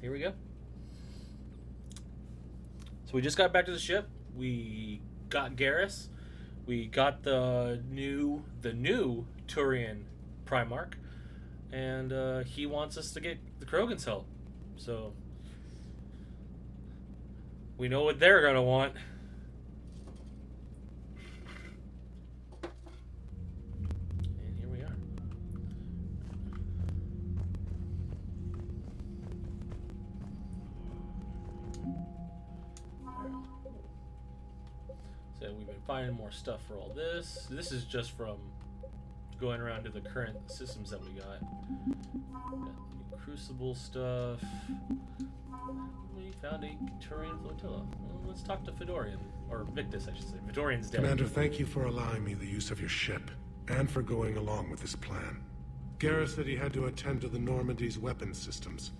Here we go. So we just got back to the ship. We got Garrus. We got the new Turian Primarch, and he wants us to get the Krogans' help. So we know what they're gonna want. And here we are. So we've been finding more stuff for all this. This is just from going around to the current systems that we got. Got new Crucible stuff. We found a Turian flotilla. Well, let's talk to Fedorian. Or Victus, I should say. Fedorian's dead. Commander, thank you for allowing me the use of your ship, and for going along with this plan. Garrus said he had to attend to the Normandy's weapons systems.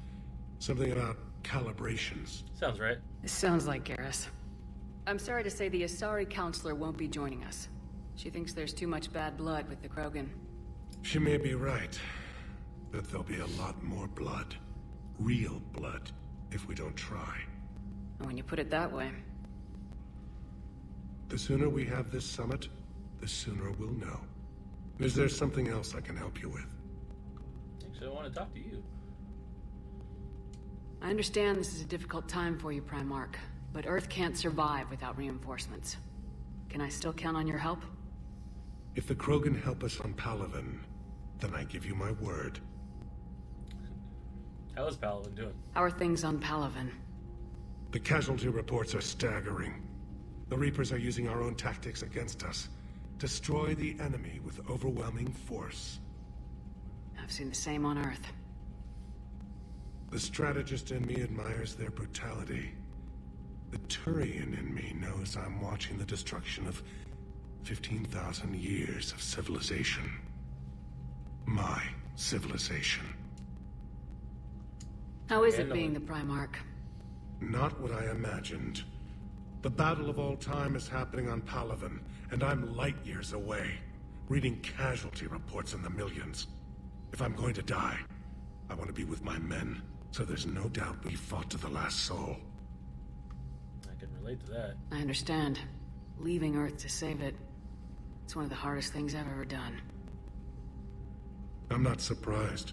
Something about calibrations. Sounds right. This sounds like Garrus. I'm sorry to say the Asari counselor won't be joining us. She thinks there's too much bad blood with the Krogan. She may be right, but there'll be a lot more blood. Real blood, if we don't try. When you put it that way. The sooner we have this summit, the sooner we'll know. Is there something else I can help you with? Actually, I want to talk to you. I understand this is a difficult time for you, Primarch, but Earth can't survive without reinforcements. Can I still count on your help? If the Krogan help us on Palavan, then I give you my word. How is Palavan doing? How are things on Palavan? The casualty reports are staggering. The Reapers are using our own tactics against us. Destroy the enemy with overwhelming force. I've seen the same on Earth. The strategist in me admires their brutality. The Turian in me knows I'm watching the destruction of 15,000 years of civilization. My civilization. How is it being the Primarch? Not what I imagined. The battle of all time is happening on Palavan, and I'm light years away, reading casualty reports in the millions. If I'm going to die, I want to be with my men, so there's no doubt we fought to the last soul. I can relate to that. I understand. Leaving Earth to save it. It's one of the hardest things I've ever done. I'm not surprised.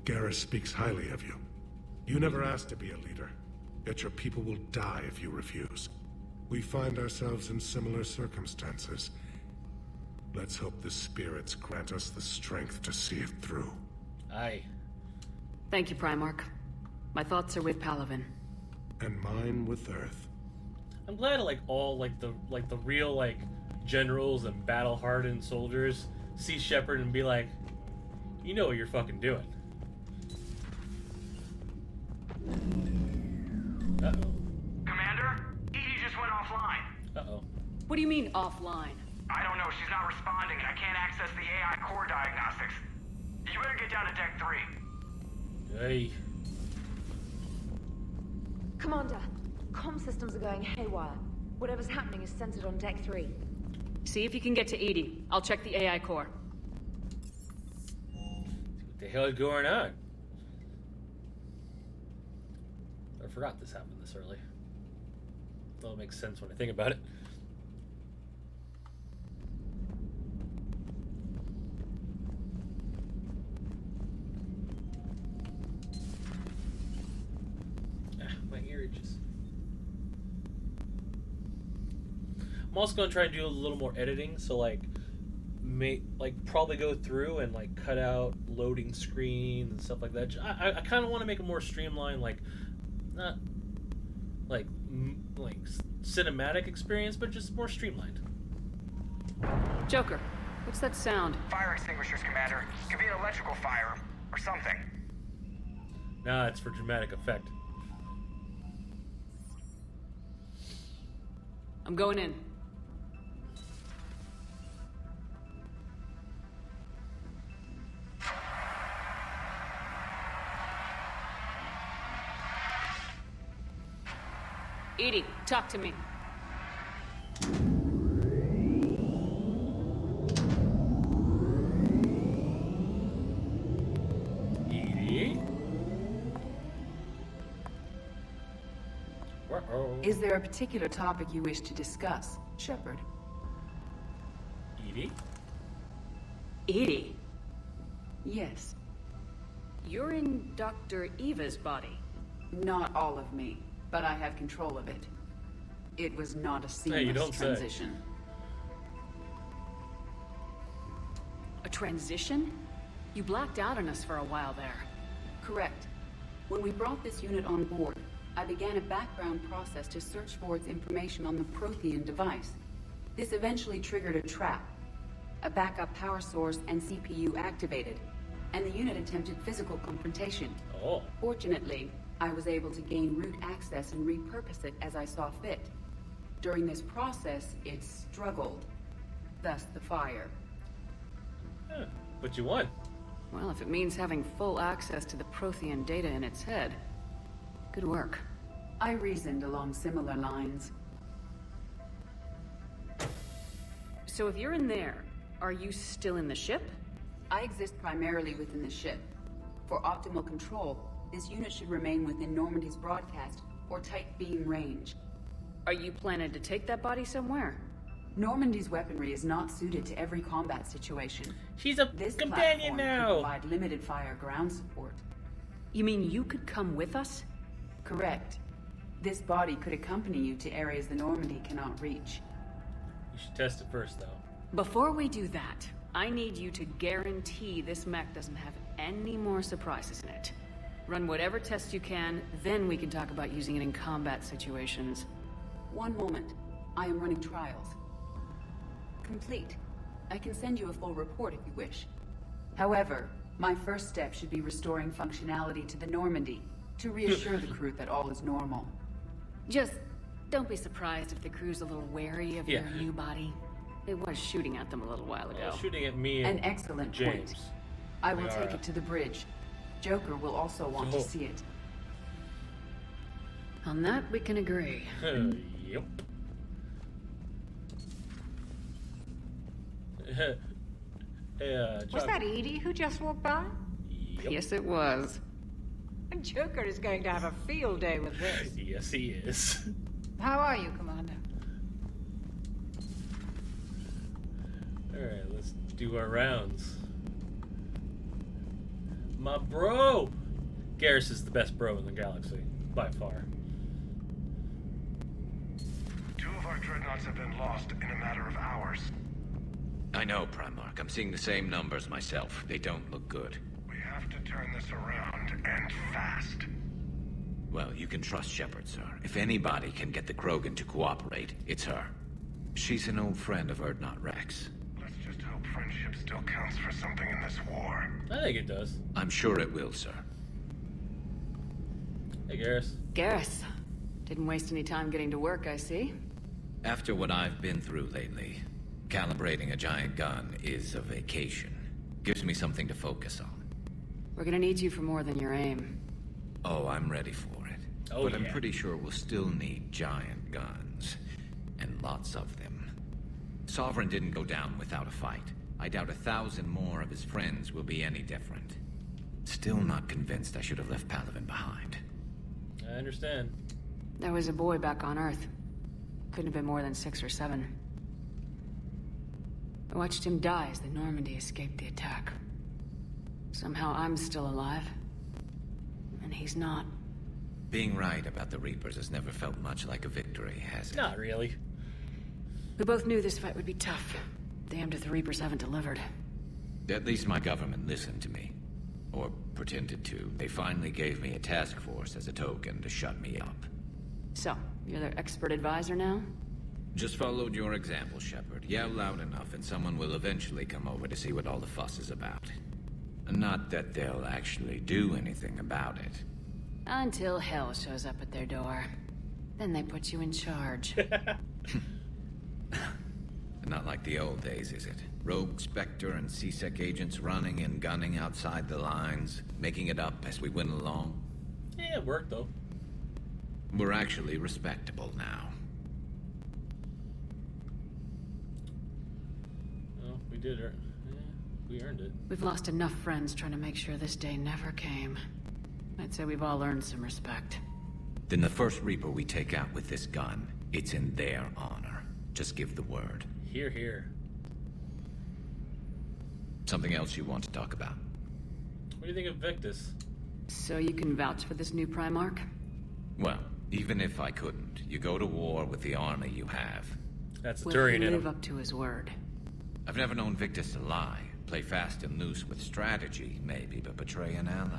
Garrus speaks highly of you. You never asked to be a leader, yet your people will die if you refuse. We find ourselves in similar circumstances. Let's hope the spirits grant us the strength to see it through. Aye. Thank you, Primarch. My thoughts are with Palavan. And mine with Earth. I'm glad all the real generals and battle-hardened soldiers see Shepard and be like, you know what you're fucking doing. Uh-oh. Commander? Edie just went offline. Uh-oh. What do you mean, offline? I don't know, she's not responding, and I can't access the AI core diagnostics. You better get down to Deck 3. Hey. Commander, comm systems are going haywire. Whatever's happening is centered on Deck 3. See if you can get to Edie. I'll check the AI core. What the hell is going on? I forgot this happened this early. Well, it makes sense when I think about it. My ear itches. I'm also gonna try and do a little more editing, so probably go through and cut out loading screens and stuff like that. I kind of want to make it more streamlined, not cinematic experience, but just more streamlined. Joker, what's that sound? Fire extinguishers, Commander. Could be an electrical fire, or something. Nah, it's for dramatic effect. I'm going in. Edie, talk to me. Edie? Is there a particular topic you wish to discuss, Shepard? Edie? Edie? Yes. You're in Dr. Eva's body. Not all of me, but I have control of it. It was not a seamless transition. A transition? You blacked out on us for a while there. Correct. When we brought this unit on board, I began a background process to search for its information on the Prothean device. This eventually triggered a trap. A backup power source and CPU activated, and the unit attempted physical confrontation. Oh. Fortunately, I was able to gain root access and repurpose it as I saw fit. During this process, it struggled. Thus the fire. Huh. But you won. Well, if it means having full access to the Prothean data in its head. Good work. I reasoned along similar lines. So if you're in there, are you still in the ship? I exist primarily within the ship. For optimal control, this unit should remain within Normandy's broadcast or tight beam range. Are you planning to take that body somewhere? Normandy's weaponry is not suited to every combat situation. She's a companion now. Could provide limited fire ground support. You mean you could come with us? Correct. This body could accompany you to areas the Normandy cannot reach. You should test it first, though. Before we do that, I need you to guarantee this mech doesn't have any more surprises in it. Run whatever tests you can, then we can talk about using it in combat situations. One moment. I am running trials. Complete. I can send you a full report if you wish. However, my first step should be restoring functionality to the Normandy, to reassure the crew that all is normal. Just don't be surprised if the crew's a little wary of your new body. It was shooting at them a little while ago. Shooting at me and an excellent James. point. I will take it to the bridge. Joker will also want to see it. On that, we can agree. Yep. Was that Edie who just walked by? Yep. Yes, it was. Joker is going to have a field day with this. Yes, he is. How are you, Commander? Alright, let's do our rounds. My bro! Garrus is the best bro in the galaxy, by far. 2 of our dreadnoughts have been lost in a matter of hours. I know, Primarch. I'm seeing the same numbers myself. They don't look good. We have to turn this around, and fast. Well, you can trust Shepard, sir. If anybody can get the Krogan to cooperate, it's her. She's an old friend of Urdnot Rex. Let's just hope friendship still counts for something in this war. I think it does. I'm sure it will, sir. Hey, Garrus. Garrus. Didn't waste any time getting to work, I see. After what I've been through lately, calibrating a giant gun is a vacation. Gives me something to focus on. We're gonna need you for more than your aim. Oh, I'm ready for it. Oh, but yeah. I'm pretty sure we'll still need giant guns. And lots of them. Sovereign didn't go down without a fight. I doubt 1,000 more of his friends will be any different. Still not convinced I should have left Palavan behind. I understand. There was a boy back on Earth. Couldn't have been more than 6 or 7. I watched him die as the Normandy escaped the attack. Somehow I'm still alive. And he's not. Being right about the Reapers has never felt much like a victory, has it? Not really. We both knew this fight would be tough. Damned if the Reapers haven't delivered. At least my government listened to me. Or pretended to. They finally gave me a task force as a token to shut me up. So, you're their expert advisor now? Just followed your example, Shepard. Yell loud enough and someone will eventually come over to see what all the fuss is about. Not that they'll actually do anything about it. Until hell shows up at their door. Then they put you in charge. Not like the old days, is it? Rogue Spectre and C-Sec agents running and gunning outside the lines, making it up as we went along. Yeah, it worked, though. We're actually respectable now. Well, we did it. Yeah, we earned it. We've lost enough friends trying to make sure this day never came. I'd say we've all earned some respect. Then the first Reaper we take out with this gun, it's in their honor. Just give the word. Here, here. Something else you want to talk about? What do you think of Victus? So you can vouch for this new Primarch? Well, even if I couldn't, you go to war with the army you have. That's a Will Turian he in live him. up to his word? I've never known Victus to lie. Play fast and loose with strategy, maybe, but betray an ally.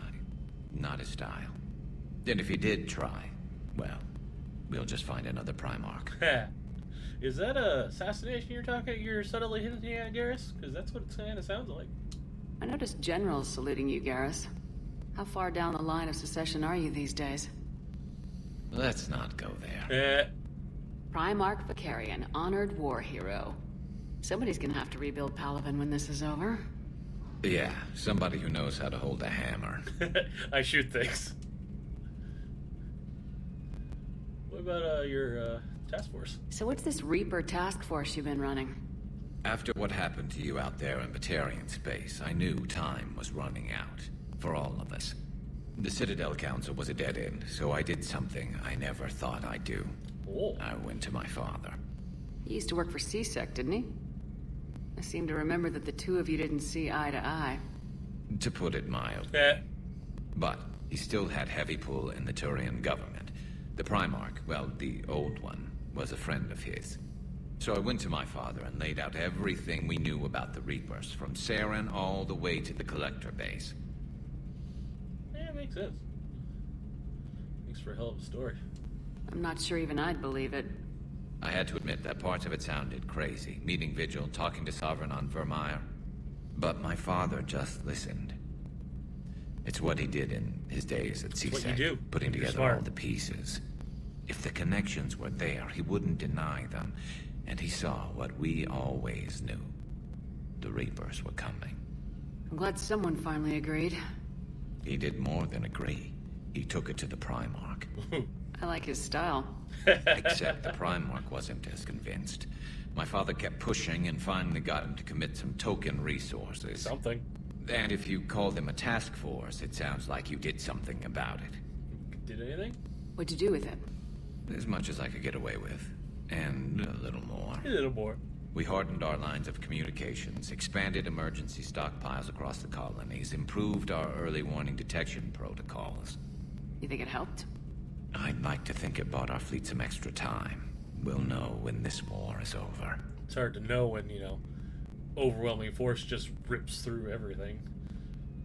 Not his style. And if he did try, well, we'll just find another Primarch. Is that a assassination you're subtly hinting at, Garrus? Because that's what it kind of sounds like. I noticed generals saluting you, Garrus. How far down the line of succession are you these days? Let's not go there. Primarch Vicarian, honored war hero. Somebody's gonna have to rebuild Palavan when this is over. Yeah, somebody who knows how to hold a hammer. I shoot things. What about your task force? So what's this Reaper task force you've been running? After what happened to you out there in Batarian space, I knew time was running out. For all of us. The Citadel Council was a dead end, so I did something I never thought I'd do. Oh. I went to my father. He used to work for CSEC, didn't he? I seem to remember that the two of you didn't see eye to eye. To put it mild. But he still had heavy pull in the Turian government. The Primarch, well, the old one, was a friend of his. So I went to my father and laid out everything we knew about the Reapers, from Saren all the way to the Collector base. Yeah, makes sense. Makes for a hell of a story. I'm not sure even I'd believe it. I had to admit that parts of it sounded crazy, meeting Vigil, talking to Sovereign on Vermeer. But my father just listened. It's what he did in his days at what you do. CSEC, putting You're together smart. all the pieces. If the connections were there, he wouldn't deny them, and he saw what we always knew. The Reapers were coming. I'm glad someone finally agreed. He did more than agree. He took it to the Primarch. I like his style. Except the Primarch wasn't as convinced. My father kept pushing and finally got him to commit some token resources. Something. And if you call them a task force, it sounds like you did something about it. Did anything? What'd you do with it? As much as I could get away with. And a little more. A little more. We hardened our lines of communications, expanded emergency stockpiles across the colonies, improved our early warning detection protocols. You think it helped? I'd like to think it bought our fleet some extra time. We'll know when this war is over. It's hard to know when, overwhelming force just rips through everything.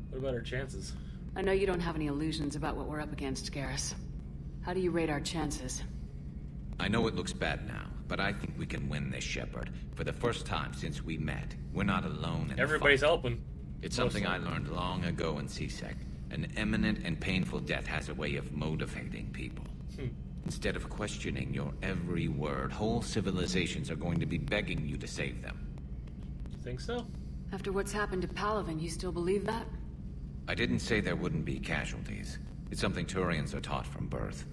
What about our chances? I know you don't have any illusions about what we're up against, Garrus. How do you rate our chances? I know it looks bad now, but I think we can win this, Shepard. For the first time since we met, we're not alone in Everybody's the fight. helping. It's something I learned long ago in CSEC. An imminent and painful death has a way of motivating people. Instead of questioning your every word, whole civilizations are going to be begging you to save them. You think so? After what's happened to Palavan, you still believe that? I didn't say there wouldn't be casualties. It's something Turians are taught from birth.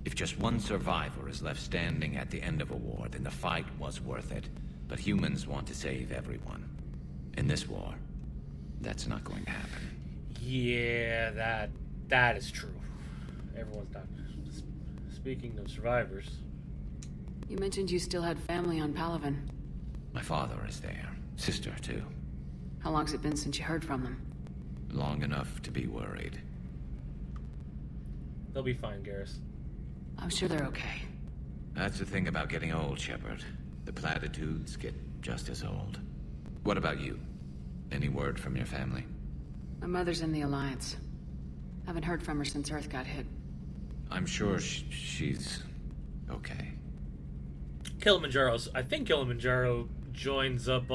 If just one survivor is left standing at the end of a war, then the fight was worth it. But humans want to save everyone. In this war, that's not going to happen. Yeah, that is true. Everyone's not. Speaking of survivors. You mentioned you still had family on Palavan. My father is there. Sister, too. How long's it been since you heard from them? Long enough to be worried. They'll be fine, Garrus. I'm sure they're okay. That's the thing about getting old, Shepard. The platitudes get just as old. What about you? Any word from your family? My mother's in the Alliance. Haven't heard from her since Earth got hit. I'm sure she's okay. I think Kilimanjaro joins up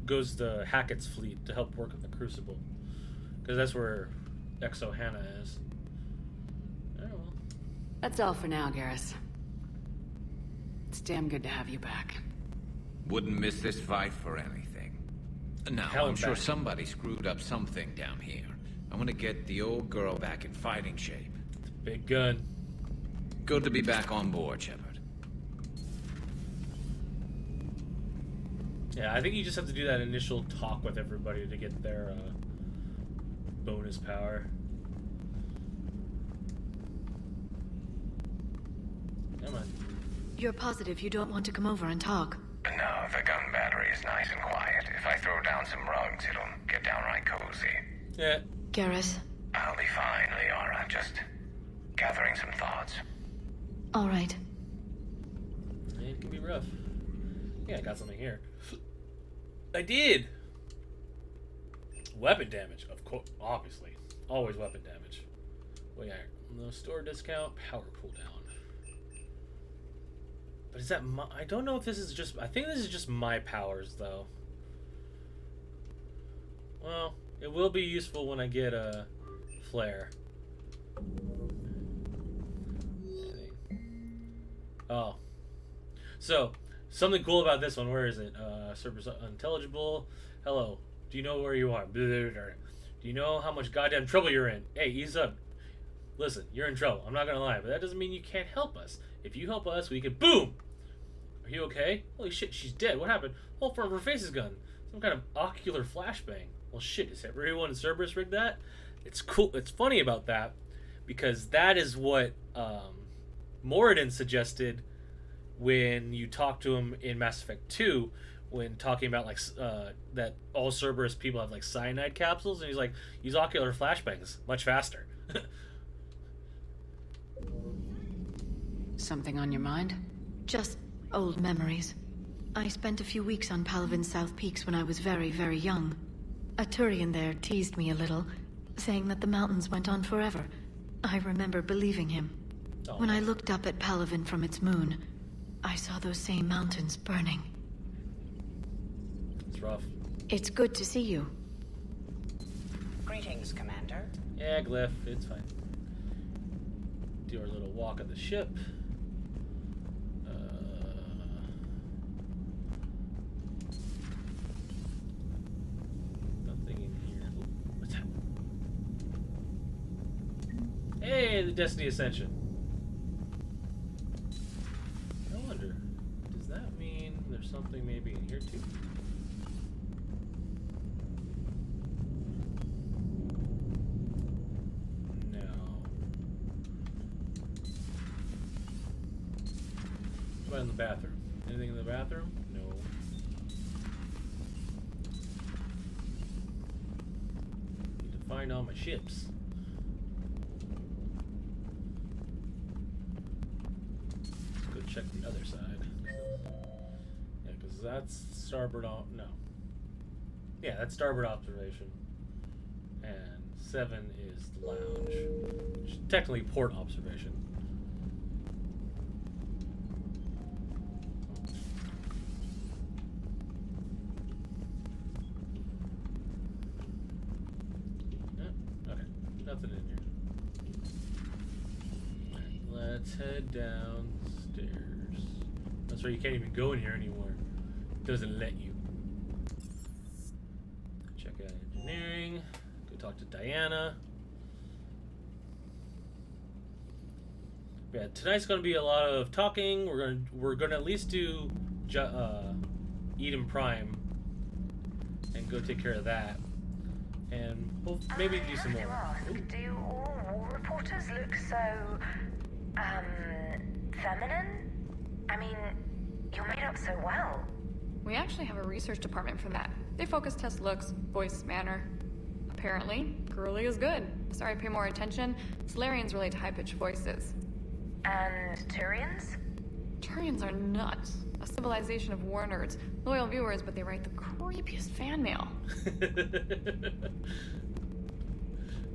goes to Hackett's fleet to help work on the Crucible. Because that's where Exo Hannah is. I don't know. That's all for now, Garrus. It's damn good to have you back. Wouldn't miss this fight for anything. Now, Hell I'm sure back. somebody screwed up something down here. I want to get the old girl back in fighting shape. Big gun. Good to be back on board, Shepard. Yeah, I think you just have to do that initial talk with everybody to get their bonus power. You're positive you don't want to come over and talk? No, the gun battery is nice and quiet. If I throw down some rugs, it'll get downright cozy. Yeah. Garrus? I'll be fine, Liara. Just gathering some thoughts. All right. It can be rough. Yeah, I got something here. I did! Weapon damage, of course, obviously. Always weapon damage. Wait, no store discount, power cooldown. But is that my... I don't know if this is just... I think this is just my powers, though. Well, it will be useful when I get a flare. Oh. So, something cool about this one. Where is it? Cerberus unintelligible. Hello. Do you know where you are? Do you know how much goddamn trouble you're in? Hey, ease up. Listen, you're in trouble. I'm not gonna lie, but that doesn't mean you can't help us. If you help us, we can... Boom! Are you okay? Holy shit, she's dead. What happened? Whole front of her face is gone. Some kind of ocular flashbang. Well, shit, is everyone in Cerberus rigged that? It's cool. It's funny about that, because that is what Moradin suggested when you talk to him in Mass Effect 2, when talking about like that all Cerberus people have like cyanide capsules, and he's like, use ocular flashbangs much faster. Something on your mind? Just old memories. I spent a few weeks on Palavan's South Peaks when I was very, very young. A Turian there teased me a little, saying that the mountains went on forever. I remember believing him. Oh. When I looked up at Palavan from its moon, I saw those same mountains burning. It's rough. It's good to see you. Greetings, Commander. Yeah, Glyph, it's fine. Do our little walk of the ship. Nothing in here. Ooh, what's that? Hey, the Destiny Ascension. I wonder, does that mean there's something maybe in here too? What about in the bathroom? Anything in the bathroom? No. Need to find all my ships. Let's go check the other side. Yeah, because that's starboard no. Yeah, that's starboard observation. And 7 is the lounge. Which is technically port observation. Nothing in here. Alright, let's head downstairs. That's right, you can't even go in here anymore. It doesn't let you. Check out engineering. Go talk to Diana. Yeah, tonight's gonna be a lot of talking. We're gonna at least do Eden Prime and go take care of that. And we'll maybe do some more. Do all war reporters look so, feminine? I mean, you're made up so well. We actually have a research department for that. They focus test looks, voice, manner. Apparently, girly is good. Sorry, pay more attention. Solarians relate to high-pitched voices. And Turians? Turians are nuts. A civilization of war nerds. Loyal viewers, but they write the creepiest fan mail.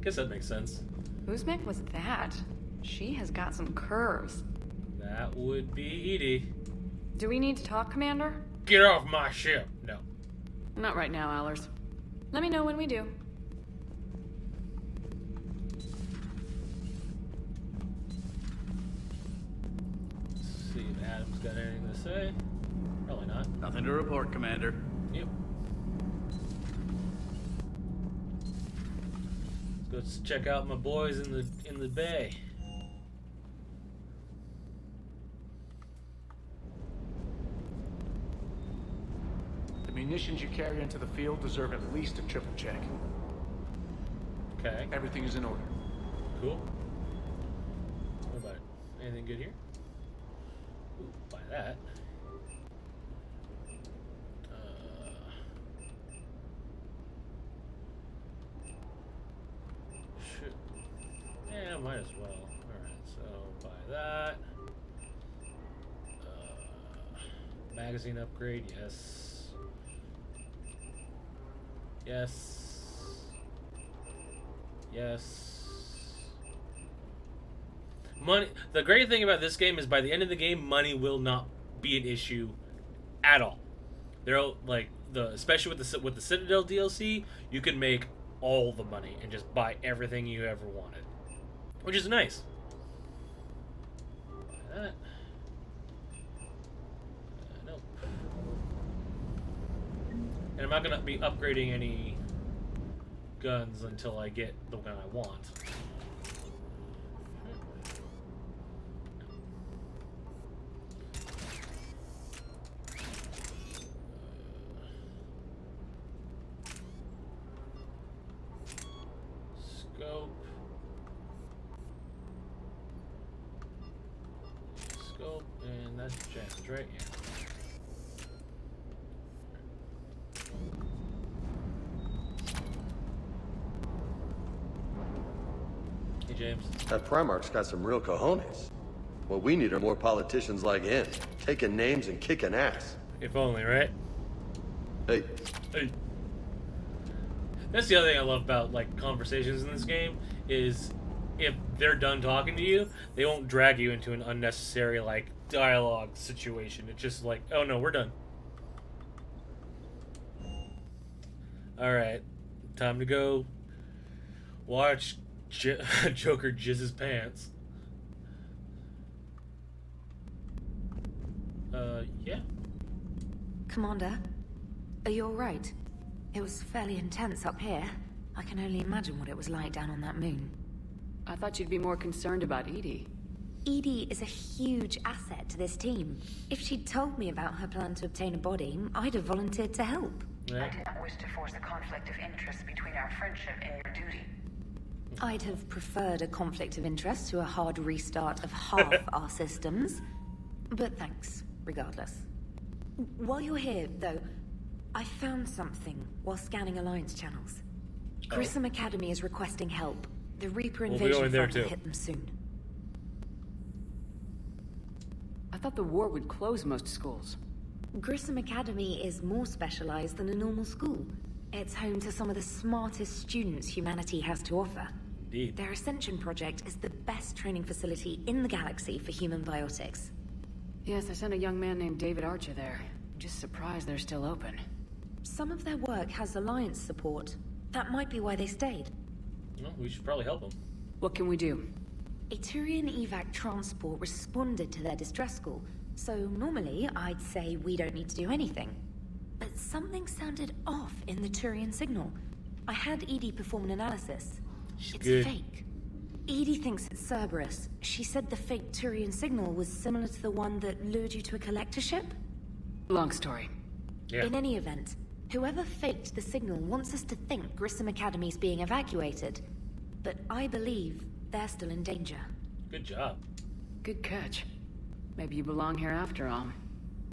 Guess that makes sense. Whose mech was that? She has got some curves. That would be Edie. Do we need to talk, Commander? Get off my ship! No. Not right now, Allers. Let me know when we do. Let's see if Adam's got anything to say. Probably not. Nothing to report, Commander. Yep. Let's go check out my boys in the bay. The munitions you carry into the field deserve at least a triple check. Okay. Everything is in order. Cool. What about it? Anything good here? Ooh, that. Should. Yeah, might as well. Alright, so buy that. Magazine upgrade, yes. Yes. Yes. Money. The great thing about this game is by the end of the game, money will not be an issue at all. They're like especially with the Citadel DLC, you can make all the money and just buy everything you ever wanted, which is nice. Buy that. Nope. And I'm not gonna be upgrading any guns until I get the gun I want. Scope, and that's James, right? Yeah. Hey, James. That Primarch's got some real cojones. What we need are more politicians like him, taking names and kicking ass. If only, right? Hey. Hey. That's the other thing I love about like conversations in this game is if they're done talking to you, they won't drag you into an unnecessary like dialogue situation. It's just like, oh no, we're done. All right, time to go watch Joker jizz his pants. Yeah. Commander, are you alright? It was fairly intense up here. I can only imagine what it was like down on that moon. I thought you'd be more concerned about Edie. Edie is a huge asset to this team. If she'd told me about her plan to obtain a body, I'd have volunteered to help. Yeah. I did not wish to force a conflict of interest between our friendship and your duty. I'd have preferred a conflict of interest to a hard restart of half our systems. But thanks, regardless. While you're here, though, I found something while scanning Alliance channels. Grissom Academy is requesting help. The Reaper invasion front will hit them soon. I thought the war would close most schools. Grissom Academy is more specialized than a normal school. It's home to some of the smartest students humanity has to offer. Indeed. Their Ascension project is the best training facility in the galaxy for human biotics. Yes, I sent a young man named David Archer there. I'm just surprised they're still open. Some of their work has Alliance support. That might be why they stayed. Well, we should probably help them. What can we do? A Turian evac transport responded to their distress call, so normally I'd say we don't need to do anything. But something sounded off in the Turian signal. I had Edie perform an analysis. It's good. fake. Edie thinks it's Cerberus. She said the fake Turian signal was similar to the one that lured you to a collector ship? Long story. Yeah. In any event, whoever faked the signal wants us to think Grissom Academy's being evacuated. But I believe they're still in danger. Good job. Good catch. Maybe you belong here after all.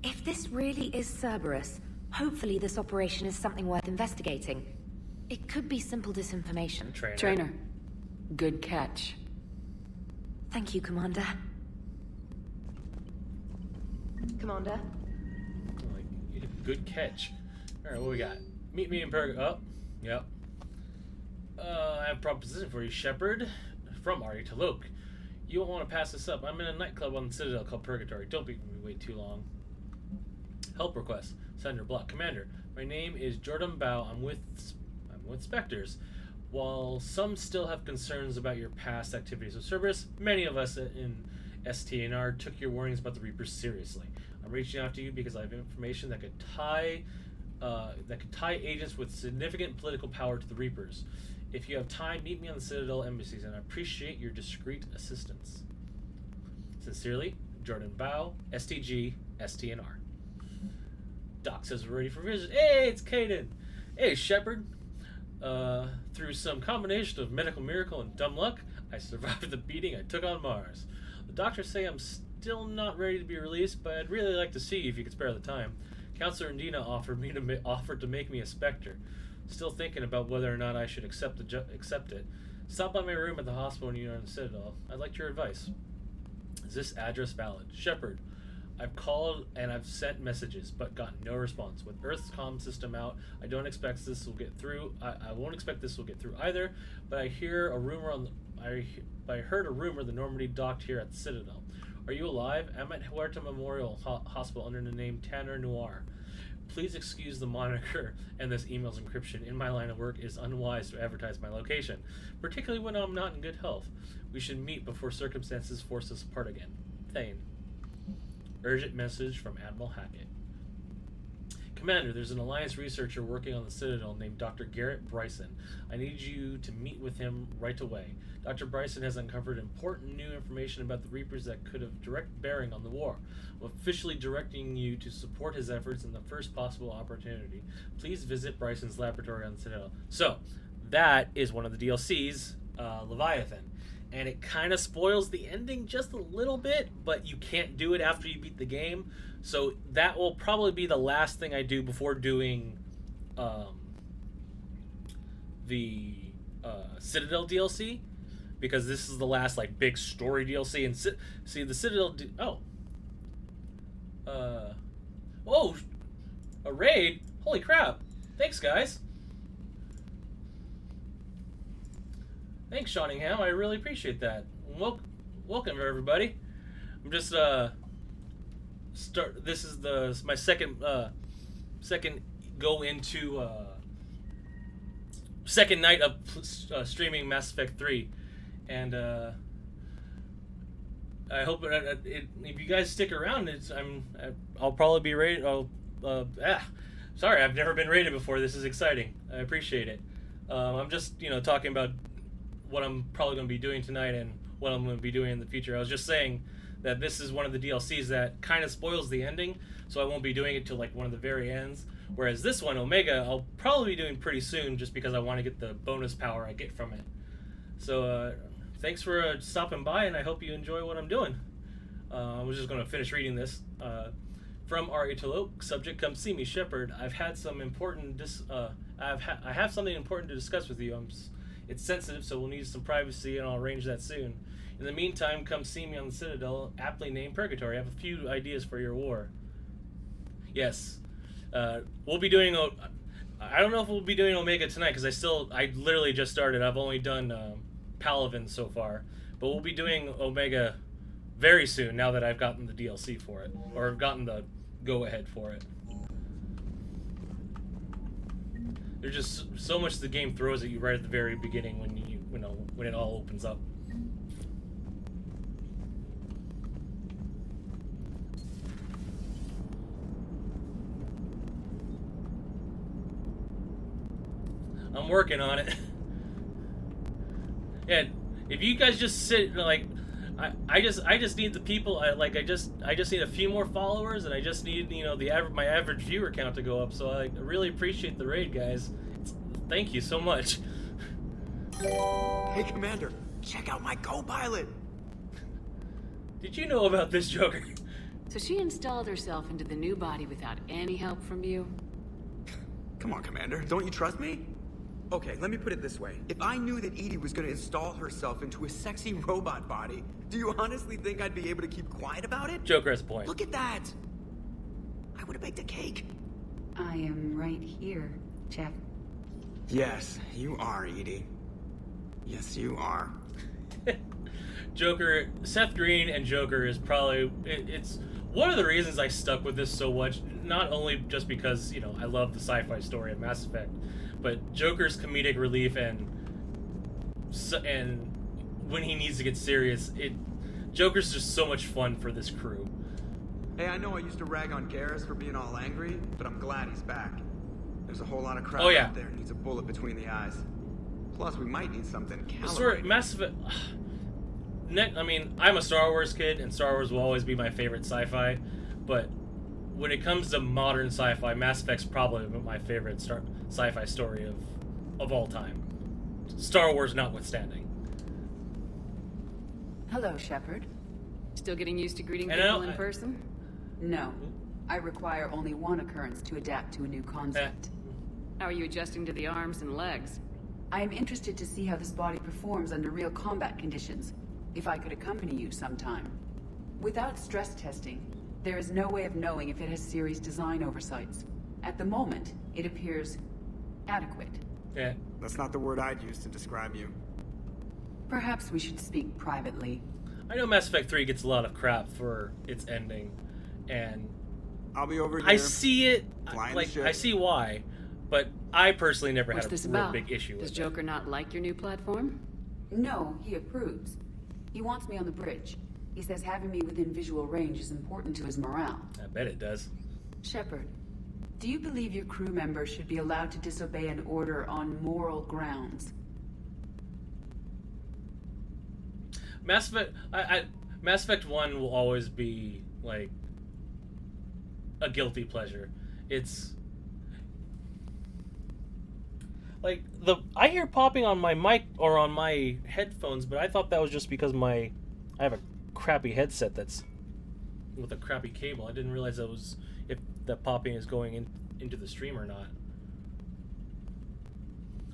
If this really is Cerberus, hopefully this operation is something worth investigating. It could be simple disinformation. Trainer. Good catch. Thank you, Commander. Commander? Like, good catch. Alright, what we got? Meet me in Oh, yep. I have a proposition for you, Shepard. From Ari to Loke. You won't want to pass this up. I'm in a nightclub on the Citadel called Purgatory. Don't make me wait too long. Help request. Sender block. Commander, my name is Jordan Bao. I'm with Spectres. While some still have concerns about your past activities with Cerberus, many of us in STNR took your warnings about the Reapers seriously. I'm reaching out to you because I have information that could tie agents with significant political power to the Reapers. If you have time, meet me on the Citadel embassies, and I appreciate your discreet assistance. Sincerely, Jordan Bao, STG, STNR. Doc says we're ready for visit. Hey, it's Kaden. Hey, Shepard. Through some combination of medical miracle and dumb luck, I survived the beating I took on Mars. The doctors say I'm still not ready to be released, but I'd really like to see if you could spare the time. Counselor Indina offered to make me a Spectre. Still thinking about whether or not I should accept it. Stop by my room at the hospital when you're in the Citadel. I'd like your advice. Is this address valid? Shepard. I've called and I've sent messages, but gotten no response. With Earth's comm system out, I don't expect this will get through. I won't expect this will get through either. But I hear a rumor I heard a rumor the Normandy docked here at the Citadel. Are you alive? I'm at Huerta Memorial Hospital under the name Tanner Noir. Please excuse the moniker and this email's encryption. In my line of work, it is unwise to advertise my location, particularly when I'm not in good health. We should meet before circumstances force us apart again. Thane. Urgent message from Admiral Hackett. Commander, there's an Alliance researcher working on the Citadel named Dr. Garrett Bryson. I need you to meet with him right away. Dr. Bryson has uncovered important new information about the Reapers that could have direct bearing on the war. I'm officially directing you to support his efforts in the first possible opportunity. Please visit Bryson's laboratory on the Citadel. So, that is one of the DLCs, Leviathan. And it kind of spoils the ending just a little bit, but you can't do it after you beat the game. So that will probably be the last thing I do before doing the Citadel DLC, because this is the last like big story DLC. And see the Citadel. Oh, a raid! Holy crap! Thanks, guys. Thanks, Shawningham. I really appreciate that. Welcome, everybody. I'm just This is my second go into second night of streaming Mass Effect 3, and I hope if you guys stick around, I'll probably be rated. Sorry, I've never been rated before. This is exciting. I appreciate it. I'm just talking about what I'm probably going to be doing tonight and what I'm going to be doing in the future. I was just saying that this is one of the DLCs that kind of spoils the ending, so I won't be doing it till like one of the very ends. Whereas this one, Omega, I'll probably be doing pretty soon just because I want to get the bonus power I get from it. So thanks for stopping by, and I hope you enjoy what I'm doing. I was just going to finish reading this. From R.A. Toloke, subject, come see me, Shepard. I have something important to discuss with you. It's sensitive, so we'll need some privacy, and I'll arrange that soon. In the meantime, come see me on the Citadel, aptly named Purgatory. I have a few ideas for your war. Yes. We'll be doing... I don't know if we'll be doing Omega tonight, because I literally just started. I've only done Palavan so far. But we'll be doing Omega very soon, now that I've gotten the DLC for it. Or gotten the go-ahead for it. There's just so much the game throws at you right at the very beginning when it all opens up. I'm working on it. Yeah, if you guys just sit like, I just need the people. I just need a few more followers, and I just need my average viewer count to go up. So I really appreciate the raid, guys. Thank you so much. Hey, Commander, check out my co-pilot. Did you know about this, Joker? So she installed herself into the new body without any help from you? Come on, Commander, don't you trust me? Okay, let me put it this way. If I knew that Edie was going to install herself into a sexy robot body, do you honestly think I'd be able to keep quiet about it? Joker has a point. Look at that! I would have baked a cake. I am right here, Jeff. Yes, you are, Edie. Yes, you are. Joker, Seth Green and Joker is probably... It's one of the reasons I stuck with this so much, not only just because, I love the sci-fi story of Mass Effect, but Joker's comedic relief and when he needs to get serious, Joker's just so much fun for this crew. Hey, I know I used to rag on Garrus for being all angry, but I'm glad he's back. There's a whole lot of crap out there needs a bullet between the eyes. Plus, we might need something calibrated. Mass Effect... I'm a Star Wars kid, and Star Wars will always be my favorite sci-fi, but when it comes to modern sci-fi, Mass Effect's probably my favorite sci-fi story of all time. Star Wars notwithstanding. Hello, Shepard. Still getting used to greeting And people in person? No. I require only one occurrence to adapt to a new concept. How are you adjusting to the arms and legs? I am interested to see how this body performs under real combat conditions, if I could accompany you sometime. Without stress testing, there is no way of knowing if it has serious design oversights. At the moment, it appears adequate. Yeah. That's not the word I'd use to describe you. Perhaps we should speak privately. I know Mass Effect 3 gets a lot of crap for its ending, and I'll be over here. I see it, flying like, the ship. I see why, but I personally never What's had this a real about? big issue Does with Joker not like your new platform? No, he approves. He wants me on the bridge. He says having me within visual range is important to his morale. it. I bet it does. Shepard, do you believe your crew members should be allowed to disobey an order on moral grounds? Mass Effect, Mass Effect 1 will always be, like, a guilty pleasure. It's... Like, I hear popping on my mic or on my headphones, but I thought that was just because I have a crappy headset that's with a crappy cable. I didn't realize that was if the popping is going into the stream or not.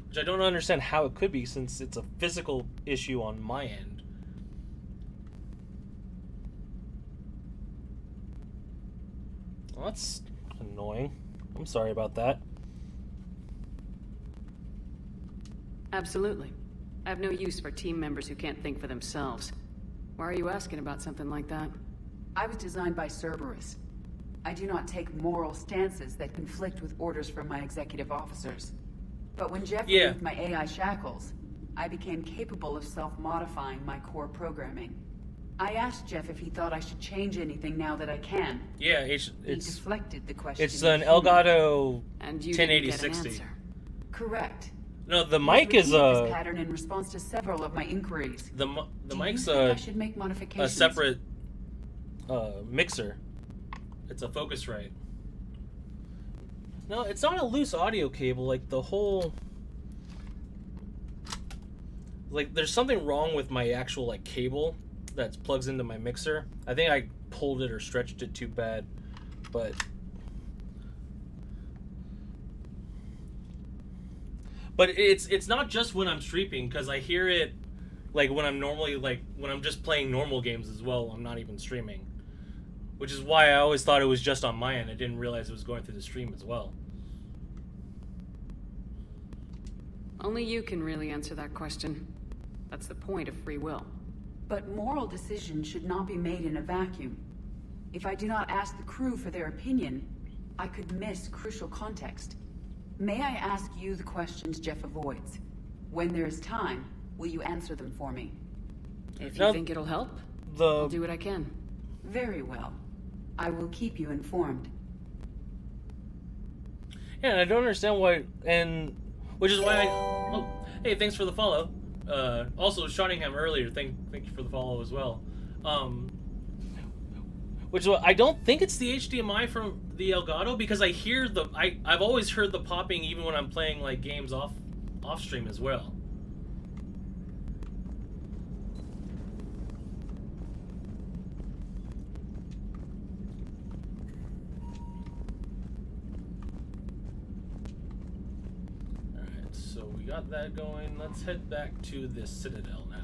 Which I don't understand how it could be, since it's a physical issue on my end. Well, that's annoying. I'm sorry about that. Absolutely. I have no use for team members who can't think for themselves. Why are you asking about something like that? I was designed by Cerberus. I do not take moral stances that conflict with orders from my executive officers. But when Jeff removed my AI shackles, I became capable of self-modifying my core programming. I asked Jeff if he thought I should change anything now that I can. Yeah, He deflected the question. It's an Elgato And you 1080-60. Correct. No, the mic is a pattern in response to several of my inquiries. the mic's I should make a modifications? separate mixer. It's a Focusrite. No, it's not a loose audio cable. Like the whole, like there's something wrong with my actual like cable that plugs into my mixer. I think I pulled it or stretched it too bad, but it's not just when I'm streaming, because I hear it like when I'm normally like when I'm just playing normal games as well. I'm not even streaming, which is why I always thought it was just on my end. I didn't realize it was going through the stream as well. Only you can really answer that question. That's the point of free will. But moral decisions should not be made in a vacuum. If I do not ask the crew for their opinion, I could miss crucial context. May I ask you the questions Jeff avoids? When there is time, will you answer them for me? If you think it'll help, I'll do what I can. Very well. I will keep you informed. Yeah, and I don't understand why, and which is why oh, hey, thanks for the follow. Also, Shottingham earlier, thank you for the follow as well. Which I don't think it's the HDMI from the Elgato, because I hear I've always heard the popping even when I'm playing like games off stream as well. Alright, so we got that going. Let's head back to the Citadel now.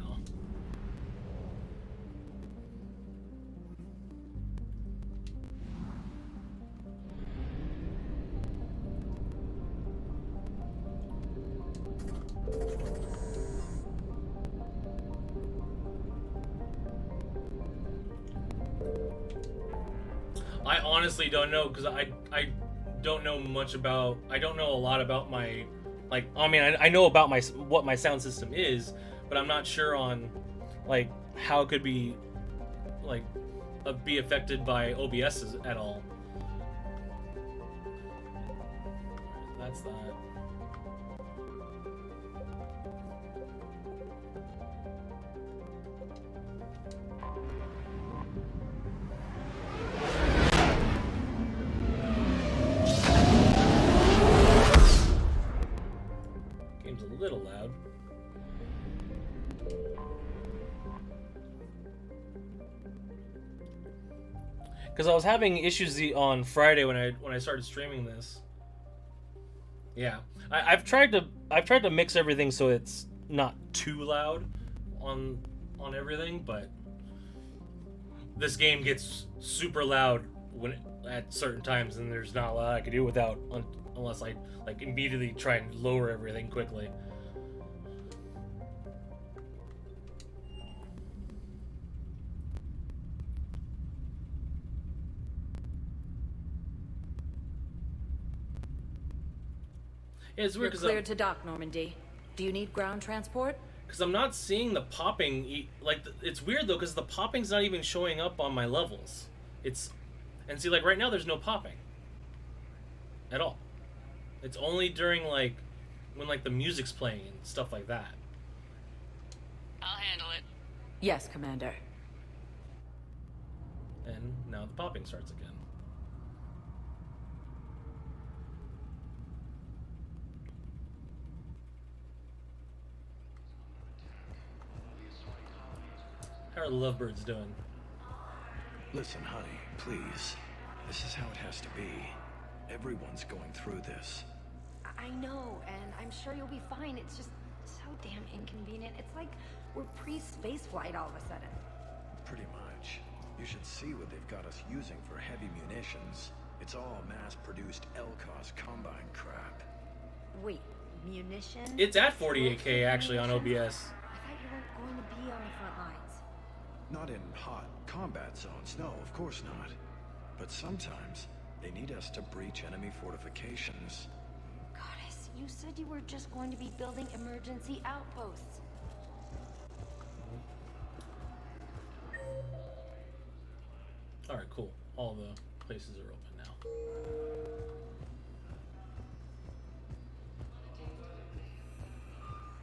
I honestly don't know, because I don't know much about, I don't know a lot about my, like, I mean, I know about what my sound system is, but I'm not sure on, like, how it could be, like, be affected by OBS at all. That's that. Game's a little loud. Because I was having issues on Friday when I started streaming this. Yeah, I've tried to mix everything so it's not too loud on everything, but this game gets super loud at certain times, and there's not a lot I can do without unless I like immediately try and lower everything quickly. Yeah, it's weird. You're cleared to dock, Normandy. Do you need ground transport? Because I'm not seeing the popping. It's weird though, because the popping's not even showing up on my levels. And see, like right now, there's no popping at all. It's only during when the music's playing and stuff like that. I'll handle it. Yes, Commander. And now the popping starts again. How are the lovebirds doing? Listen, honey, please. This is how it has to be. Everyone's going through this. I know, and I'm sure you'll be fine. It's just so damn inconvenient. It's like we're pre-space flight all of a sudden. Pretty much. You should see what they've got us using for heavy munitions. It's all mass-produced LCOS combine crap. Wait, munitions? It's at 48K actually on OBS. I thought you weren't going to be on the front lines. Not in hot combat zones, no, of course not. But sometimes, they need us to breach enemy fortifications. Goddess, you said you were just going to be building emergency outposts. Alright, cool. All the places are open now.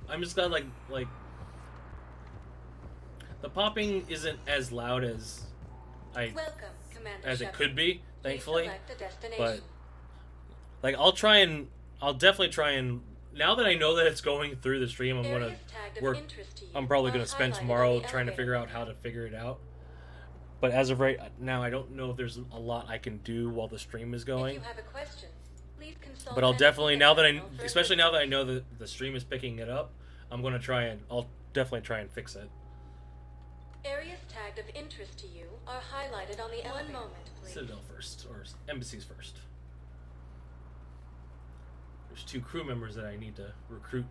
I'm just glad like the popping isn't as loud as it could be, thankfully. But I'll definitely try and now that I know that it's going through the stream, I'm probably gonna spend tomorrow trying to figure out how to figure it out. But as of right now, I don't know if there's a lot I can do while the stream is going. But I'll definitely, especially now that I know that the stream is picking it up, I'll definitely try and fix it. Areas tagged of interest to you are highlighted on the elevator. 1 moment, please. Citadel first, or embassies first. There's 2 crew members that I need to recruit.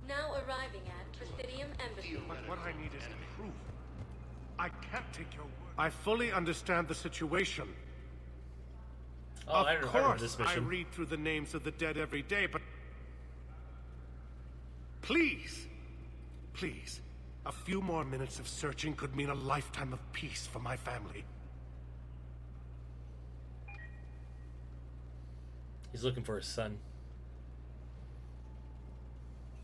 Now arriving at Prothean Embassy. But what I need is proof. I can't take your word. I fully understand the situation. Oh, of course, I read through the names of the dead every day, but please, a few more minutes of searching could mean a lifetime of peace for my family. He's looking for his son.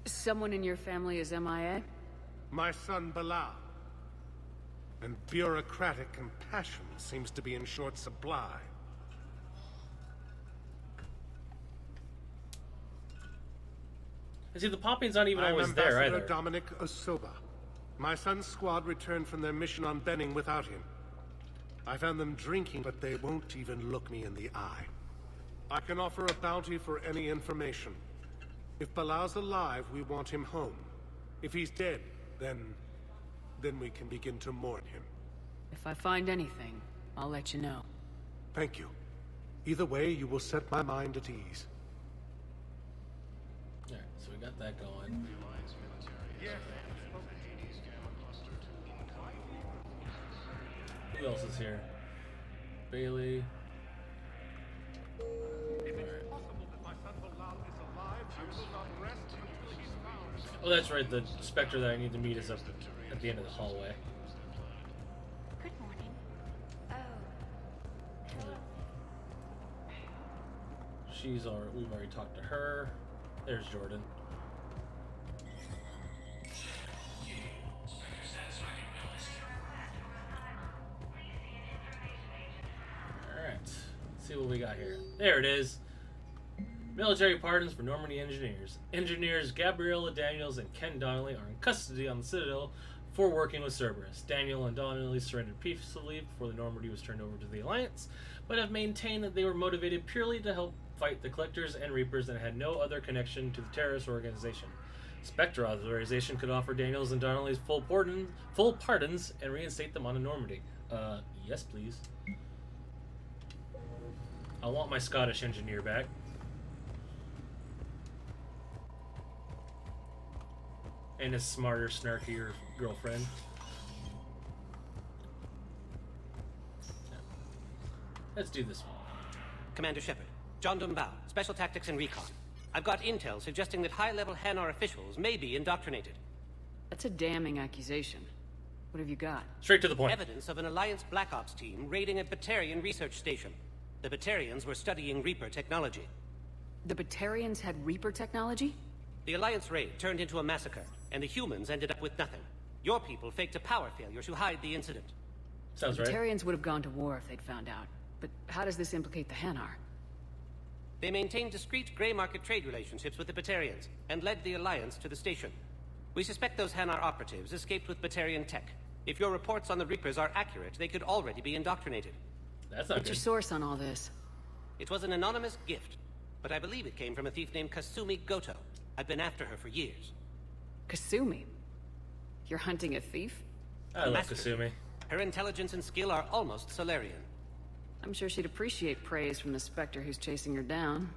Someone in your family is MIA? My son, Bilal. And bureaucratic compassion seems to be in short supply. See, the popping's not even always there either. Dominic Osoba. My son's squad returned from their mission on Benning without him. I found them drinking, but they won't even look me in the eye. I can offer a bounty for any information. If Bilal's alive, we want him home. If he's dead, then we can begin to mourn him. If I find anything, I'll let you know. Thank you. Either way, you will set my mind at ease. Alright, so we got that going. Who else is here? Bailey. Oh, that's right. The Spectre that I need to meet is up at the end of the hallway. Good morning. Oh. We've already talked to her. There's Jordan. Alright. Let's see what we got here. There it is. Military pardons for Normandy engineers. Engineers Gabriella Daniels and Ken Donnelly are in custody on the Citadel for working with Cerberus. Daniel and Donnelly surrendered peacefully before the Normandy was turned over to the Alliance, but have maintained that they were motivated purely to help fight the Collectors and Reapers and had no other connection to the terrorist organization. Spectre authorization could offer Daniels and Donnelly's full pardons and reinstate them on the Normandy. Yes, please. I want my Scottish engineer back. And his smarter, snarkier girlfriend. Let's do this one. Commander Shepard, John Dumbao, Special Tactics and Recon. I've got intel suggesting that high-level Hanar officials may be indoctrinated. That's a damning accusation. What have you got? Straight to the point. Evidence of an Alliance Black Ops team raiding a Batarian research station. The Batarians were studying Reaper technology. The Batarians had Reaper technology? The Alliance raid turned into a massacre, and the humans ended up with nothing. Your people faked a power failure to hide the incident. Sounds right. The Batarians would have gone to war if they'd found out. But how does this implicate the Hanar? They maintained discreet gray market trade relationships with the Batarians, and led the Alliance to the station. We suspect those Hanar operatives escaped with Batarian tech. If your reports on the Reapers are accurate, they could already be indoctrinated. That's not What's good. your source on all this? It was an anonymous gift, but I believe it came from a thief named Kasumi Goto. I've been after her for years. Kasumi? You're hunting a thief? I love Kasumi. Her intelligence and skill are almost Solarian. I'm sure she'd appreciate praise from the Spectre who's chasing her down.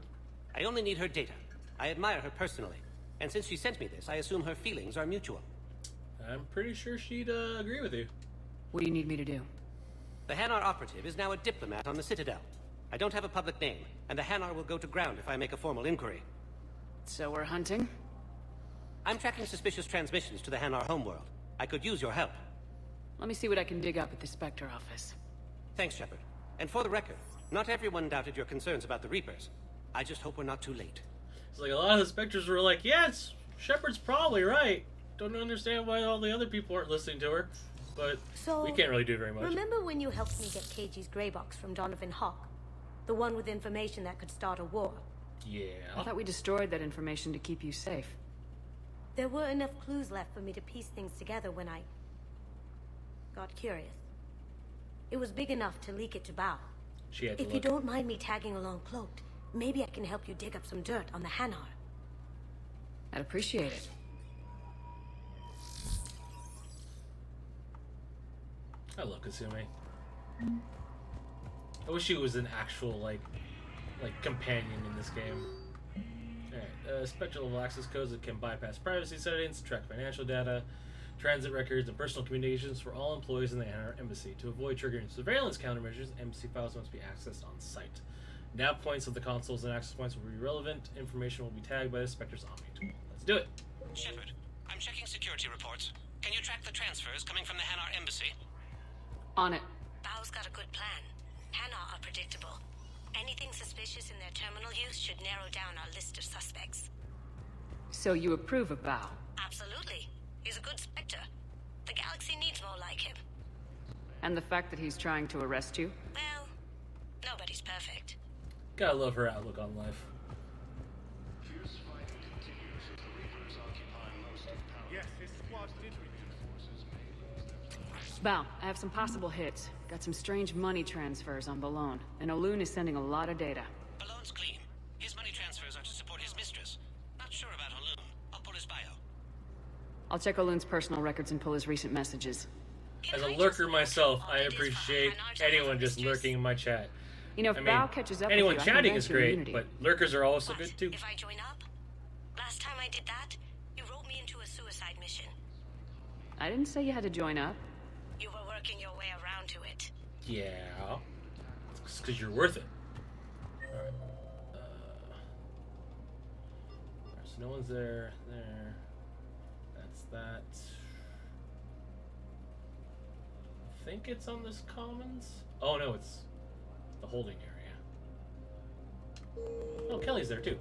I only need her data. I admire her personally. And since she sent me this, I assume her feelings are mutual. I'm pretty sure she'd agree with you. What do you need me to do? The Hanar operative is now a diplomat on the Citadel. I don't have a public name, and the Hanar will go to ground if I make a formal inquiry. So we're hunting? I'm tracking suspicious transmissions to the Hanar homeworld. I could use your help. Let me see what I can dig up at the Spectre office. Thanks, Shepard. And for the record, not everyone doubted your concerns about the Reapers. I just hope we're not too late. It's like a lot of the Spectres were like, yes, Shepard's probably right. Don't understand why all the other people aren't listening to her. But so, we can't really do very much. Remember when you helped me get KG's grey box from Donovan Hawk? The one with information that could start a war? Yeah. I thought we destroyed that information to keep you safe. There were enough clues left for me to piece things together when I got curious. It was big enough to leak it to Bao. She had to If you don't mind me tagging along cloaked, maybe I can help you dig up some dirt on the Hanar. I'd appreciate it. I love Kasumi. I wish she was an actual, like companion in this game. Alright, spectral level access codes that can bypass privacy settings, track financial data, transit records, and personal communications for all employees in the Hanar Embassy. To avoid triggering surveillance countermeasures, embassy files must be accessed on site. Nav points of the consoles and access points will be relevant. Information will be tagged by the Spectre's Omni tool. Let's do it. Shepard, I'm checking security reports. Can you track the transfers coming from the Hanar Embassy? On it. Bao's got a good plan. Hanar are predictable. Anything suspicious in their terminal use should narrow down our list of suspects. So you approve of Bao? Absolutely. He's a good Spectre. The galaxy needs more like him. And the fact that he's trying to arrest you? Well, nobody's perfect. Gotta love her outlook on life. Fierce fighting continues as the Reapers occupy most of Palavan. Yes, his squad did forces may lose their Bao, I have some possible hits. Got some strange money transfers on Balone, and Olun is sending a lot of data. Balone's clean. His money transfers are to support his mistress. Not sure about Olun. I'll pull his bio. I'll check Olun's personal records and pull his recent messages. As a lurker myself, I appreciate anyone just lurking in my chat. You know, if Bao catches up anyone with you, chatting I is can grant you great, immunity. but lurkers are also good too. If I join up? Last time I did that, you wrote me into a suicide mission. I didn't say you had to join up. You were working your way around to it. Yeah. It's because you're worth it. Alright. So no one's there. There. That's that. I think it's on this commons. Oh no, it's the holding area. Oh, Kelly's there too.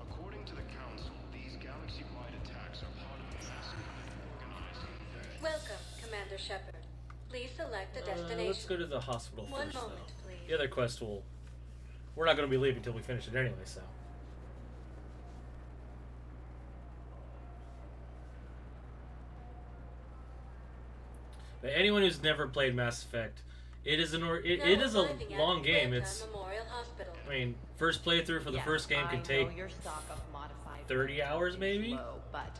According to the Council, these galaxy-wide attacks are part of a massive organized. Welcome, Commander Shepard. Please select a destination. Let's go to the hospital One first, moment, though. please. The other quest will we're not going to be leaving until we finish it anyway, so. But anyone who's never played Mass Effect, it is a long game. It's, I mean, first playthrough for the first game can take 30 hours maybe. But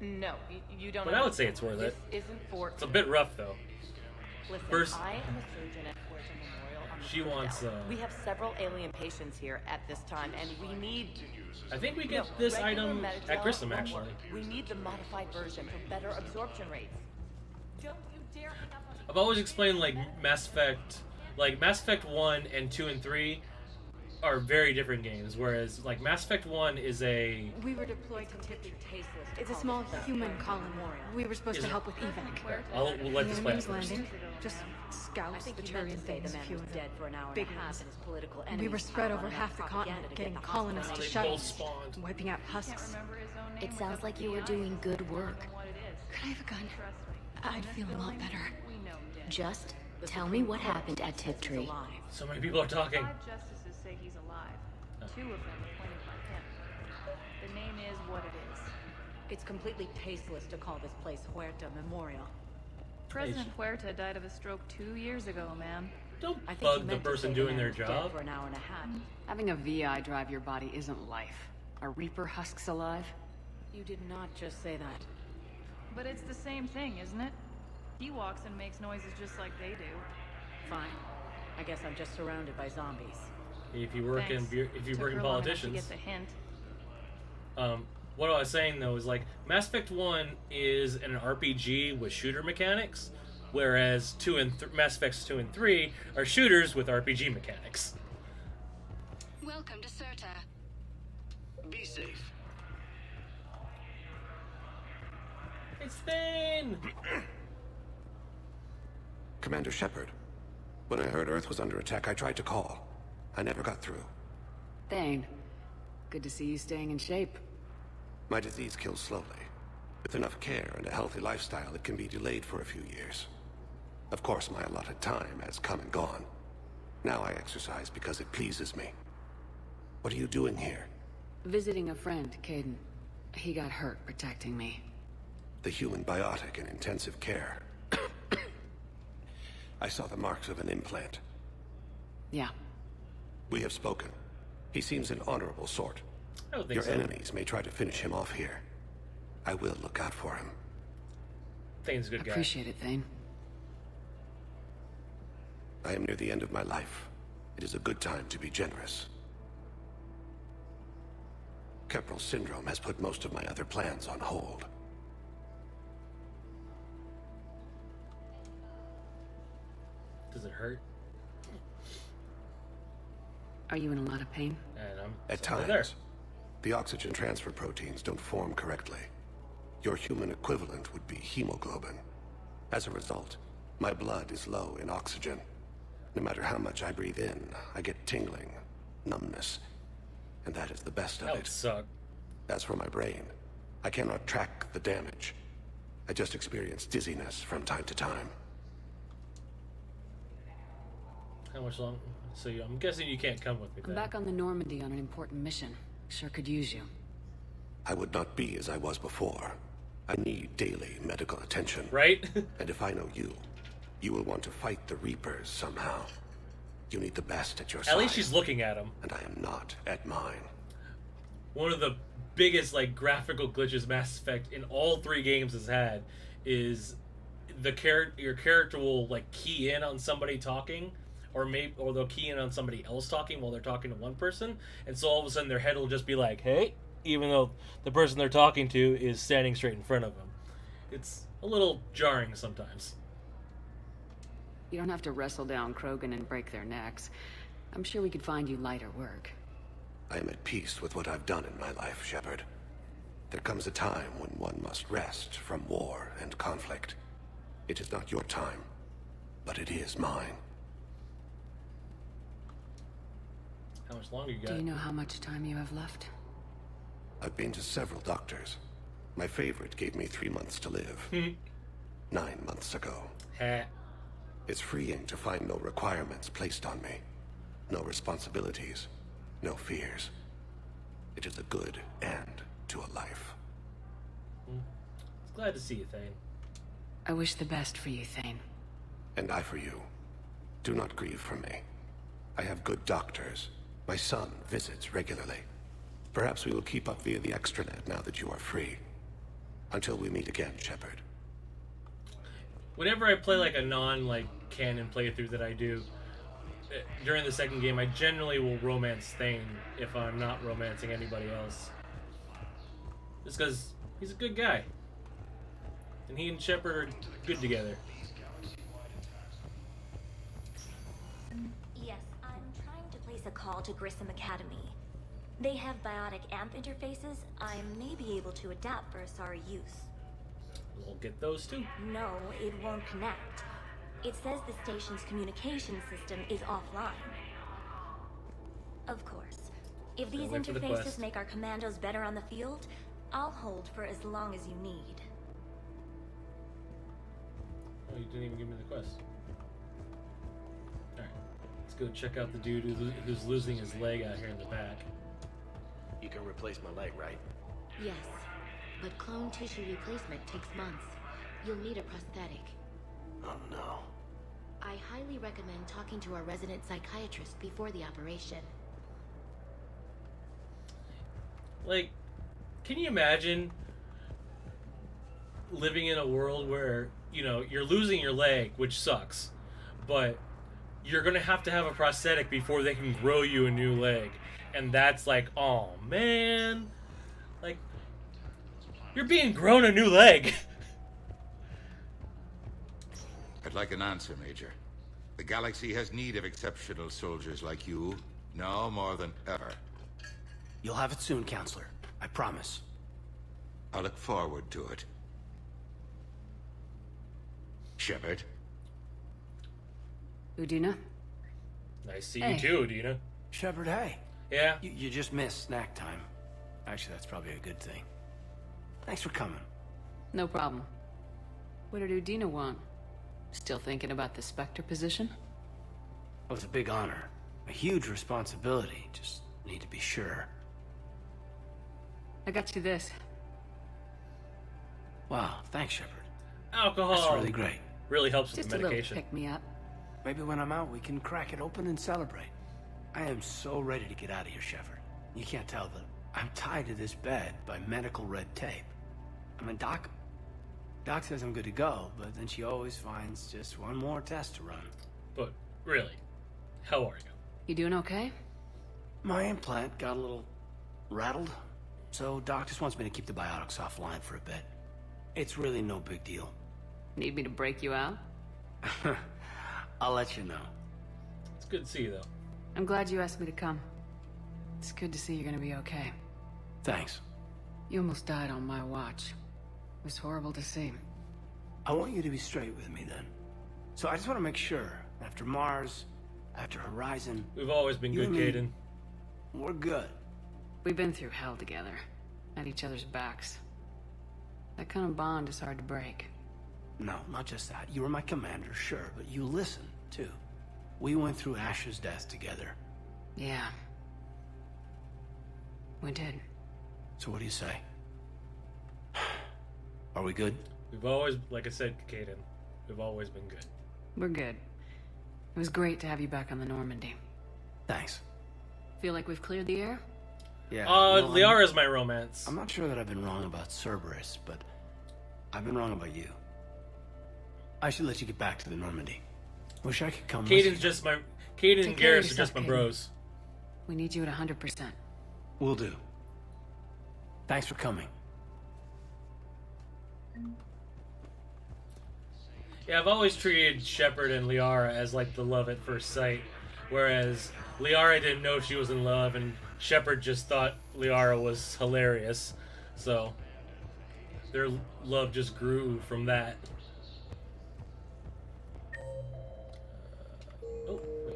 no, you don't. But I would say it's worth it. It's a bit rough though. Listen, first, I am a surgeon at Puerto Memorial on the she wants. We have several alien patients here at this time, and we need. I think we get this item at Grissom actually. We need the modified version for better absorption rates. Don't you dare hang up on me. I've always explained like Mass Effect 1 and 2 and 3 are very different games, whereas like Mass Effect 1 is a... We were deployed to Tiptree Tasteless. It's a small human colony. We were supposed to help with evac. We'll let this play out first. Just scouts the Turian things, a few of them. Dead for an hour Big and a half, ones. and his political We were enemies spread piled over on half the enough continent, propaganda to getting get the colonists to hospital shut both spawned. wiping out husks. It sounds like you were doing good work. Could I have a gun? I'd feel a lot better. Just tell me what happened at Tiptree. So many people are talking. 5 justices say he's alive. 2 of them appointed by him. The name is what it is. It's completely tasteless to call this place Huerta Memorial. President Huerta died of a stroke 2 years ago, ma'am. Don't I think bug you the meant to person say doing the their man was job. dead for an hour and a half. Having a VI drive your body isn't life. Are Reaper husks alive? You did not just say that. But it's the same thing, isn't it? He walks and makes noises just like they do. Fine. I guess I'm just surrounded by zombies. If you work Thanks. in Took her long enough to politicians. get the hint. What I was saying though is like Mass Effect 1 is an RPG with shooter mechanics, whereas Mass Effects 2 and 3 are shooters with RPG mechanics. Welcome to Certa. Be safe. It's Thane! Commander Shepard. When I heard Earth was under attack, I tried to call. I never got through. Thane, good to see you staying in shape. My disease kills slowly. With enough care and a healthy lifestyle, it can be delayed for a few years. Of course, my allotted time has come and gone. Now I exercise because it pleases me. What are you doing here? Visiting a friend, Caden. He got hurt protecting me. The human biotic in intensive care. I saw the marks of an implant. Yeah. We have spoken. He seems an honorable sort. I don't think Your so. enemies may try to finish him off here. I will look out for him. Thane's a good guy. Appreciate it, Thane. I am near the end of my life. It is a good time to be generous. Keppel syndrome has put most of my other plans on hold. Does it hurt? Are you in a lot of pain? And I'm At somewhere times, the oxygen transfer proteins don't form correctly. Your human equivalent would be hemoglobin. As a result, my blood is low in oxygen. No matter how much I breathe in, I get tingling, numbness, and that is the best of That it. would suck. As for my brain, I cannot track the damage. I just experience dizziness from time to time. How much longer? So I'm guessing you can't come with me I'm then. back on the Normandy on an important mission. Sure could use you. I would not be as I was before. I need daily medical attention. Right? And if I know you, you will want to fight the Reapers somehow. You need the best at your side. At least she's looking at him. And I am not at mine. One of the biggest like graphical glitches Mass Effect in all 3 games has had is your character will like key in on somebody talking, or they'll key in on somebody else talking while they're talking to one person, and so all of a sudden their head will just be like, "Hey," even though the person they're talking to is standing straight in front of them. It's a little jarring sometimes. You don't have to wrestle down Krogan and break their necks. I'm sure we could find you lighter work. I am at peace with what I've done in my life, Shepard. There comes a time when one must rest from war and conflict. It is not your time, but it is mine. How much longer you got? Do you know how much time you have left? I've been to several doctors. My favorite gave me 3 months to live. 9 months ago. It's freeing to find no requirements placed on me. no responsibilities, no fears. It is a good end to a life. Glad to see you, Thane. I wish the best for you, Thane. And I for you. Do not grieve for me. I have good doctors. My son visits regularly. Perhaps we will keep up via the extranet now that you are free. Until we meet again, Shepard. Whenever I play like a non-canon playthrough that I do, during the second game, I generally will romance Thane if I'm not romancing anybody else. Just because he's a good guy. And he and Shepard are good together. Yes, I'm trying to place a call to Grissom Academy. They have biotic amp interfaces I may be able to adapt for Asari use. We'll get those too. No, it won't connect. It says the station's communication system is offline. Of course. If these interfaces make our commandos better on the field, I'll hold for as long as you need. Oh, you didn't even give me the quest. Alright. Let's go check out the dude who's losing his leg out here in the back. You can replace my leg, right? Yes, but clone tissue replacement takes months. You'll need a prosthetic. Oh no. I highly recommend talking to our resident psychiatrist before the operation. Like, can you imagine living in a world where, you know, you're losing your leg, which sucks, but you're gonna have to have a prosthetic before they can grow you a new leg. And that's like, oh man, like, you're being grown a new leg. I'd like an answer, Major. The galaxy has need of exceptional soldiers like you, now more than ever. You'll have it soon, Counselor. I promise. I look forward to it. Shepard. Udina? Nice to see you too, Udina. Shepard, hey. Yeah? You just missed snack time. Actually, that's probably a good thing. Thanks for coming. No problem. What did Udina want? Still thinking about the Spectre position? Well, it's a big honor. A huge responsibility. Just need to be sure. I got you this. Wow, thanks, Shepard. Alcohol. That's really great. Really helps with Just the medication. A little pick-me-up. Maybe when I'm out, we can crack it open and celebrate. I am so ready to get out of here, Shepard. You can't tell, but I'm tied to this bed by medical red tape. I mean, Doc says I'm good to go, but then she always finds just one more test to run. But really, how are you? You doing okay? My implant got a little rattled, so Doc just wants me to keep the biotics offline for a bit. It's really no big deal. Need me to break you out? I'll let you know. It's good to see you, though. I'm glad you asked me to come. It's good to see you're gonna be okay. Thanks. You almost died on my watch. It was horrible to see. I want you to be straight with me, then. So I just want to make sure, after Mars, after Horizon... We've always been good, Caden. We're good. We've been through hell together. At each other's backs. That kind of bond is hard to break. No, not just that. You were my commander, sure, but you listened, too. We went through Asher's death together. Yeah. We did. So what do you say? Are we good? We've always, like I said, Caden, we've always been good. We're good. It was great to have you back on the Normandy. Thanks. Feel like we've cleared the air? Yeah. Liara's my romance. I'm not sure that I've been wrong about Cerberus, but I've been wrong about you. I should let you get back to the Normandy. Wish I could come with you. Caden and Garrus are just my bros. We need you at 100%. Will do. Thanks for coming. Yeah, I've always treated Shepard and Liara as like the love at first sight, whereas Liara didn't know she was in love, and Shepard just thought Liara was hilarious. So their love just grew from that. Oh, wait.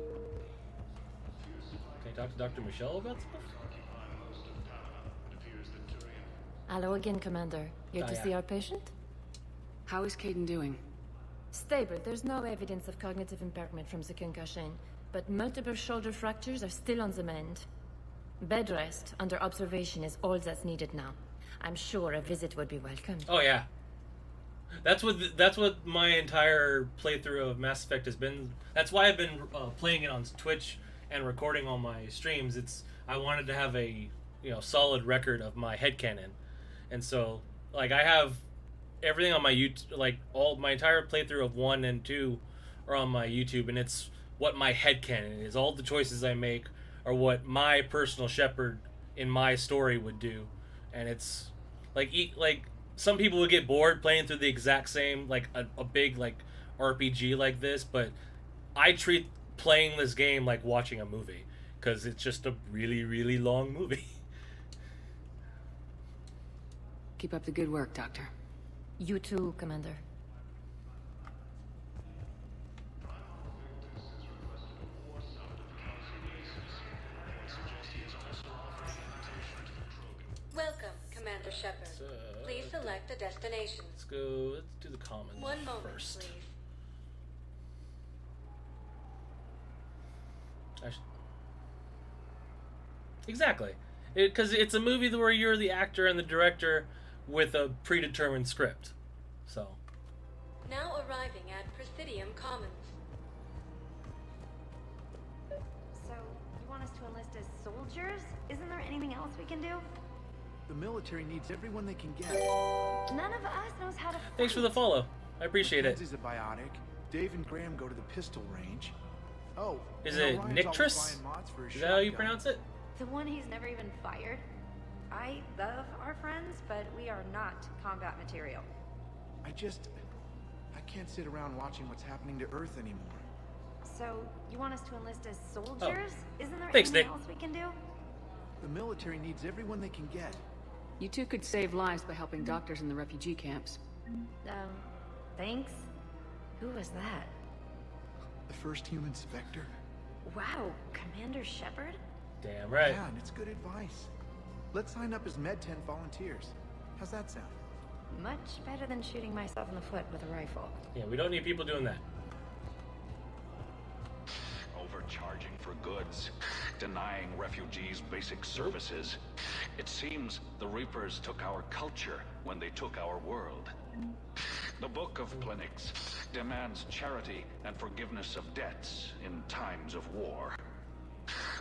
Can I talk to Dr. Michelle about stuff? Hello again, Commander. Here to see our patient? How is Caden doing? Stable. There's no evidence of cognitive impairment from the concussion. but multiple shoulder fractures are still on the mend. Bed rest under observation is all that's needed now. I'm sure a visit would be welcome. Oh yeah, that's what my entire playthrough of Mass Effect has been. That's why I've been playing it on Twitch and recording all my streams. I wanted to have a solid record of my headcanon, and so like I have everything on my YouTube, like all my entire playthrough of 1 and 2 are on my YouTube, and it's what my headcanon is. All the choices I make are what my personal Shepard in my story would do, and it's like some people would get bored playing through the exact same like a big like RPG like this, but I treat playing this game like watching a movie because it's just a really, really long movie. Keep up the good work, Doctor. You too, Commander. Welcome, Commander Shepard. Please select a destination. Let's do the commons. One moment, first. please. Exactly. Because it's a movie where you're the actor and the director with a predetermined script. So. Now arriving at Presidium Commons. So, you want us to enlist as soldiers? Isn't there anything else we can do? The military needs everyone they can get. None of us knows how to fight. Thanks for the follow. I appreciate it. Mackenzie's a biotic. Dave and Graham go to the pistol range. Oh, is and it Orion's Nictrus? always buying mods for his Is that how you shotgun. pronounce it? The one he's never even fired? I love our friends, but we are not combat material. I can't sit around watching what's happening to Earth anymore. So, you want us to enlist as soldiers? Isn't there Thanks, anything Nick. else we can do? The military needs everyone they can get. You two could save lives by helping doctors in the refugee camps. Thanks. Who was that? The first human Spectre. Wow, Commander Shepard? Damn right. Yeah, and it's good advice. Let's sign up as Med-10 volunteers. How's that sound? Much better than shooting myself in the foot with a rifle. Yeah, we don't need people doing that. Overcharging for goods, denying refugees basic services. It seems the Reapers took our culture when they took our world. The Book of Plenix demands charity and forgiveness of debts in times of war.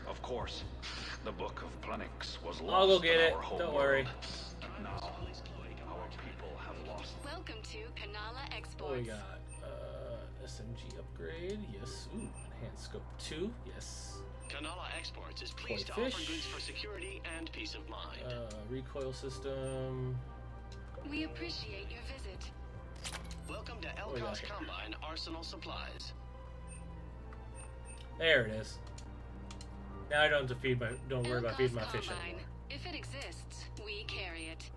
Of course, the Book of Plenix was lost I'll go get in it. our home Don't world. worry. And now, our people have lost. Welcome to Kanala Exports. What we got? SMG upgrade. Yes. Ooh, enhanced scope 2. Yes. Kanala Exports is pleased to Koi offer fish. goods for security and peace of mind. Recoil system. We appreciate your visit. Welcome to What we got Elkos here? Combine Arsenal Supplies. There it is. Now I don't have to don't worry about feeding my fish Combine. anymore. If it exists, we carry it.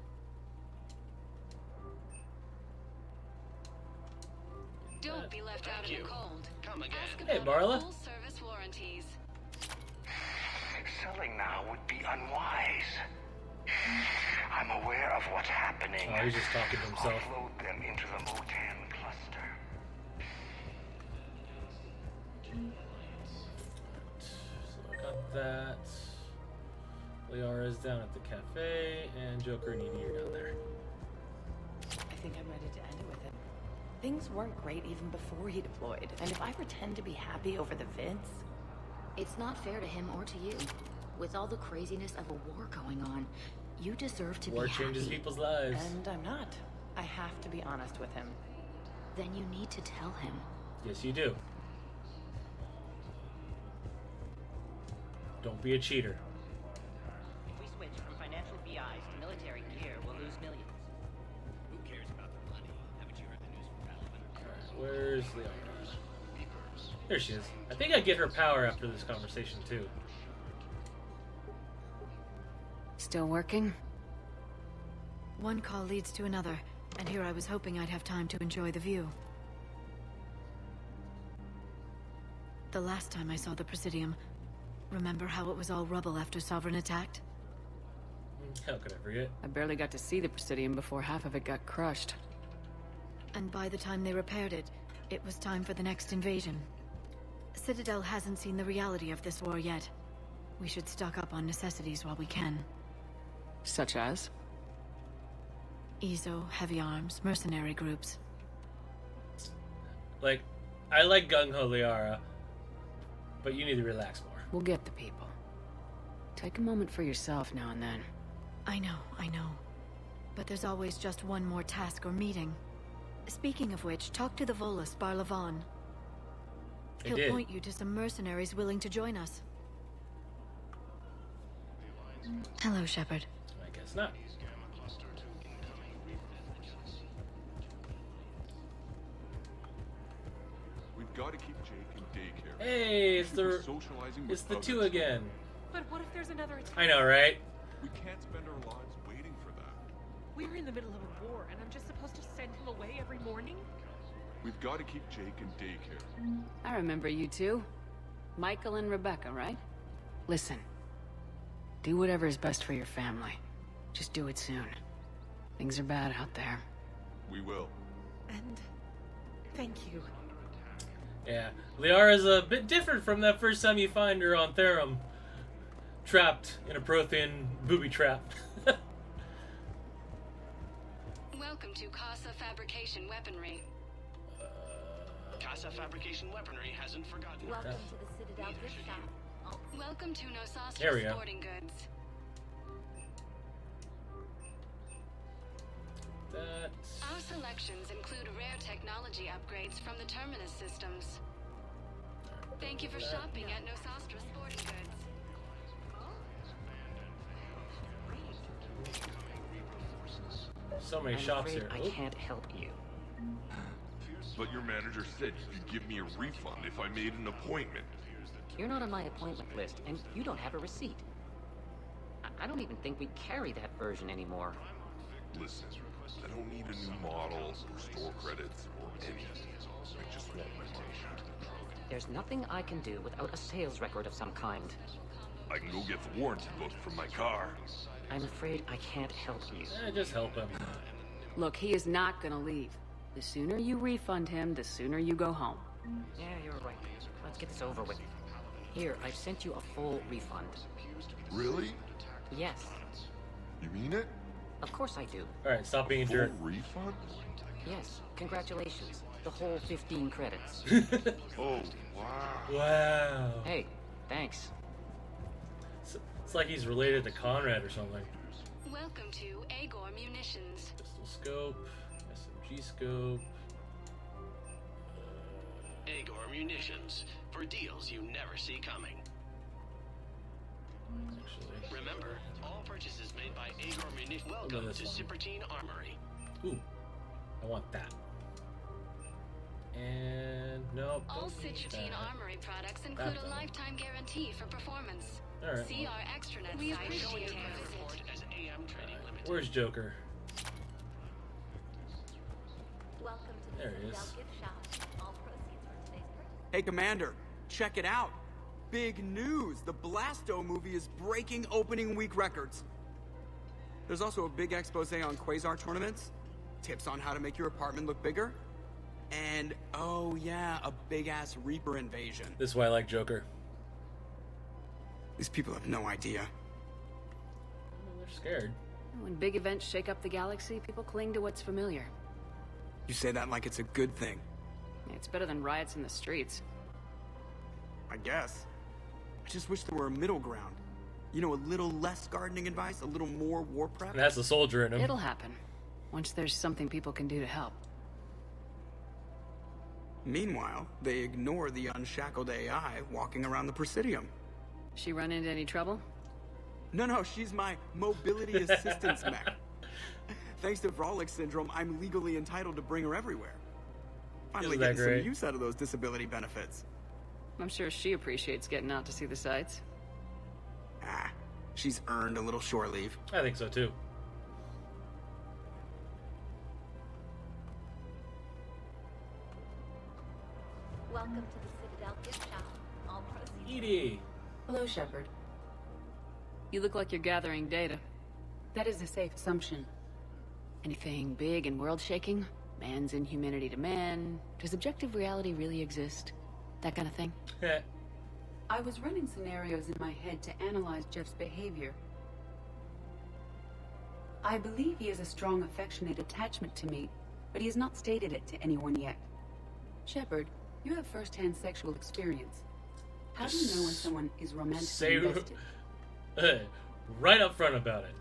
Don't be left out in the cold. Come again. Ask Hey, about our Barla. full service warranties. Selling now would be unwise. I'm aware of what's happening. Oh, he's just talking to himself. Offload them into the Motan cluster. So I got that. Liara's down at the cafe, and Joker and Edie are down there. I think I'm ready to end it with him. Things weren't great even before he deployed, and if I pretend to be happy over the vids... It's not fair to him or to you. With all the craziness of a war going on, you deserve to War be happy. changes people's lives. And I'm not. I have to be honest with him. Then you need to tell him. Yes, you do. Don't be a cheater. If we switch from financial BIs to military gear, we'll lose millions. Who cares about the money? Haven't you heard the news from Palavan? Where's Liara? There she is. I think I get her power after this conversation, too. Still working? One call leads to another, and here I was hoping I'd have time to enjoy the view. The last time I saw the Presidium, remember how it was all rubble after Sovereign attacked? How could I forget? I barely got to see the Presidium before half of it got crushed. And by the time they repaired it, it was time for the next invasion. Citadel hasn't seen the reality of this war yet. We should stock up on necessities while we can. Such as? EZO, heavy arms, mercenary groups. Like, I like gung-ho Liara, but you need to relax more. We'll get the people. Take a moment for yourself now and then. I know. But there's always just one more task or meeting. Speaking of which, talk to the Volus, Palavan. He'll point you to some mercenaries willing to join us. Hello, Shepard. I guess not. We've got to keep Jake in daycare. Hey, it's the two again. But what if there's another attack? I know, right? We can't spend our lives waiting for that. We're in the middle of a war, and I'm just supposed to send him away every morning? We've got to keep Jake in daycare. I remember you two. Michael and Rebecca, right? Listen. Do whatever is best for your family. Just do it soon. Things are bad out there. We will. And thank you. Yeah, Liara's a bit different from that first time you find her on Therum. Trapped in a Prothean booby trap. Welcome to Casa Fabrication Weaponry. Casa Fabrication Weaponry hasn't forgotten. Welcome to the Citadel gift shop. Welcome to There we Nosastra go. Sporting Goods. Our selections include rare technology upgrades from the Terminus systems. Thank you for shopping at Nosastra Sporting Goods. So many shops here. I can't help you. But your manager said you'd give me a refund if I made an appointment. You're not on my appointment list, and you don't have a receipt. I don't even think we carry that version anymore. Listen, I don't need a new model or store credits or anything. I just want my money. There's nothing I can do without a sales record of some kind. I can go get the warranty book from my car. I'm afraid I can't help you. Just help him. Look, he is not gonna leave. The sooner you refund him, the sooner you go home. Yeah, you're right. Let's get this over with. Here, I've sent you a full refund. Really? Yes. You mean it? Of course I do. Alright, stop being a jerk. Refund? Yes, congratulations. The whole 15 credits. Oh, wow. Wow. Hey, thanks. It's like he's related to Conrad or something. Welcome to Agor Munitions. Pistol scope, SMG scope. Agor Munitions, for deals you never see coming. Actually. Remember, all purchases made by Agor Munitions. Welcome to Cipertine Armory. Ooh, I want that. And no. All Citrine Armory products include a lifetime guarantee for performance. All right. See our extranet We site appreciate for your details. report as AM Trading Limited. Where's Joker? Welcome to the There he Citadel is. gift shop. All proceeds from today's purchase. Hey, Commander, check it out. Big news! The Blasto movie is breaking opening week records. There's also a big expose on Quasar tournaments, tips on how to make your apartment look bigger, and, oh yeah, a big-ass Reaper invasion. This is why I like Joker. These people have no idea. They're scared. When big events shake up the galaxy, people cling to what's familiar. You say that like it's a good thing. It's better than riots in the streets. I guess. I just wish there were a middle ground. You know, a little less gardening advice, a little more war prep. And that's the soldier in him. It'll happen. Once there's something people can do to help. Meanwhile, they ignore the unshackled AI walking around the Presidium. She run into any trouble? No, she's my mobility assistance mech. Thanks to Vrolic syndrome, I'm legally entitled to bring her everywhere. Finally getting some use out of those disability benefits. I'm sure she appreciates getting out to see the sights. Ah, she's earned a little shore leave. I think so too. Welcome to the Citadel gift shop. All proceeds. Edie. Hello, Shepard. You look like you're gathering data. That is a safe assumption. Anything big and world-shaking? Man's inhumanity to man? Does objective reality really exist? that kind of thing? I was running scenarios in my head to analyze Jeff's behavior. I believe he has a strong affectionate attachment to me, but he has not stated it to anyone yet. Shepard, you have first-hand sexual experience. How do you know when someone is romantically invested? Right up front about it.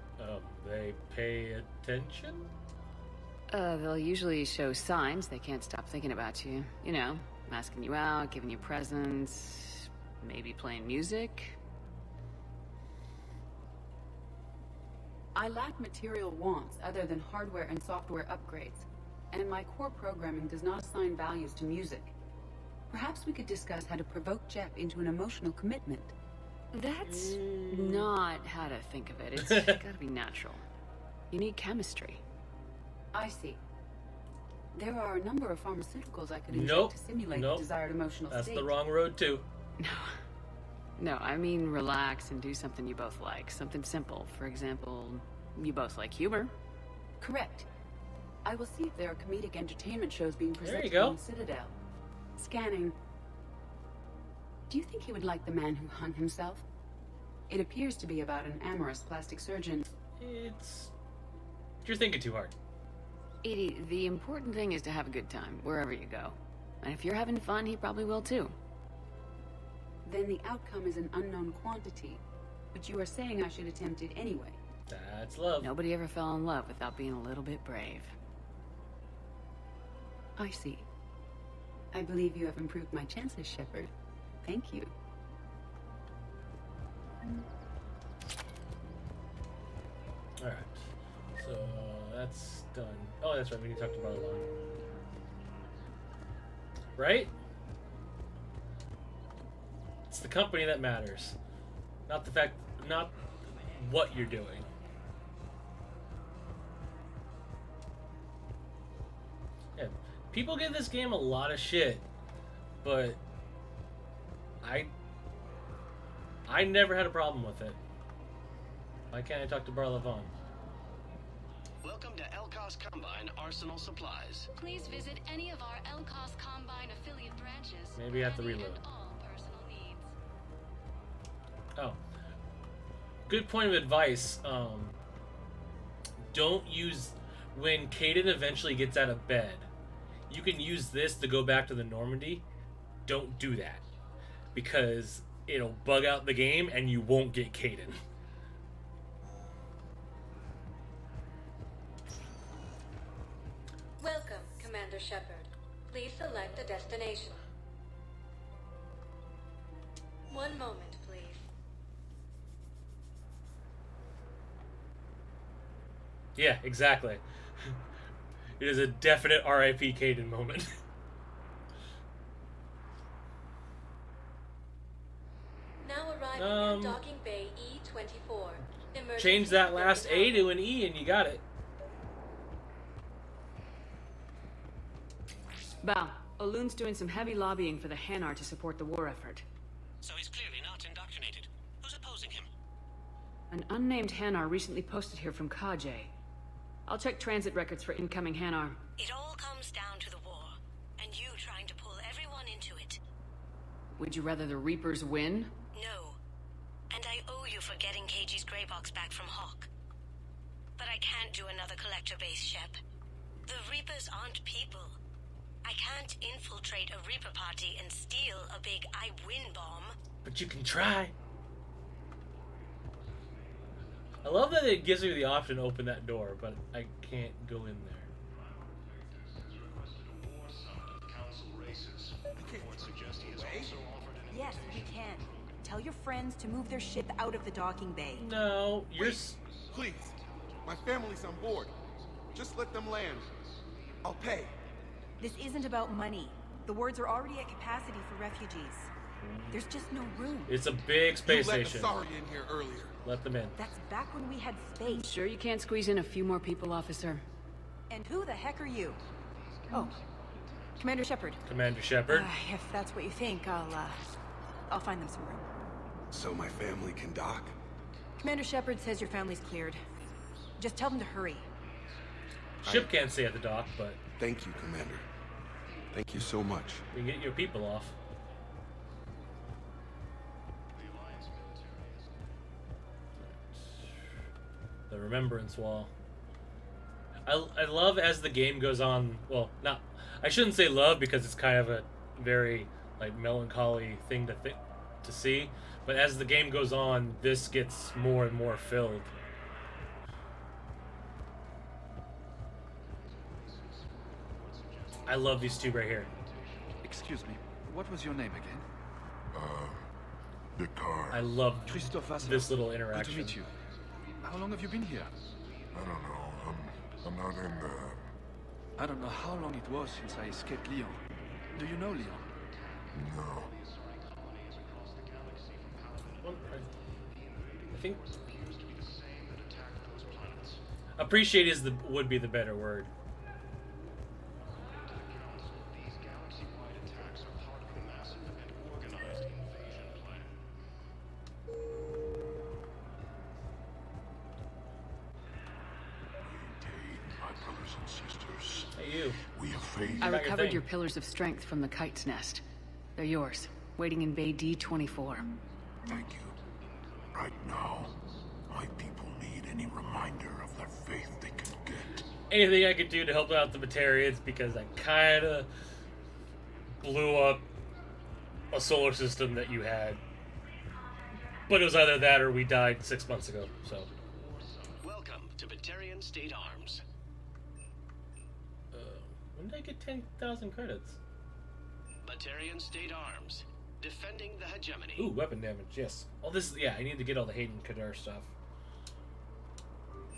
They pay attention? They'll usually show signs they can't stop thinking about you. You know, asking you out, giving you presents, maybe playing music. I lack material wants other than hardware and software upgrades, and my core programming does not assign values to music. Perhaps we could discuss how to provoke Jeff into an emotional commitment. That's not how to think of it. It's gotta be natural. You need chemistry. I see. There are a number of pharmaceuticals I could inject to simulate the desired emotional state. That's the wrong road, too. No, I mean relax and do something you both like. Something simple. For example, you both like humor. Correct. I will see if there are comedic entertainment shows being presented on the Citadel. Scanning. Do you think he would like The Man Who Hung Himself? It appears to be about an amorous plastic surgeon. You're thinking too hard. Edie, the important thing is to have a good time, wherever you go. And if you're having fun, he probably will too. Then the outcome is an unknown quantity. But you are saying I should attempt it anyway. That's love. Nobody ever fell in love without being a little bit brave. I see. I believe you have improved my chances, Shepard. Thank you. Alright. So, that's done. Oh, that's right. We need to talk to Palavan. Right? It's the company that matters. Not the fact... Not what you're doing. Yeah. People give this game a lot of shit. But... I never had a problem with it. Why can't I talk to Palavan? Welcome to Elcos Combine Arsenal Supplies. Please visit any of our Elcos Combine affiliate branches. Maybe I have to reload. Oh. Good point of advice. Don't use... When Kaidan eventually gets out of bed, you can use this to go back to the Normandy. Don't do that. Because it'll bug out the game and you won't get Kaidan. Welcome, Commander Shepard. Please select a destination. One moment, please. Yeah, exactly. It is a definite R.I.P. Kaidan moment. Now arriving at Docking Bay E-24. Change that last A to an E and you got it. Bow, Olun's doing some heavy lobbying for the Hanar to support the war effort. So he's clearly not indoctrinated. Who's opposing him? An unnamed Hanar recently posted here from Kajay. I'll check transit records for incoming Hanar. It all comes down to the war, and you trying to pull everyone into it. Would you rather the Reapers win? No. And I owe you for getting KG's grey box back from Hawk. But I can't do another collector base, Shep. The Reapers aren't people. I can't infiltrate a Reaper party and steal a big I win bomb. But you can try. I love that it gives me the option to open that door, but I can't go in there. Yes, we can. Tell your friends to move their ship out of the docking bay. No, you're... Please. My family's on board. Just let them land. I'll pay. This isn't about money. The wards are already at capacity for refugees. There's just no room. It's a big space you let station. Asari in here earlier. Let them in. That's back when we had space. Sure you can't squeeze in a few more people, officer? And who the heck are you? Oh, Commander Shepard. Commander Shepard. If that's what you think, I'll find them some room. So my family can dock? Commander Shepard says your family's cleared. Just tell them to hurry. Ship can't stay at the dock, but... Thank you, Commander. Thank you so much. You can get your people off. The Remembrance Wall. I love as the game goes on. Well, not. I shouldn't say love because it's kind of a very like melancholy thing to see. But as the game goes on, this gets more and more filled. I love these two right here. Excuse me, what was your name again? Victor. I love Christophe this little interaction. Good to meet you. How long have you been here? I don't know. I'm not in the... I don't know how long it was since I escaped Lyon. Do you know Lyon? No. Well, I think appreciate would be the better word. I recovered your pillars of strength from the kite's nest. They're yours, waiting in Bay D24. Thank you. Right now, my people need any reminder of their faith they can get. Anything I could do to help out the Batarians, because I kind of blew up a solar system that you had. But it was either that or we died 6 months ago, so. Welcome to Batarian State Arms. When did I get 10,000 credits? Batarian State Arms. Defending the hegemony. Ooh, weapon damage, yes. All this, yeah, I need to get all the Hayden Kadar stuff.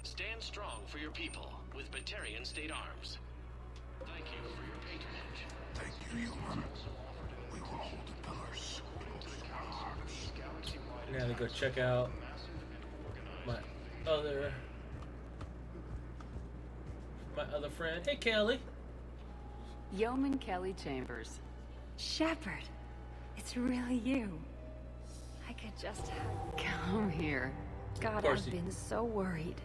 Stand strong for your people with Batarian State Arms. Thank you for your patronage. Thank you, human. We will hold the pillars close to our hearts. Now to go check out my other friend. Hey, Kelly. Yeoman Kelly Chambers. Shepard, it's really you. I could just come here. God, I've been so worried.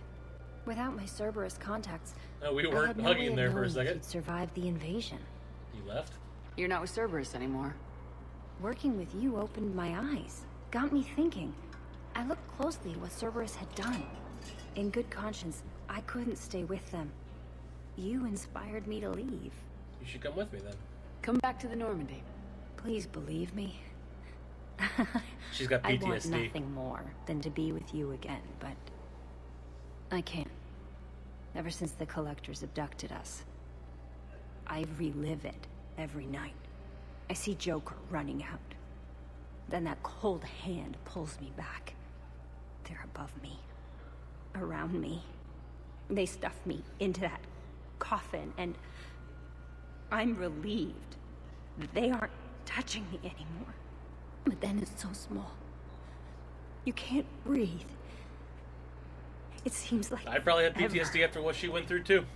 Without my Cerberus contacts, no, we weren't hugging there for a second. You'd survived the invasion. You left? You're not with Cerberus anymore. Working with you opened my eyes, got me thinking. I looked closely at what Cerberus had done. In good conscience, I couldn't stay with them. You inspired me to leave. You should come with me then. Come back to the Normandy. Please believe me. She's got PTSD. I want nothing more than to be with you again, but I can't. Ever since the Collectors abducted us, I relive it every night. I see Joker running out. Then that cold hand pulls me back. They're above me, around me. They stuff me into that coffin, and I'm relieved that they aren't touching me anymore. But then it's so small. You can't breathe. It seems like I probably had PTSD after what she went through too.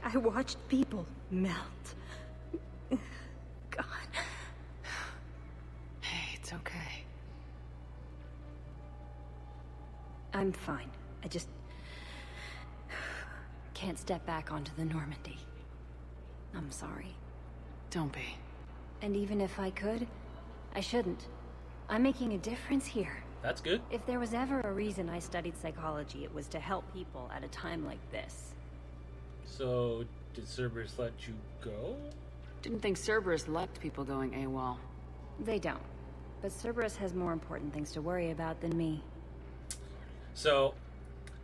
I watched people melt. God. Hey, it's okay. I'm fine. I just can't step back onto the Normandy. I'm sorry. Don't be. And even if I could, I shouldn't. I'm making a difference here. That's good. If there was ever a reason I studied psychology, it was to help people at a time like this. So, did Cerberus let you go? Didn't think Cerberus liked people going AWOL. They don't. But Cerberus has more important things to worry about than me. So,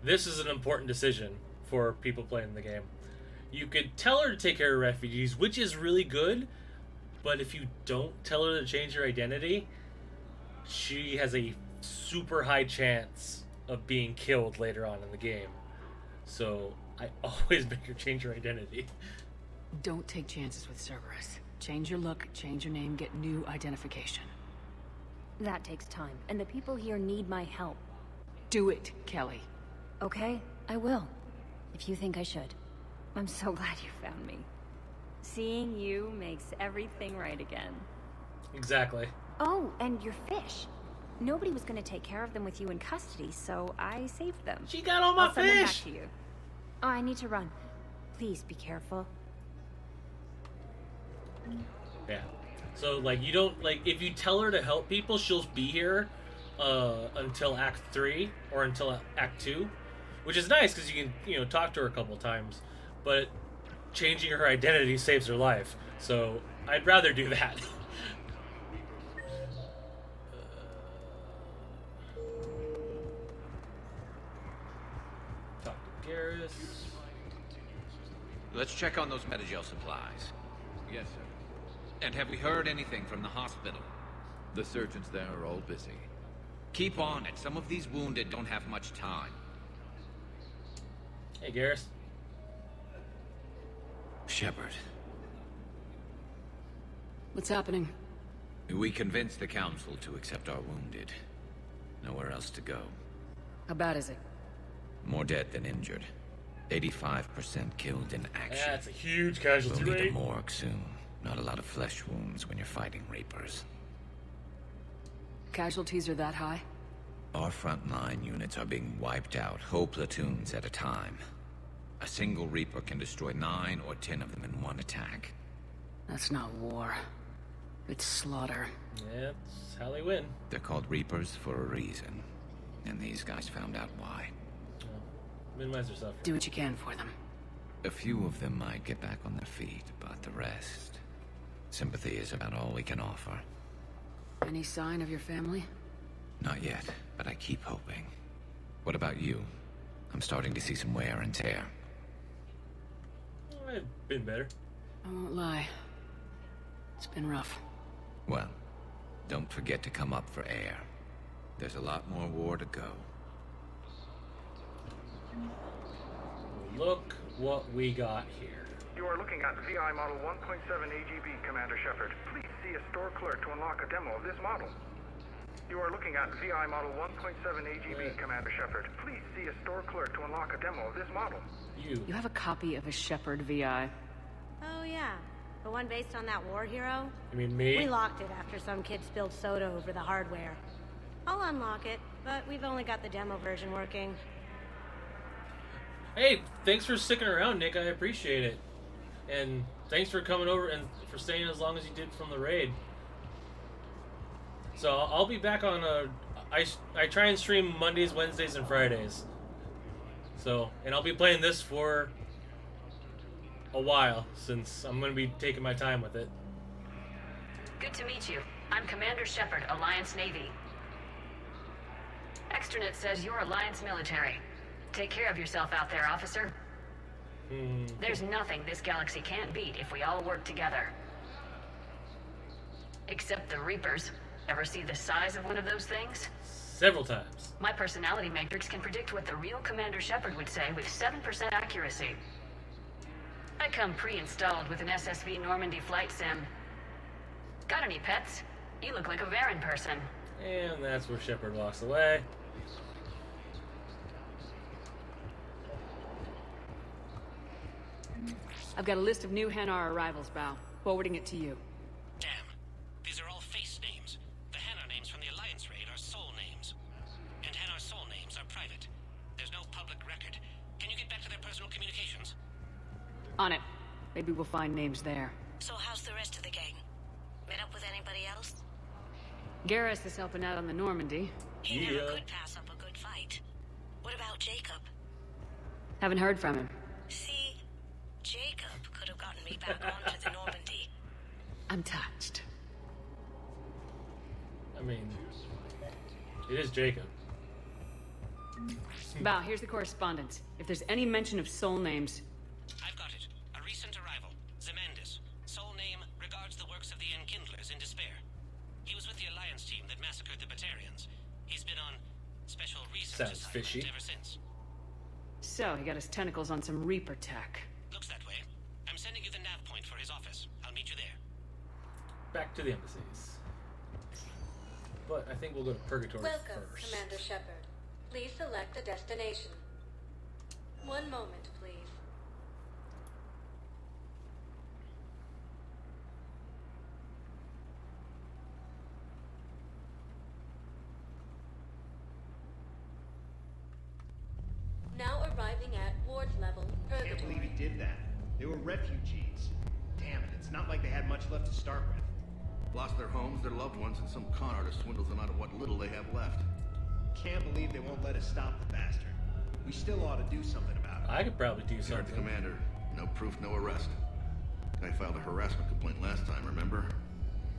this is an important decision for people playing the game. You could tell her to take care of refugees, which is really good, but if you don't tell her to change her identity, she has a super high chance of being killed later on in the game. So I always make her change her identity. Don't take chances with Cerberus. Change your look, change your name, get new identification. That takes time, and the people here need my help. Do it, Kelly. Okay, I will. If you think I should. I'm so glad you found me. Seeing you makes everything right again. Exactly. Oh, and your fish. Nobody was going to take care of them with you in custody, so I saved them. She got all my I'll send them back fish! to you. Oh, I need to run. Please be careful. Yeah. So, like, you don't, like, if you tell her to help people, she'll be here until Act 3 or until Act 2. which is nice because you can talk to her a couple times, but changing her identity saves her life. So I'd rather do that. Talk to Garrus. Let's check on those Metagel supplies. Yes, sir. And have we heard anything from the hospital? The surgeons there are all busy. Keep on it. Some of these wounded don't have much time. Hey, Garrus. Shepard. What's happening? We convinced the Council to accept our wounded. Nowhere else to go. How bad is it? More dead than injured. 85% killed in action. That's a huge casualty We'll need rate. a morgue soon. Not a lot of flesh wounds when you're fighting Reapers. Casualties are that high? Our frontline units are being wiped out, whole platoons at a time. A single Reaper can destroy 9 or 10 of them in one attack. That's not war. It's slaughter. Yeah, that's how they win. They're called Reapers for a reason. And these guys found out why. Minimize their suffering. Do what you can for them. A few of them might get back on their feet, but the rest... Sympathy is about all we can offer. Any sign of your family? Not yet, but I keep hoping. What about you? I'm starting to see some wear and tear. I've been better. I won't lie. It's been rough. Well, don't forget to come up for air. There's a lot more war to go. Look what we got here. You are looking at VI Model 1.7 AGB, Commander Shepard. Please see a store clerk to unlock a demo of this model. You are looking at VI Model 1.7 AGB, Commander Shepard. Please see a store clerk to unlock a demo of this model. You have a copy of a Shepard VI? Oh yeah, the one based on that war hero? You mean me? We locked it after some kid spilled soda over the hardware. I'll unlock it, but we've only got the demo version working. Hey, thanks for sticking around, Nick. I appreciate it. And thanks for coming over and for staying as long as you did from the raid. So I'll be back on I try and stream Mondays, Wednesdays, and Fridays. So, and I'll be playing this for a while, since I'm going to be taking my time with it. Good to meet you. I'm Commander Shepard, Alliance Navy. Extranet says you're Alliance military. Take care of yourself out there, officer. There's nothing this galaxy can't beat if we all work together. Except the Reapers. Ever see the size of one of those things? Several times. My personality matrix can predict what the real Commander Shepard would say with 7% accuracy. I come pre-installed with an SSV Normandy flight sim. Got any pets? You look like a Varen person. And that's where Shepard walks away. I've got a list of new Hanar arrivals, Bao. Forwarding it to you. Damn. These are all face names. The Hanar names from the Alliance raid are soul names. And Hanar's soul names are private. There's no public record. Can you get back to their personal communications? On it. Maybe we'll find names there. So how's the rest of the gang? Met up with anybody else? Garrus is helping out on the Normandy. He never could pass up a good fight. What about Jacob? Haven't heard from him. See, Jacob could have gotten me back onto the Normandy. I'm touched. I mean, it is Jacob. Bao, here's the correspondence. If there's any mention of soul names... I've got it. A recent arrival. Zemandis. Soul name regards the works of the Enkindlers in despair. He was with the Alliance team that massacred the Batarians. He's been on special research Sounds fishy. ever since. So, he got his tentacles on some Reaper tech. Looks that way. I'm sending you the nav point for his office. I'll meet you there. Back to the embassies. But I think we'll go to Purgatory Welcome, first. Commander Shepard. Please select a destination. One moment, please. Now arriving at ward level, Can't believe Purgatory. he did that. They were refugees. Damn it, it's not like they had much left to start with. Lost their homes, their loved ones, and some con artist swindles them out of what little they have left. Can't believe they won't let us stop the bastard. We still ought to do something about it. I could probably do Heard something. the commander. No proof, no arrest. Guy filed a harassment complaint last time, remember?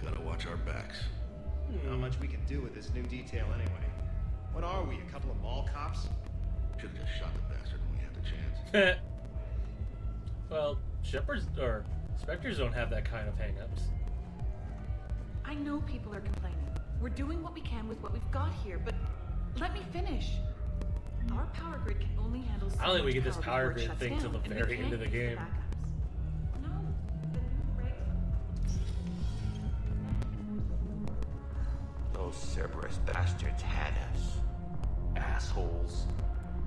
Gotta watch our backs. Not much we can do with this new detail anyway. What are we, a couple of mall cops? Should've just shot the bastard when we had the chance. Well, Shepards or Spectres don't have that kind of hang-ups. I know people are complaining. We're doing what we can with what we've got here, but let me finish. Our power grid can only handle so I don't think we much get this power power before it grid shuts thing till down, the and we very can't end of the use game. backups. No, the new regs. Those Cerberus bastards had us. Assholes.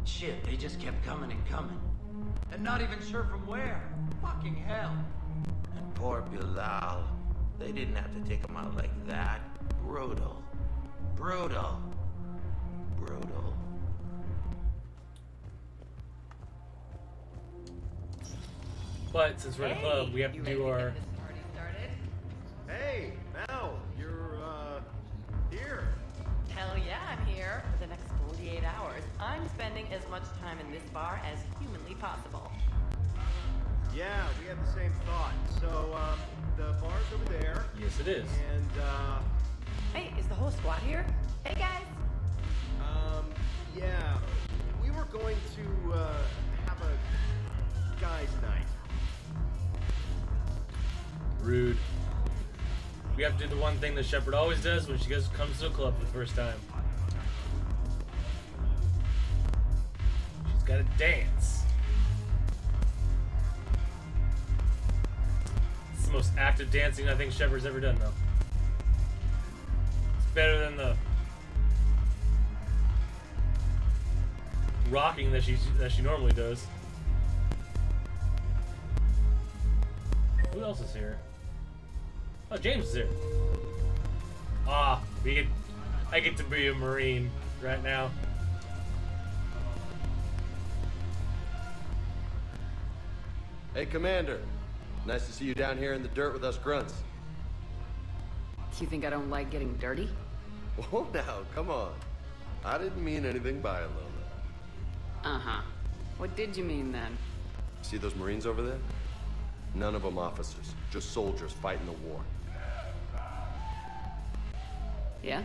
Shit, they just kept coming and coming. And not even sure from where. Fucking hell. And poor Bilal. They didn't have to take him out like that. Brutal. Brutal. Brutal. But since we're in a club, we have to do our... Hey, Mel, you're, here. Hell yeah, I'm here. For the next 48 hours, I'm spending as much time in this bar as humanly possible. Yeah, we had the same thought. So, the bar's over there. Yes, it is. And, Hey, is the whole squad here? Hey, guys! yeah, we were going to, have a guys' night. Rude. We have to do the one thing that Shepard always does when she comes to a club for the first time. She's got to dance. It's the most active dancing I think Shepard's ever done, though. It's better than the rocking that she normally does. Who else is here? Oh, James is here. Ah, I get to be a Marine right now. Hey, Commander. Nice to see you down here in the dirt with us grunts. You think I don't like getting dirty? Oh, now, come on. I didn't mean anything by it, Lola. Uh-huh. What did you mean, then? See those Marines over there? None of them officers, just soldiers fighting the war. Yeah?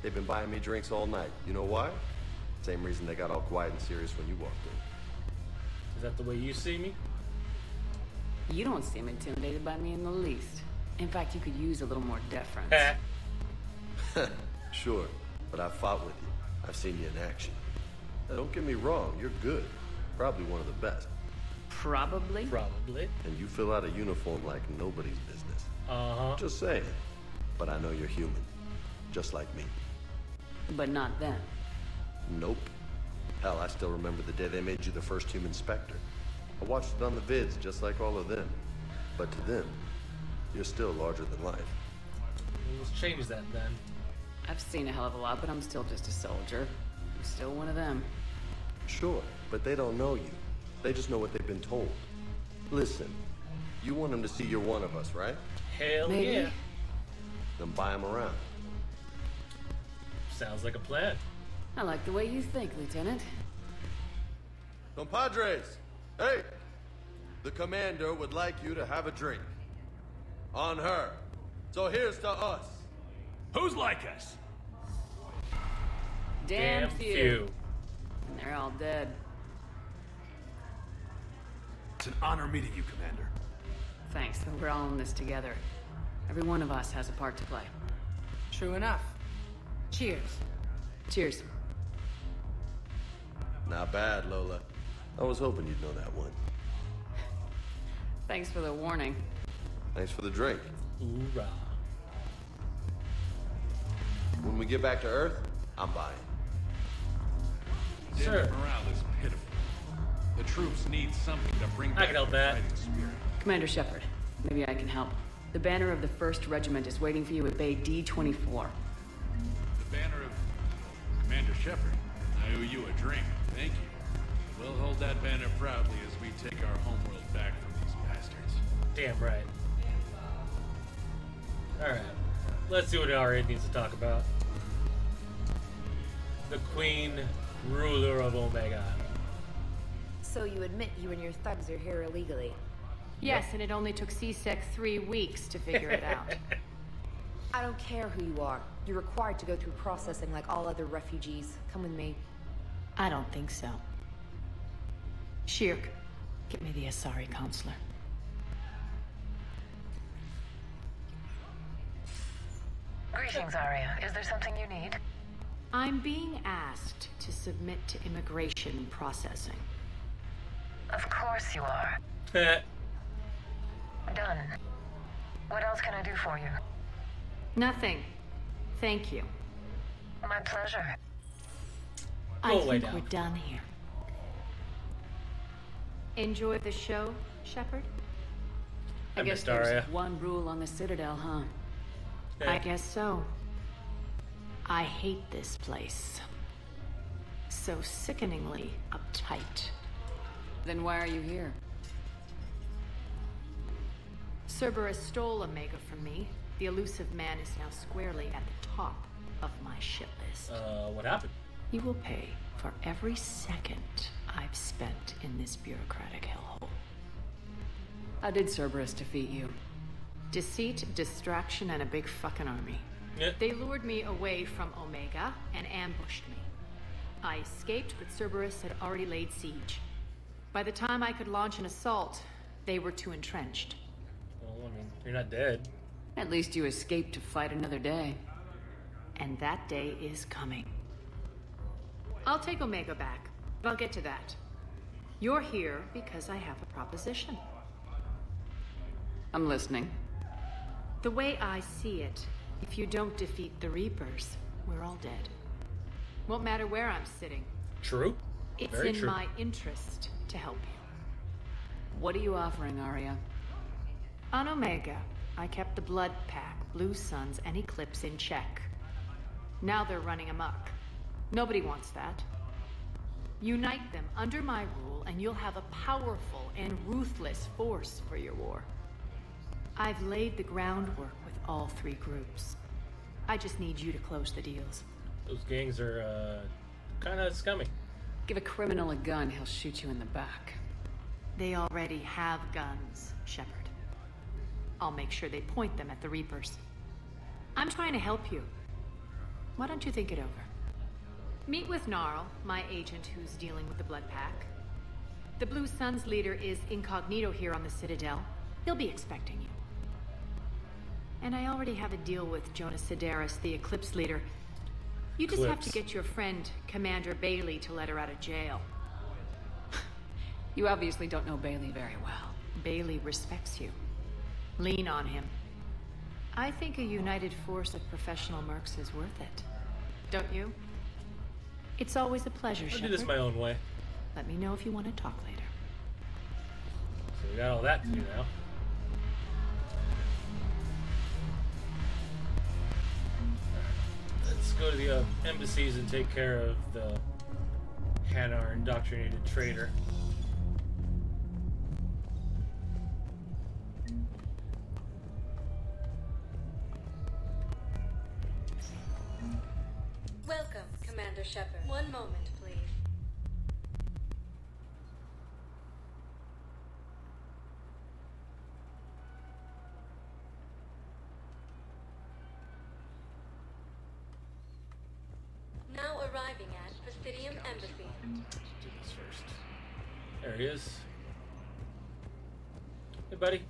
They've been buying me drinks all night. You know why? Same reason they got all quiet and serious when you walked in. Is that the way you see me? You don't seem intimidated by me in the least. In fact, you could use a little more deference. Sure, but I've fought with you. I've seen you in action. Now, don't get me wrong, you're good. Probably one of the best. Probably? Probably. And you fill out a uniform like nobody's business. Uh-huh. Just saying. But I know you're human. Just like me. But not then. Nope. Hell, I still remember the day they made you the first human Spectre. I watched it on the vids just like all of them. But to them, you're still larger than life. Let's change that then. I've seen a hell of a lot, but I'm still just a soldier. I'm still one of them. Sure, but they don't know you. They just know what they've been told. Listen, you want them to see you're one of us, right? Hell Maybe. yeah. Then buy them around. Sounds like a plan. I like the way you think, Lieutenant. Compadres! Hey! The commander would like you to have a drink. On her. So here's to us. Who's like us? Damn few. And they're all dead. It's an honor meeting you, Commander. Thanks, but we're all in this together. Every one of us has a part to play. True enough. Cheers. Cheers. Not bad, Lola. I was hoping you'd know that one. Thanks for the warning. Thanks for the drink. Hoorah. When we get back to Earth, I'm buying. Sure. Morale is pitiful. The troops need something to bring back I can help their that. fighting spirit. Commander Shepard, maybe I can help. The banner of the 1st Regiment is waiting for you at Bay D-24. The banner of Commander Shepard. I owe you a drink. Thank you. We'll hold that banner proudly as we take our homeworld back from these bastards. Damn right. Alright. Let's see what R8 needs to talk about. The Queen, ruler of Omega. So you admit you and your thugs are here illegally? Yes, and it only took CSEC 3 weeks to figure it out. I don't care who you are. You're required to go through processing like all other refugees. Come with me. I don't think so. Shirk, get me the Asari consular. Greetings, Arya. Is there something you need? I'm being asked to submit to immigration processing. Of course you are. Done. What else can I do for you? Nothing. Thank you. My pleasure. I think we're done here. Enjoy the show, Shepard? I guess there's one rule on the Citadel, huh? I guess so. I hate this place. So sickeningly uptight. Then why are you here? Cerberus stole Omega from me. The elusive man is now squarely at the top of my shit list. What happened? You will pay for every second I've spent in this bureaucratic hellhole. How did Cerberus defeat you? Deceit, distraction, and a big fucking army. They lured me away from Omega and ambushed me. I escaped, but Cerberus had already laid siege. By the time I could launch an assault, they were too entrenched. Well, I mean, you're not dead. At least you escaped to fight another day. And that day is coming. I'll take Omega back, but I'll get to that. You're here because I have a proposition. I'm listening. The way I see it, if you don't defeat the Reapers, we're all dead. Won't matter where I'm sitting. True. It's Very in true. my interest to help you. What are you offering, Arya? On Omega, I kept the Blood Pack, Blue Suns, and Eclipse in check. Now they're running amok. Nobody wants that. Unite them under my rule, and you'll have a powerful and ruthless force for your war. I've laid the groundwork with all 3 groups. I just need you to close the deals. Those gangs are, kind of scummy. Give a criminal a gun, he'll shoot you in the back. They already have guns, Shepard. I'll make sure they point them at the Reapers. I'm trying to help you. Why don't you think it over? Meet with Gnarl, my agent who's dealing with the Blood Pack. The Blue Suns leader is incognito here on the Citadel. He'll be expecting you. And I already have a deal with Jonas Sidaris, the Eclipse leader. You just have to get your friend, Commander Bailey, to let her out of jail. You obviously don't know Bailey very well. Bailey respects you. Lean on him. I think a united force of professional mercs is worth it. Don't you? It's always a pleasure, I'll Shepard. do this my own way. Let me know if you want to talk later. So we got all that to do now. Let's go to the embassies and take care of the Hanar indoctrinated traitor. Welcome, Commander Shepard. One moment, please. Now arriving at Prothean Embassy. Do this first. There he is. Hey, buddy.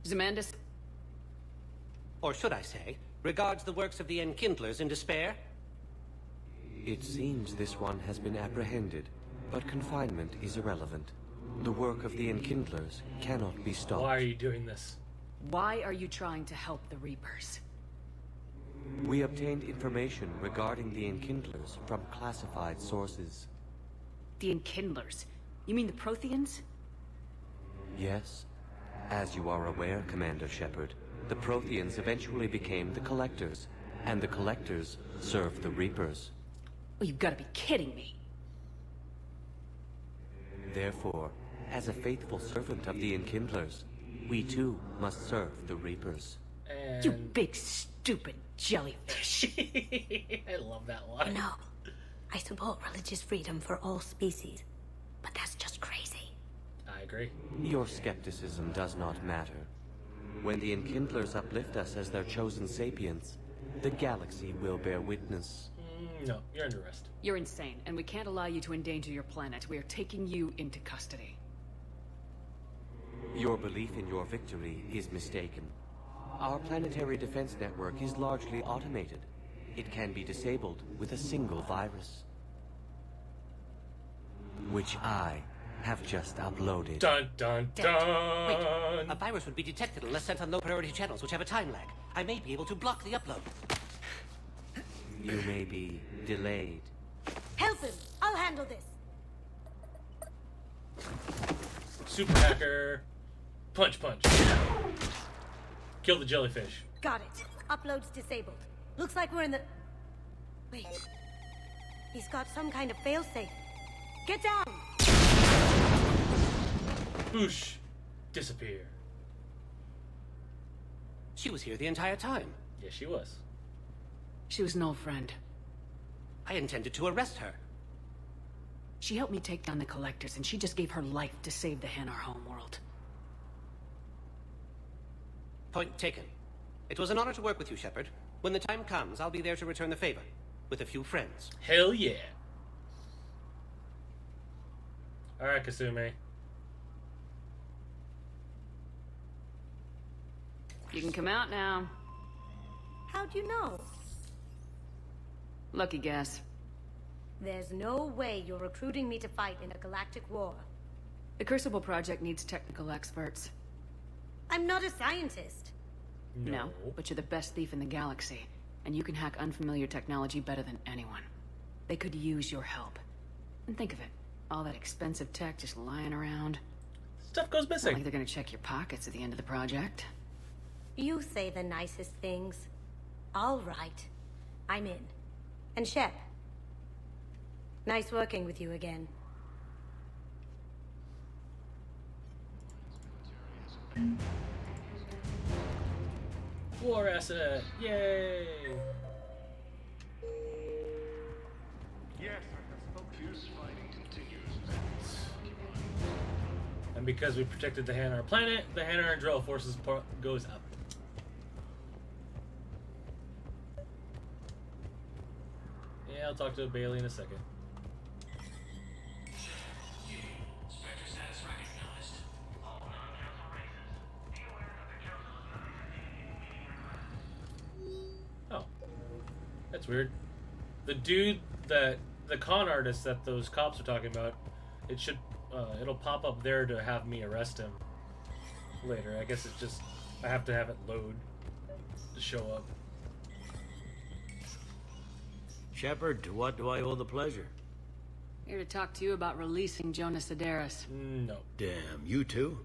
Zemandis? Or should I say, regards the works of the Enkindlers in despair? It seems this one has been apprehended, but confinement is irrelevant. The work of the Enkindlers cannot be stopped. Why are you doing this? Why are you trying to help the Reapers? We obtained information regarding the Enkindlers from classified sources. The Enkindlers? You mean the Protheans? Yes. As you are aware, Commander Shepard, the Protheans eventually became the Collectors, and the Collectors served the Reapers. Oh, you've got to be kidding me. Therefore, as a faithful servant of the Enkindlers, we too must serve the Reapers. You big stupid jellyfish. I love that line. No, I support religious freedom for all species, but that's just crazy. I agree. Your skepticism does not matter. When the Enkindlers uplift us as their chosen sapients, the galaxy will bear witness. No, you're under arrest. You're insane, and we can't allow you to endanger your planet. We are taking you into custody. Your belief in your victory is mistaken. Our planetary defense network is largely automated. It can be disabled with a single virus. Which I have just uploaded. Dun dun dun! Wait, a virus would be detected unless sent on low-priority channels, which have a time lag. I may be able to block the upload. You may be delayed. Help him! I'll handle this! Super hacker. Punch punch. Kill the jellyfish. Got it. Upload's disabled. Looks like we're in the... Wait. He's got some kind of failsafe. Get down! Boosh. Disappear. She was here the entire time. Yes, she was. She was an old friend. I intended to arrest her. She helped me take down the Collectors, and she just gave her life to save the Hanar homeworld. Point taken. It was an honor to work with you, Shepard. When the time comes, I'll be there to return the favor. With a few friends. Hell yeah. Alright, Kasumi. You can come out now. How'd you know? Lucky guess. There's no way you're recruiting me to fight in a galactic war. The Crucible Project needs technical experts. I'm not a scientist. No, but you're the best thief in the galaxy, and you can hack unfamiliar technology better than anyone. They could use your help. And think of it, all that expensive tech just lying around. Stuff goes missing. Not like they're gonna check your pockets at the end of the project. You say the nicest things. All right. I'm in. And Shep. Nice working with you again. War asset. Yay. Yes, I spoke to you. Fighting continues. And because we protected the Hanar planet, the Hanar and Drell forces goes up. Yeah, I'll talk to Bailey in a second. Oh, that's weird. The dude that the con artist that those cops are talking about, it should it'll pop up there to have me arrest him later. I guess it's just I have to have it load to show up. Shepard, to what do I owe the pleasure? Here to talk to you about releasing Jonas Sederis. No. Damn, you too?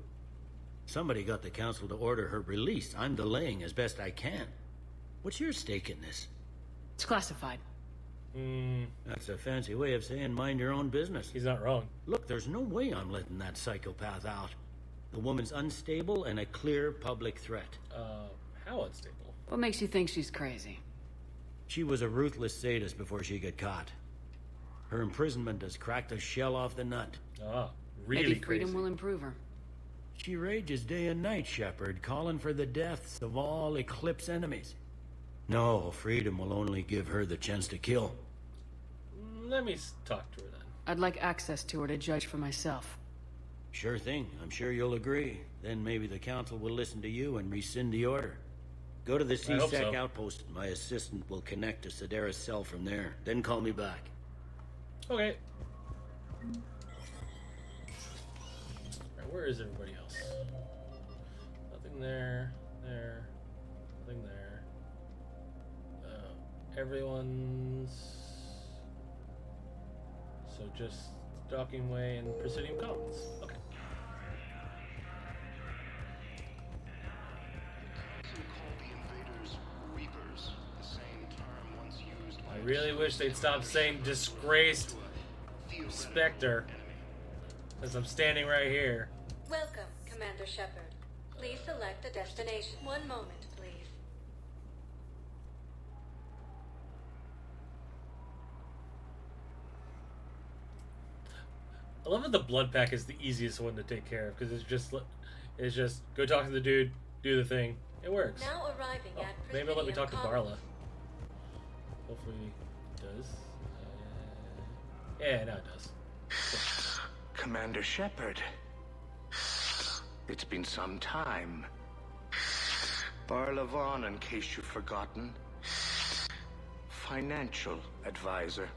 Somebody got the council to order her release. I'm delaying as best I can. What's your stake in this? It's classified. That's a fancy way of saying mind your own business. He's not wrong. Look, there's no way I'm letting that psychopath out. The woman's unstable and a clear public threat. How unstable? What makes you think she's crazy? She was a ruthless sadist before she got caught. Her imprisonment has cracked the shell off the nut. Ah, really Maybe freedom crazy. will improve her. She rages day and night, Shepard, calling for the deaths of all Eclipse enemies. No, freedom will only give her the chance to kill. Let me talk to her then. I'd like access to her to judge for myself. Sure thing. I'm sure you'll agree. Then maybe the council will listen to you and rescind the order. Go to the I hope CSEC so. outpost. My assistant will connect to Sederis' cell from there. Then call me back. Okay. Alright, where is everybody else? Nothing there. There. Nothing there. Everyone's... So just Docking Way and Presidium Commons. Okay. I really wish they'd stop saying disgraced Spectre, as I'm standing right here. Welcome, Commander Shepard. Please select a destination. One moment, please. I love that the blood pack is the easiest one to take care of because it's just go talk to the dude, do the thing. It works. Now arriving at Maybe let me talk to Prothean Barla. Hopefully it does. Yeah, now it does. Commander Shepard. It's been some time. Palavan, in case you've forgotten. Financial advisor.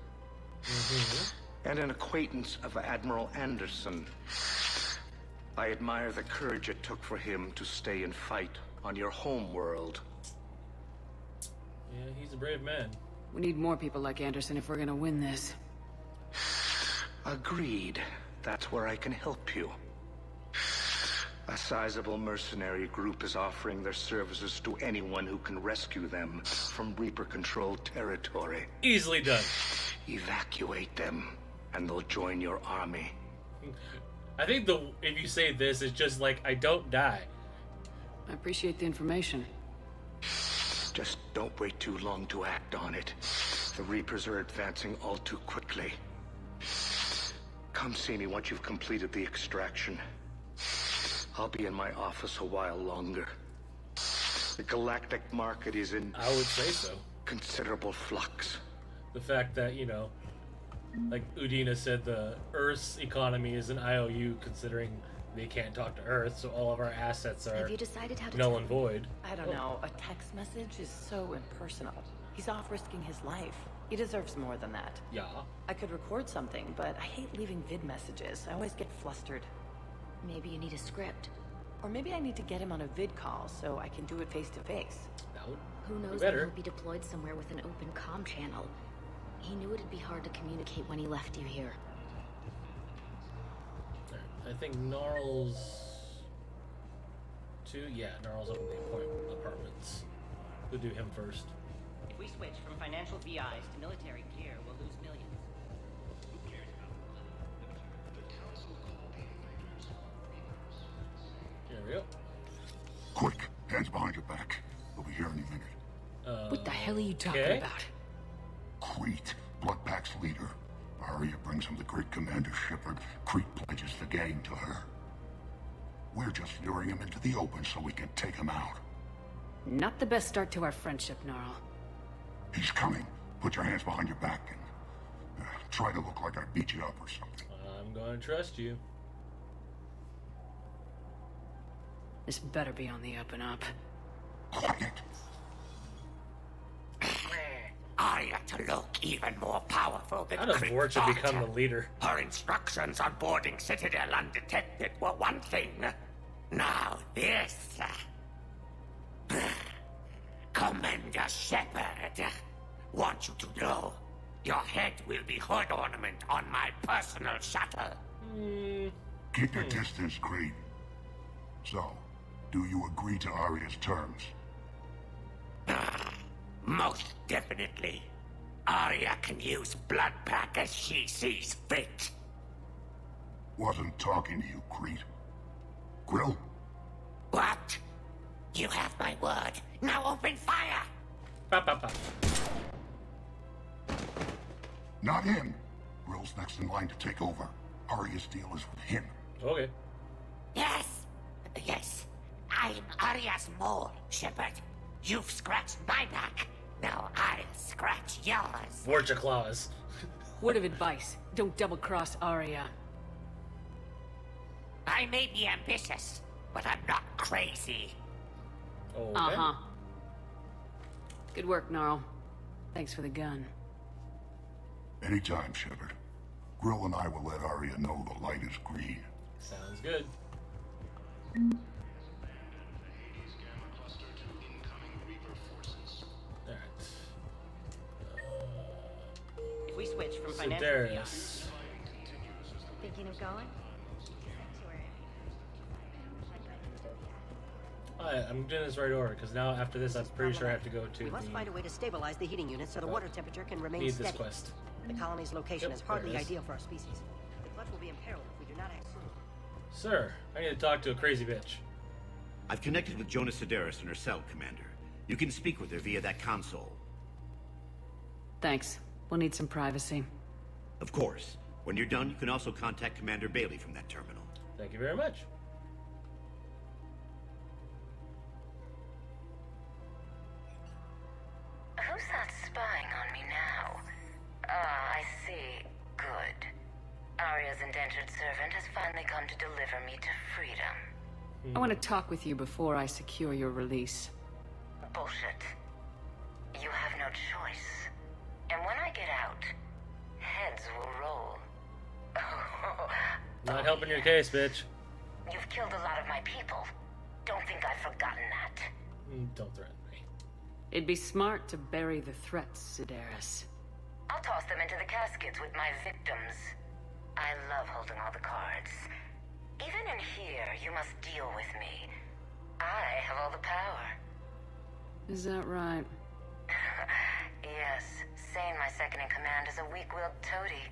And an acquaintance of Admiral Anderson. I admire the courage it took for him to stay and fight on your home world. Yeah, he's a brave man. We need more people like Anderson if we're gonna win this. Agreed. That's where I can help you. A sizable mercenary group is offering their services to anyone who can rescue them from Reaper-controlled territory. Easily done. Evacuate them, and they'll join your army. I think if you say this, it's just like, I don't die. I appreciate the information. Just don't wait too long to act on it. The Reapers are advancing all too quickly. Come see me once you've completed the extraction. I'll be in my office a while longer. The galactic market is in... I would say so. Considerable flux. The fact that, you know, like Udina said, the Earth's economy is an IOU considering they can't talk to Earth, so all of our assets are Have you decided how to null and void. I don't know. A text message is so impersonal. He's off risking his life. He deserves more than that. Yeah. I could record something, but I hate leaving vid messages. I always get flustered. Maybe you need a script. Or maybe I need to get him on a vid call so I can do it face to face. Who knows if he'll be deployed somewhere with an open comm channel. He knew it'd be hard to communicate when he left you here. I think Gnarl's... Yeah, Gnarl's up in the apartments. We'll do him first. If we switch from financial VIs to military gear, we'll lose millions. Who cares about There we go. Quick, hands behind your back. We'll be here any minute. What the hell are you talking about? Crete, Bloodpack's leader. Arya brings him the great Commander Shepard. Crete pledges the gang to her. We're just luring him into the open so we can take him out. Not the best start to our friendship, Gnarl. He's coming. Put your hands behind your back and try to look like I beat you up or something. I'm gonna trust you. This better be on the up and up. Quiet. Arya to look even more powerful than How does Crete Vorcha become the leader? Her instructions on boarding Citadel undetected were one thing. Now this. Commander Shepard. Want you to know, your head will be hood ornament on my personal shuttle. Keep your distance, Crete. So, do you agree to Arya's terms? Most definitely. Arya can use Bloodpack as she sees fit. Wasn't talking to you, Crete. Grill? What? You have my word. Now open fire! Not him. Grill's next in line to take over. Arya's deal is with him. Okay. Yes. Yes. I'm Arya's mole, Shepard. You've scratched my back. Now I'll scratch yours. Vorcha claws. Word of advice. Don't double-cross Arya. I may be ambitious, but I'm not crazy. Okay. Uh-huh. Good work, Gnarl. Thanks for the gun. Anytime, Shepard. Grill and I will let Arya know the light is green. Sounds good. If we switch from financial VIs... Thinking of going? I'm doing this right order, because now after this, I'm pretty sure I have to go to We must find a way to stabilize the heating unit so the water temperature can remain Need steady. this quest. The colony's location is there hardly it is. ideal for our species. The clutch will be imperiled if we do not act soon. Sir, I need to talk to a crazy bitch. I've connected with Jonas Sedaris and her cell, Commander. You can speak with her via that console. Thanks. We'll need some privacy. Of course. When you're done, you can also contact Commander Bailey from that terminal. Thank you very much. Who's that spying on me now? Ah, I see. Good. Arya's indentured servant has finally come to deliver me to freedom. I want to talk with you before I secure your release. Bullshit. You have no choice. And when I get out, heads will roll. Not helping your case, bitch. You've killed a lot of my people. Don't think I've forgotten that. Don't threaten me. It'd be smart to bury the threats, Sedaris. I'll toss them into the caskets with my victims. I love holding all the cards. Even in here, you must deal with me. I have all the power. Is that right? Yes. Sane, my second-in-command, is a weak-willed toady.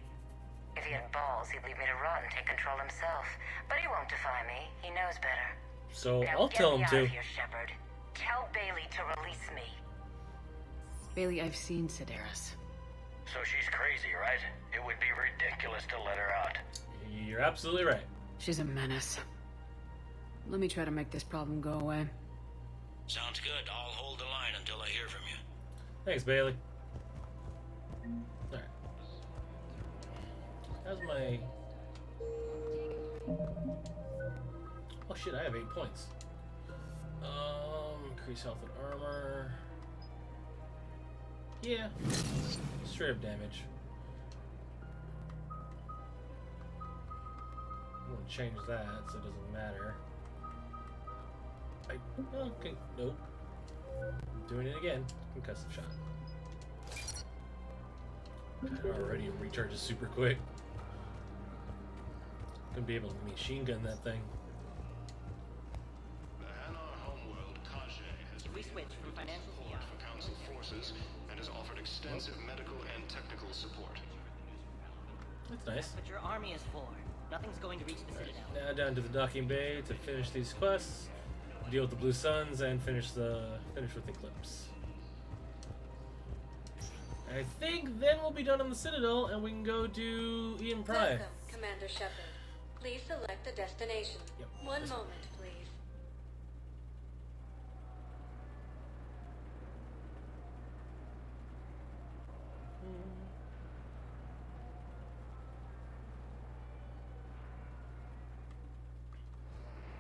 If he had balls, he'd leave me to rot and take control himself. But he won't defy me. He knows better. So now I'll tell him get me to. out of here, Shepard. Tell Bailey to release me. Bailey, I've seen Sedaris. So she's crazy, right? It would be ridiculous to let her out. You're absolutely right. She's a menace. Let me try to make this problem go away. Sounds good. I'll hold the line until I hear from you. Thanks, Bailey. Alright. How's my... Oh shit, I have 8 points. Increase health and armor. Yeah. Straight up damage. I'm gonna change that so it doesn't matter. Okay, nope. I'm doing it again. Concussive shot. God, already recharges super quick. Gonna be able to machine gun that thing. We switched from financial fiat for Council forces and has offered extensive medical and technical support. That's nice. That's what your army is for. Nothing's going to reach the Citadel. Now down to the docking bay to finish these quests, deal with the Blue Suns, and finish with Eclipse. I think then we'll be done on the Citadel, and we can go do Ian Prime. Welcome, Commander Shepard. Please select a destination. Yep. One moment, please.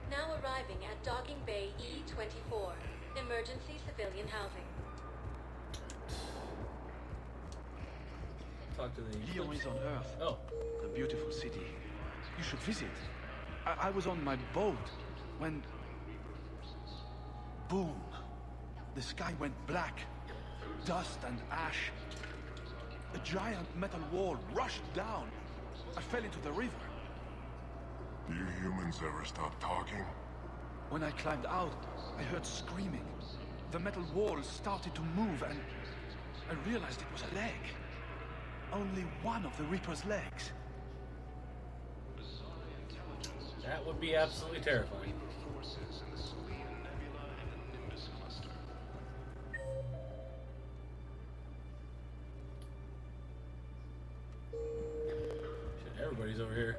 Now arriving at Docking Bay E-24, emergency civilian housing. Talk to the Lyon is on Earth. Oh. A beautiful city. You should visit. I was on my boat when... Boom. The sky went black. Dust and ash. A giant metal wall rushed down. I fell into the river. Do you humans ever stop talking? When I climbed out, I heard screaming. The metal wall started to move and I realized it was a leg. Only one of the Reaper's legs. That would be absolutely terrifying. Shit, everybody's over here.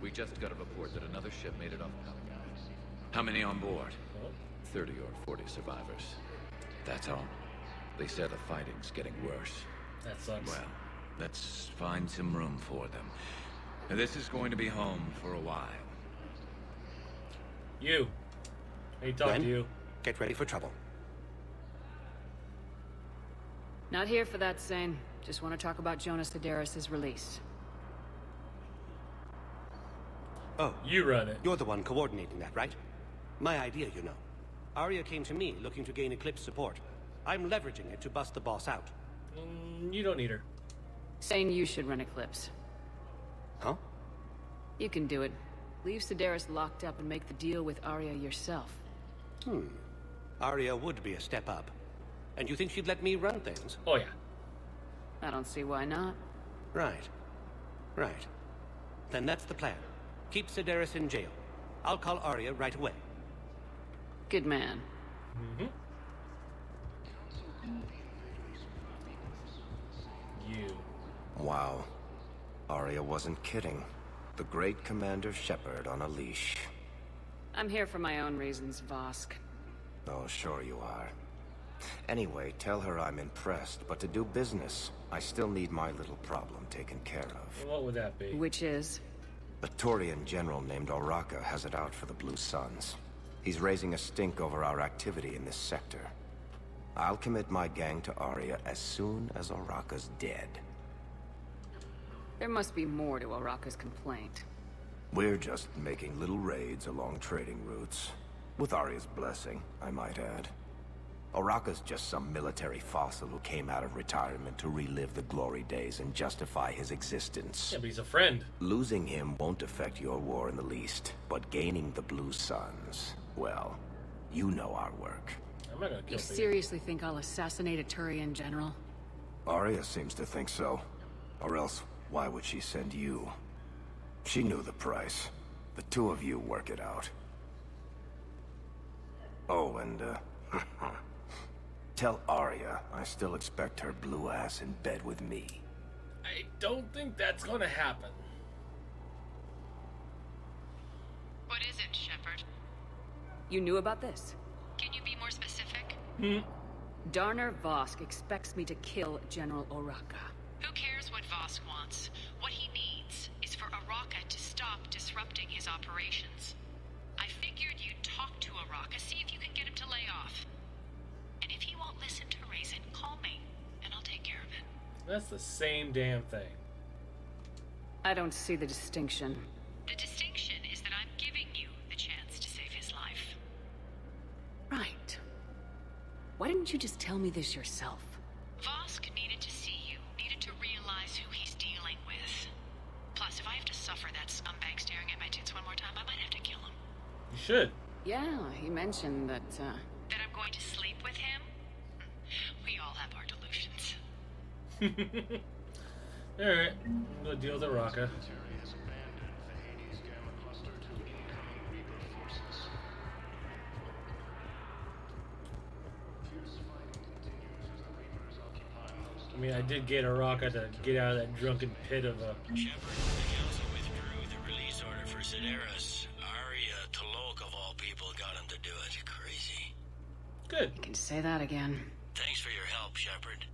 We just got a report that another ship made it off Palavan. How many on board? 30 or 40 survivors. That's all. They say the fighting's getting worse. That sucks. Well, let's find some room for them. And this is going to be home for a while. You. I need to talk to you. Get ready for trouble. Not here for that, Sane. Just want to talk about Jonas Sedaris' release. Oh. You run it. You're the one coordinating that, right? My idea, you know. Arya came to me looking to gain Eclipse support. I'm leveraging it to bust the boss out. You don't need her. Sane, you should run Eclipse. Huh? You can do it. Leave Sedaris locked up and make the deal with Arya yourself. Arya would be a step up. And you think she'd let me run things? Oh, yeah. I don't see why not. Right. Right. Then that's the plan. Keep Sedaris in jail. I'll call Arya right away. Good man. You. Wow. Arya wasn't kidding. The great Commander Shepard on a leash. I'm here for my own reasons, Vosk. Oh, sure you are. Anyway, tell her I'm impressed, but to do business, I still need my little problem taken care of. What would that be? Which is? A Turian general named Oraka has it out for the Blue Suns. He's raising a stink over our activity in this sector. I'll commit my gang to Arya as soon as Oraka's dead. There must be more to Oraka's complaint. We're just making little raids along trading routes. With Arya's blessing, I might add. Oraka's just some military fossil who came out of retirement to relive the glory days and justify his existence. Yeah, but he's a friend. Losing him won't affect your war in the least, but gaining the Blue Suns, well, you know our work. I'm not gonna kill You seriously think I'll assassinate a Turian general? Arya seems to think so. Or else, why would she send you? She knew the price. The two of you work it out. Oh, and, tell Arya I still expect her blue ass in bed with me. I don't think that's gonna happen. What is it, Shepard? You knew about this? Can you be more specific? Darner Vosk expects me to kill General Oraka. Who cares what Vosk wants? What he needs is for Oraka to stop disrupting his operations. I figured you'd talk to Oraka, see if you can get him to lay off. And if he won't listen to reason, call me, and I'll take care of it. That's the same damn thing. I don't see the distinction. The distinction is that I'm giving you the chance to save his life. Right. Why didn't you just tell me this yourself? Vosk needed to see you, needed to realize who he's dealing with. Plus, if I have to suffer that scumbag staring at my tits one more time, I might have to kill him. You should. Yeah, he mentioned that, That I'm going to sleep with him? We all have our delusions. Alright, I'm gonna deal with Oraka. I mean, I did get Oraka to get out of that drunken pit of a... Shepard, the Council withdrew the release order for Cerberus. Arya Tolok, of all people, got him to do it. Crazy. Good. You can say that again. Thanks for your help, Shepard.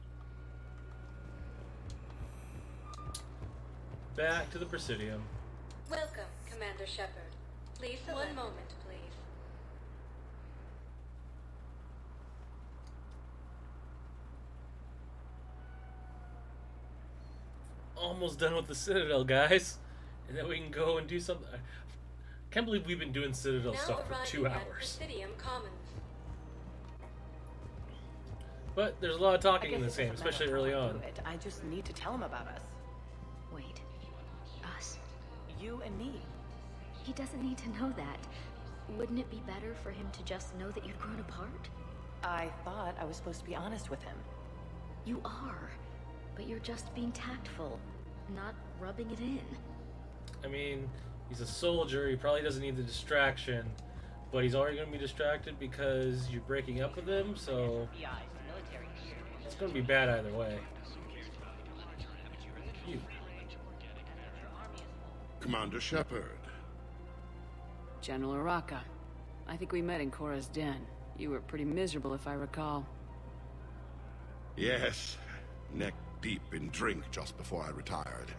Back to the Presidium. Welcome, Commander Shepard. Please, one moment, please. Almost done with the Citadel, guys. And then we can go and do something. I can't believe we've been doing Citadel Now stuff for 2 arriving at hours. Presidium Commons. But there's a lot of talking in this game, especially early on. I just need to tell him about us. Wait. Us? You and me. He doesn't need to know that. Wouldn't it be better for him to just know that you'd grown apart? I thought I was supposed to be honest with him. You are, but you're just being tactful, not rubbing it in. I mean, he's a soldier, he probably doesn't need the distraction, but he's already going to be distracted because you're breaking up with him, so it's going to be bad either way. You. Commander Shepard. General Oraka. I think we met in Korra's den. You were pretty miserable, if I recall. Yes, neck deep in drink just before I retired.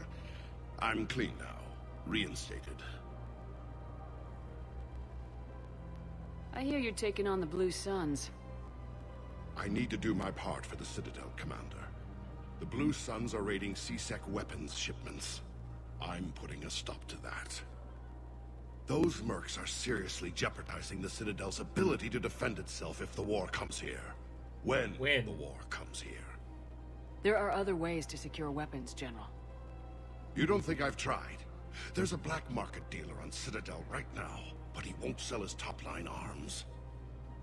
I'm clean now, reinstated. I hear you're taking on the Blue Suns. I need to do my part for the Citadel, Commander. The Blue Suns are raiding C-Sec weapons shipments. I'm putting a stop to that. Those mercs are seriously jeopardizing the Citadel's ability to defend itself if the war comes here. When the war comes here. There are other ways to secure weapons, General. You don't think I've tried? There's a black market dealer on Citadel right now, but he won't sell his top-line arms.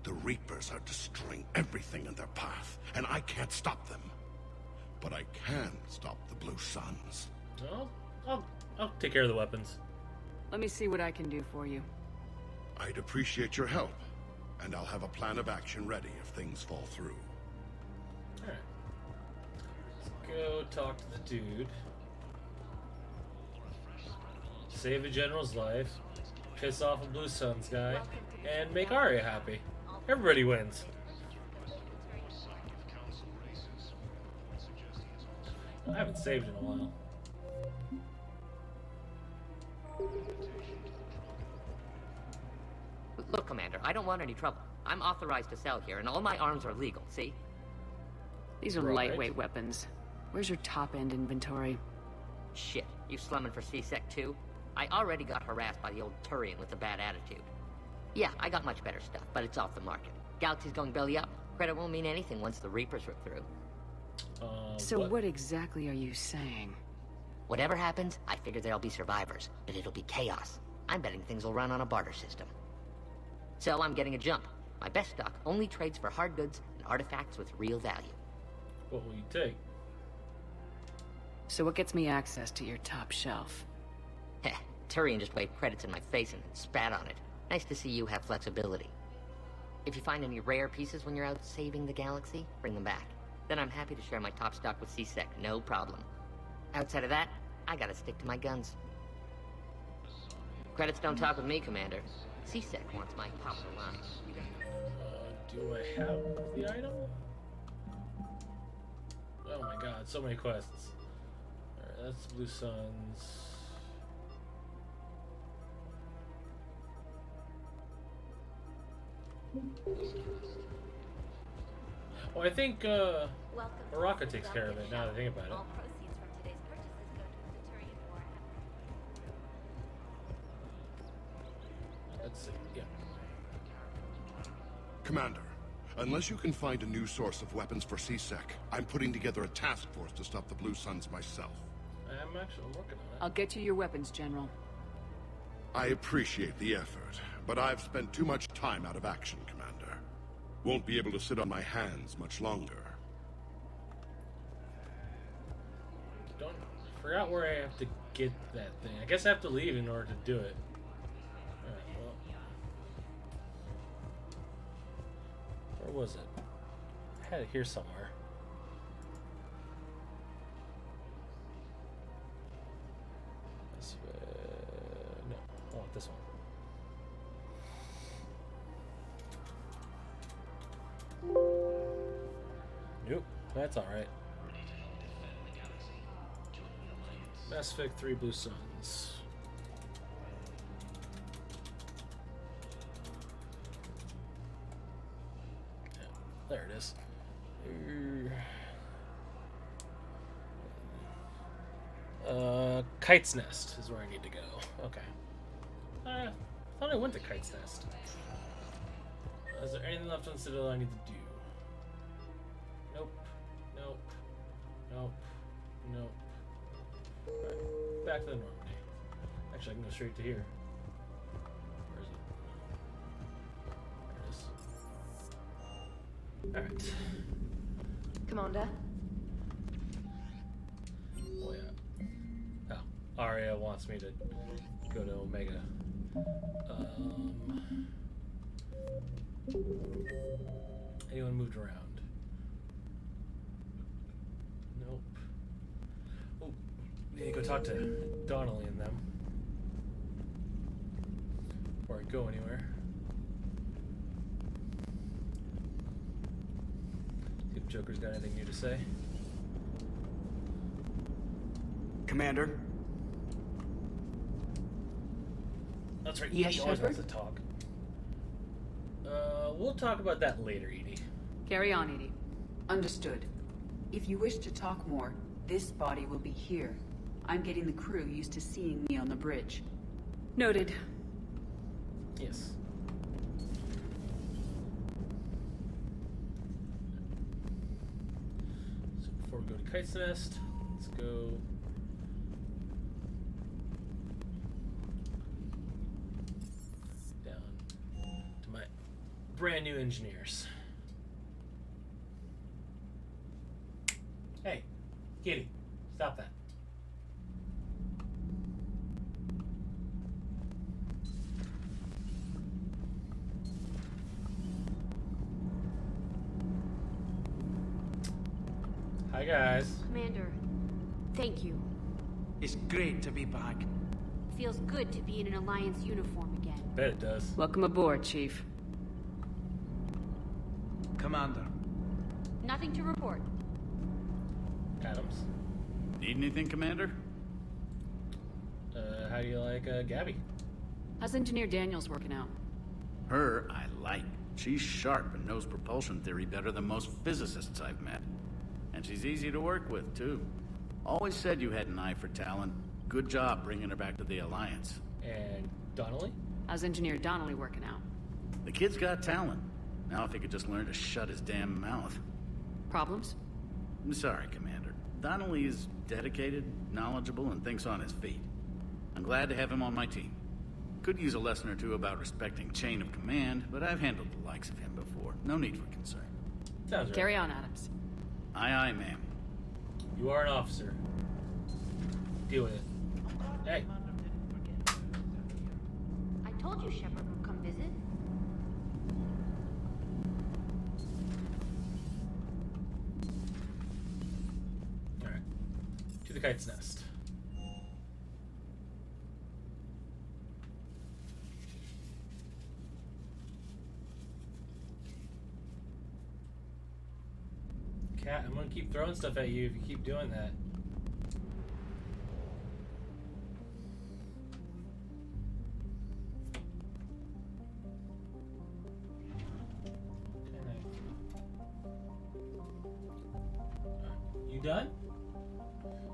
The Reapers are destroying everything in their path, and I can't stop them. But I can stop the Blue Suns. Well, I'll take care of the weapons. Let me see what I can do for you. I'd appreciate your help, and I'll have a plan of action ready if things fall through. Alright. Let's go talk to the dude. Save a general's life, piss off a Blue Suns guy, and make Arya happy. Everybody wins. I haven't saved in a while. Look, Commander, I don't want any trouble. I'm authorized to sell here, and all my arms are legal, see? These are lightweight weapons. Where's your top-end inventory? Shit, you slumming for C-Sec too? I already got harassed by the old Turian with a bad attitude. Yeah, I got much better stuff, but it's off the market. Galaxy's going belly up. Credit won't mean anything once the Reapers rip through. So what exactly are you saying? Whatever happens, I figure there'll be survivors, but it'll be chaos. I'm betting things will run on a barter system. So I'm getting a jump. My best stock only trades for hard goods and artifacts with real value. What will you take? So what gets me access to your top shelf? Heh, Turian just waved credits in my face and spat on it. Nice to see you have flexibility. If you find any rare pieces when you're out saving the galaxy, bring them back. Then I'm happy to share my top stock with C-Sec, no problem. Outside of that, I gotta stick to my guns. Credits don't talk with me, Commander. C-Sec wants my top of the line. Do I have the item? Oh my god, so many quests. Alright, that's Blue Suns. Well, I think Araka takes care of it now that I think about it. Let's see, yeah. Commander, unless you can find a new source of weapons for C-Sec, I'm putting together a task force to stop the Blue Suns myself. I'm working on it. I'll get you your weapons, General. I appreciate the effort, but I've spent too much time out of action, Commander. Won't be able to sit on my hands much longer. Forgot where I have to get that thing. I guess I have to leave in order to do it. Alright, well. Where was it? I had it here somewhere. This way. No, I want this one. Nope, that's alright. Mass Effect 3 Blue Suns. Yeah, there it is. Kite's Nest is where I need to go. Okay. I thought I went to Kite's Nest. Is there anything left on Citadel I need to do? Nope. Nope. Nope. Nope. Right. Back to the Normandy. Actually, I can go straight to here. Where is it? There it is. Alright. Commander? Oh, yeah. Oh, Arya wants me to go to Omega. Anyone moved around? Nope. Oh, need to go talk to Donnelly and them. Before I go anywhere. See if Joker's got anything new to say. Commander? That's right, Yes, Edie always Shepard? wants to talk. We'll talk about that later, Edie. Carry on, Edie. Understood. If you wish to talk more, this body will be here. I'm getting the crew used to seeing me on the bridge. Noted. Yes. So before we go to Kite's Nest, let's go... down to my brand new engineers. Hey, Kitty, stop that. Hi, guys. Commander, thank you. It's great to be back. Feels good to be in an Alliance uniform again. Bet it does. Welcome aboard, Chief. Commander. Nothing to report. Adams. Need anything, Commander? How do you like Gabby? How's Engineer Daniels working out? Her, I like. She's sharp and knows propulsion theory better than most physicists I've met. And she's easy to work with, too. Always said you had an eye for talent. Good job bringing her back to the Alliance. And Donnelly? How's Engineer Donnelly working out? The kid's got talent. Now if he could just learn to shut his damn mouth. Problems? I'm sorry, Commander. Donnelly is dedicated, knowledgeable, and thinks on his feet. I'm glad to have him on my team. Could use a lesson or two about respecting chain of command, but I've handled the likes of him before. No need for concern. Sounds right. Carry on, Adams. Aye, aye, ma'am. You are an officer. Deal with it. Hey. I told you Shepard would come visit. Alright. To the kite's nest. Cat, I'm gonna keep throwing stuff at you if you keep doing that. You done?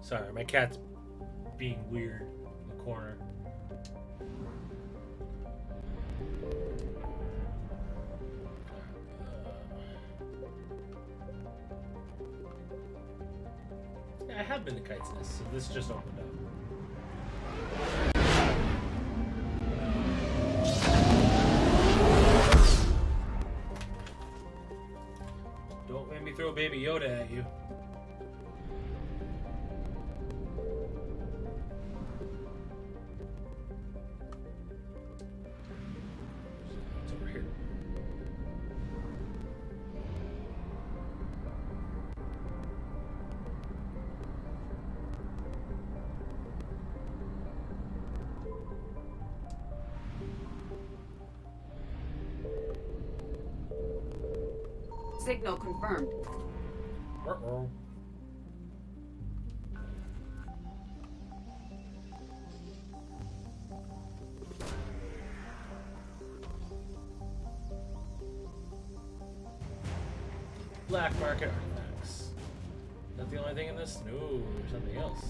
Sorry, my cat's being weird in the corner. I have been to Kite's Nest, so this just opened up. Don't make me throw Baby Yoda at you. It's over here. Signal confirmed. Uh-oh. Black market artifacts. Is that the only thing in this? No, there's something else.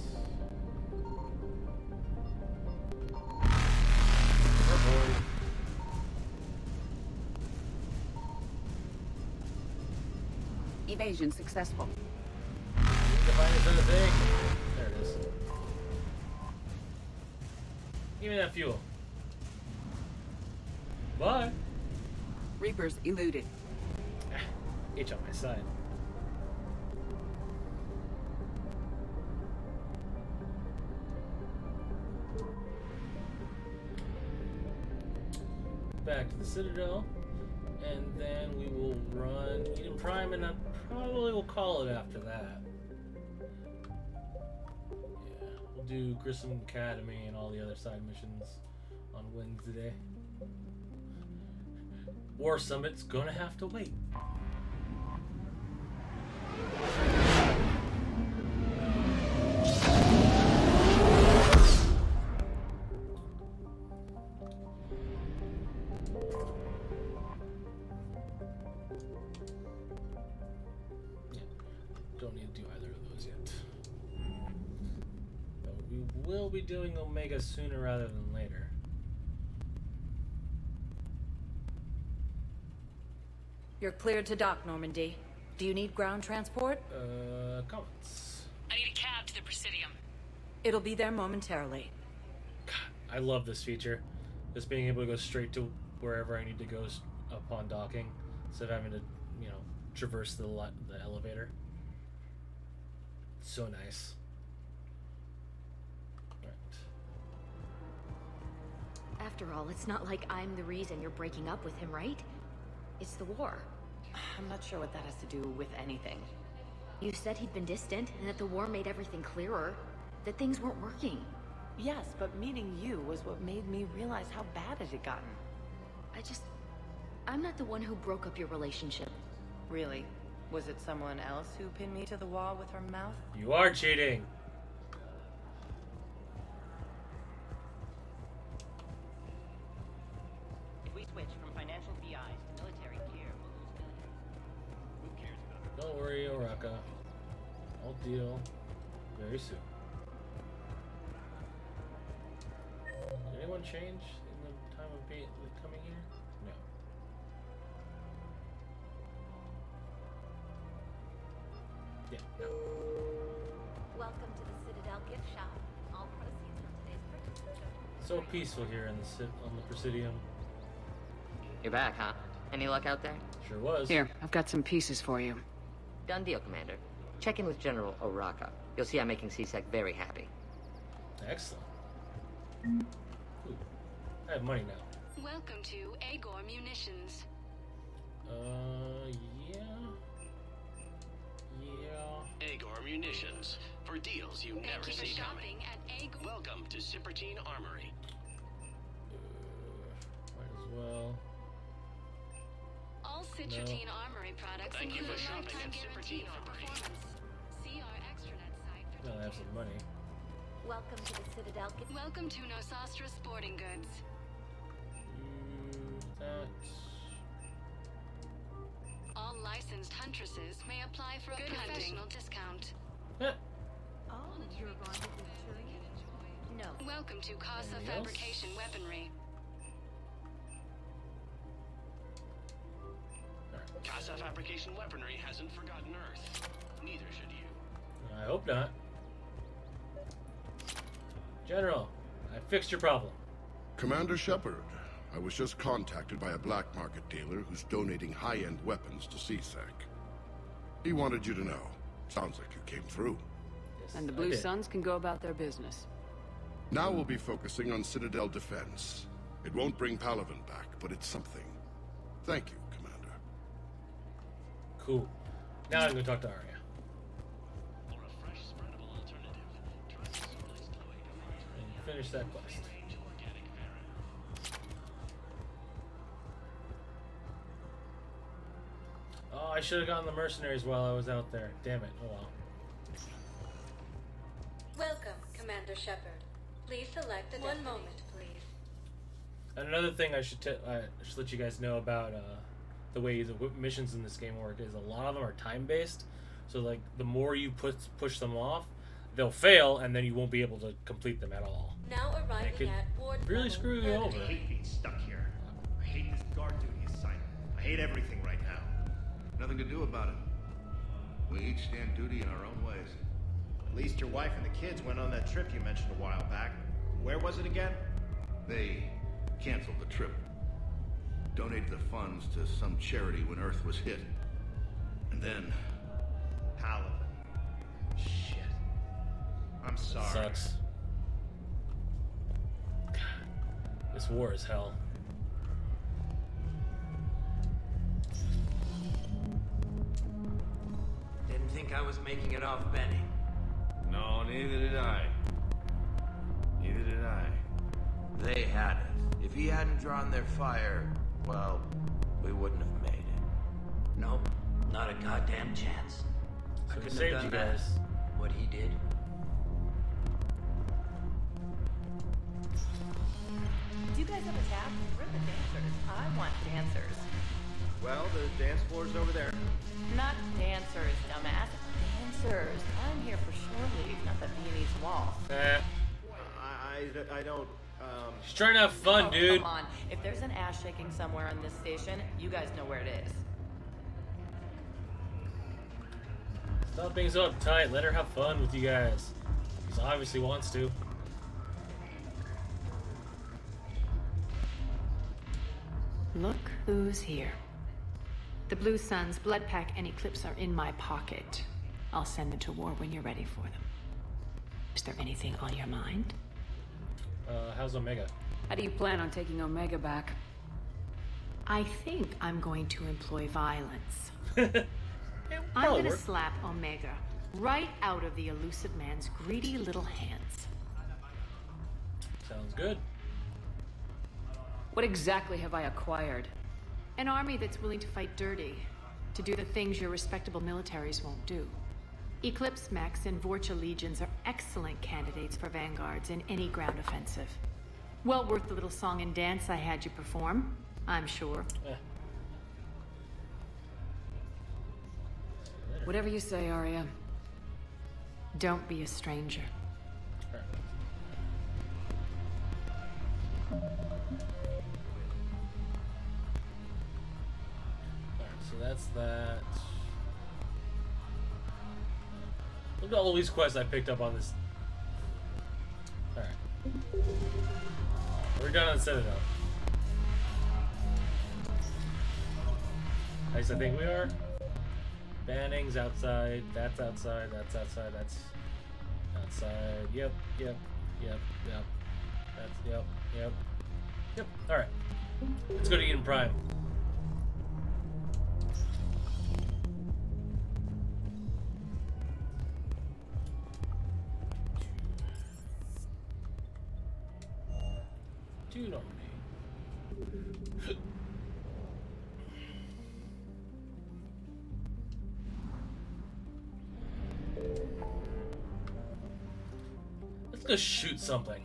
Evasion successful. We need to find this other thing. There it is. Give me that fuel. Bye. Reapers eluded. H on my side. Back to the Citadel, and then we will run Eden Prime, and I probably will call it after that. Yeah, we'll do Grissom Academy and all the other side missions on Wednesday. War Summit's gonna have to wait. Don't need to do either of those yet. But we will be doing Omega sooner rather than later. You're cleared to dock, Normandy. Do you need ground transport? Comments. I need a cab to the Presidium. It'll be there momentarily. I love this feature. Just being able to go straight to wherever I need to go upon docking, instead of having to, you know, traverse the elevator. So nice. Right. After all, it's not like I'm the reason you're breaking up with him, right? It's the war. I'm not sure what that has to do with anything. You said he'd been distant, and that the war made everything clearer. That things weren't working. Yes, but meeting you was what made me realize how bad it had gotten. I'm not the one who broke up your relationship. Really? Was it someone else who pinned me to the wall with her mouth? You are cheating. If we switch from financial VIs to military gear, we'll lose millions. Who cares about it? Don't worry, Oraka. I'll deal very soon. Did anyone change in the time of coming here? No. Yeah, no. Welcome to the Citadel gift shop. All proceeds from today's purchase. So peaceful here in the on the Presidium. You're back, huh? Any luck out there? Sure was. Here, I've got some pieces for you. Done deal, Commander. Check in with General Oraka. You'll see I'm making C-Sec very happy. Excellent. Ooh, I have money now. Welcome to Agor Munitions. Yeah. Agor Munitions. For deals you never Thank you see for coming. shopping at Agor. Welcome to Cypertine Armory. Might as well. All Citrotine Armory products Thank you include for a shopping lifetime at guarantee Cypertine for Armory. performance. See our extranet site for Now I have some money. Welcome to the Citadel gift. Welcome to Nosastra Sporting Goods. That. All licensed huntresses may apply for a professional discount. Eh. Oh, you're going to the Turian? No. Welcome to Casa Anything else? Fabrication Weaponry. Casa Fabrication Weaponry hasn't forgotten Earth. Neither should you. I hope not. General, I fixed your problem. Commander Shepard, I was just contacted by a black market dealer who's donating high-end weapons to C-Sec. He wanted you to know. Sounds like you came through. Yes, And the I Blue did. Suns can go about their business. Now we'll be focusing on Citadel defense. It won't bring Palavan back, but it's something. Thank you, Commander. Cool. Now I'm going to talk to Arya. For a fresh, spreadable alternative, try the Solis Cloaca And finish that quest. to organic Varen. Oh, I should have gotten the mercenaries while I was out there. Damn it. Oh well. Welcome, Commander Shepard. Please select a one moment, please. And another thing I should let you guys know about the way the missions in this game work is a lot of them are time-based. So like the more you push them off, they'll fail, and then you won't be able to complete them at all. Now And it arriving could at Ward really level screw you over. I hate being stuck here. I hate this guard duty assignment. I hate everything right now. Nothing to do about it. We each stand duty in our own ways. At least your wife and the kids went on that trip you mentioned a while back. Where was it again? They canceled the trip. Donated the funds to some charity when Earth was hit. And then... Palavan. Shit. I'm sorry. Sucks. God, this war is hell. Didn't think I was making it off Benny. No, neither did I. Neither did I. They had it. If he hadn't drawn their fire, well, we wouldn't have made it. Nope, not a goddamn chance. I So he couldn't saved have you done that. guys. What he did. Do you guys have a tab? We're the dancers. I want dancers. Well, the dance floor's over there. Not dancers, dumbass. Dancers. I'm here for shore leave, not the Viennese waltz. I don't, She's trying to have fun, Oh, dude. Come on. If there's an ass shaking somewhere on this station, you guys know where it is. Stop being so uptight. Let her have fun with you guys. She obviously wants to. Look who's here. The Blue Suns, Blood Pack, and Eclipse are in my pocket. I'll send them to war when you're ready for them. Is there anything on your mind? How's Omega? How do you plan on taking Omega back? I think I'm going to employ violence. I'm going to slap Omega right out of the elusive man's greedy little hands. Sounds good. What exactly have I acquired? An army that's willing to fight dirty, to do the things your respectable militaries won't do. Eclipse mechs and Vorcha legions are excellent candidates for vanguards in any ground offensive. Well worth the little song and dance I had you perform, I'm sure. Whatever you say, Arya. Don't be a stranger. So that's that. Look at all these quests I picked up on this. Alright. We're done on Citadel. At least I think we are. Banning's outside. That's outside. That's outside. That's outside. Yep. That's yep. Alright. Let's go to Eden Prime. Dude on me. Let's go shoot something.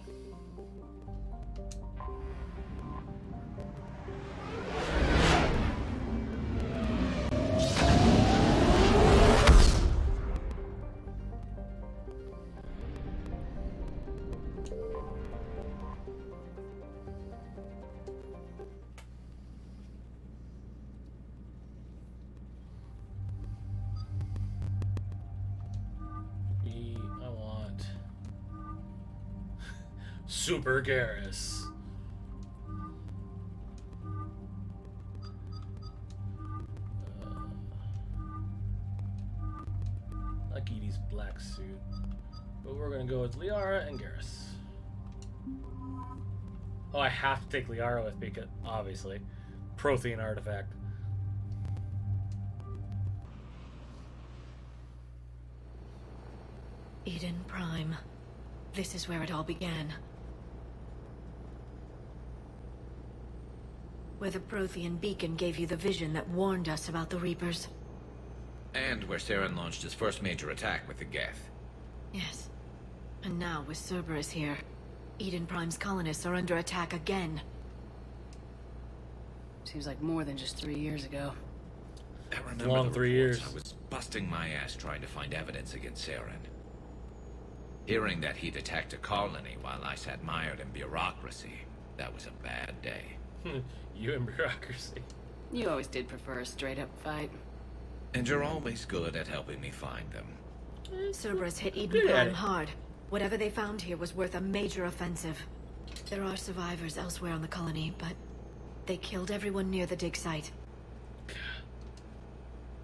I want Super Garrus. Like Edie's black suit, but we're gonna go with Liara and Garrus. Oh, I have to take Liara with me, because obviously, Prothean artifact. Eden Prime. This is where it all began. Where the Prothean beacon gave you the vision that warned us about the Reapers. And where Saren launched his first major attack with the Geth. Yes. And now, with Cerberus here, Eden Prime's colonists are under attack again. Seems like more than just 3 years ago. I remember Long the 3 reports. years. I was busting my ass trying to find evidence against Saren. Hearing that he'd attacked a colony while I sat mired in bureaucracy, that was a bad day. You and bureaucracy. You always did prefer a straight-up fight. And you're always good at helping me find them. Cerberus hit Eden Prime hard. Whatever they found here was worth a major offensive. There are survivors elsewhere on the colony, but they killed everyone near the dig site.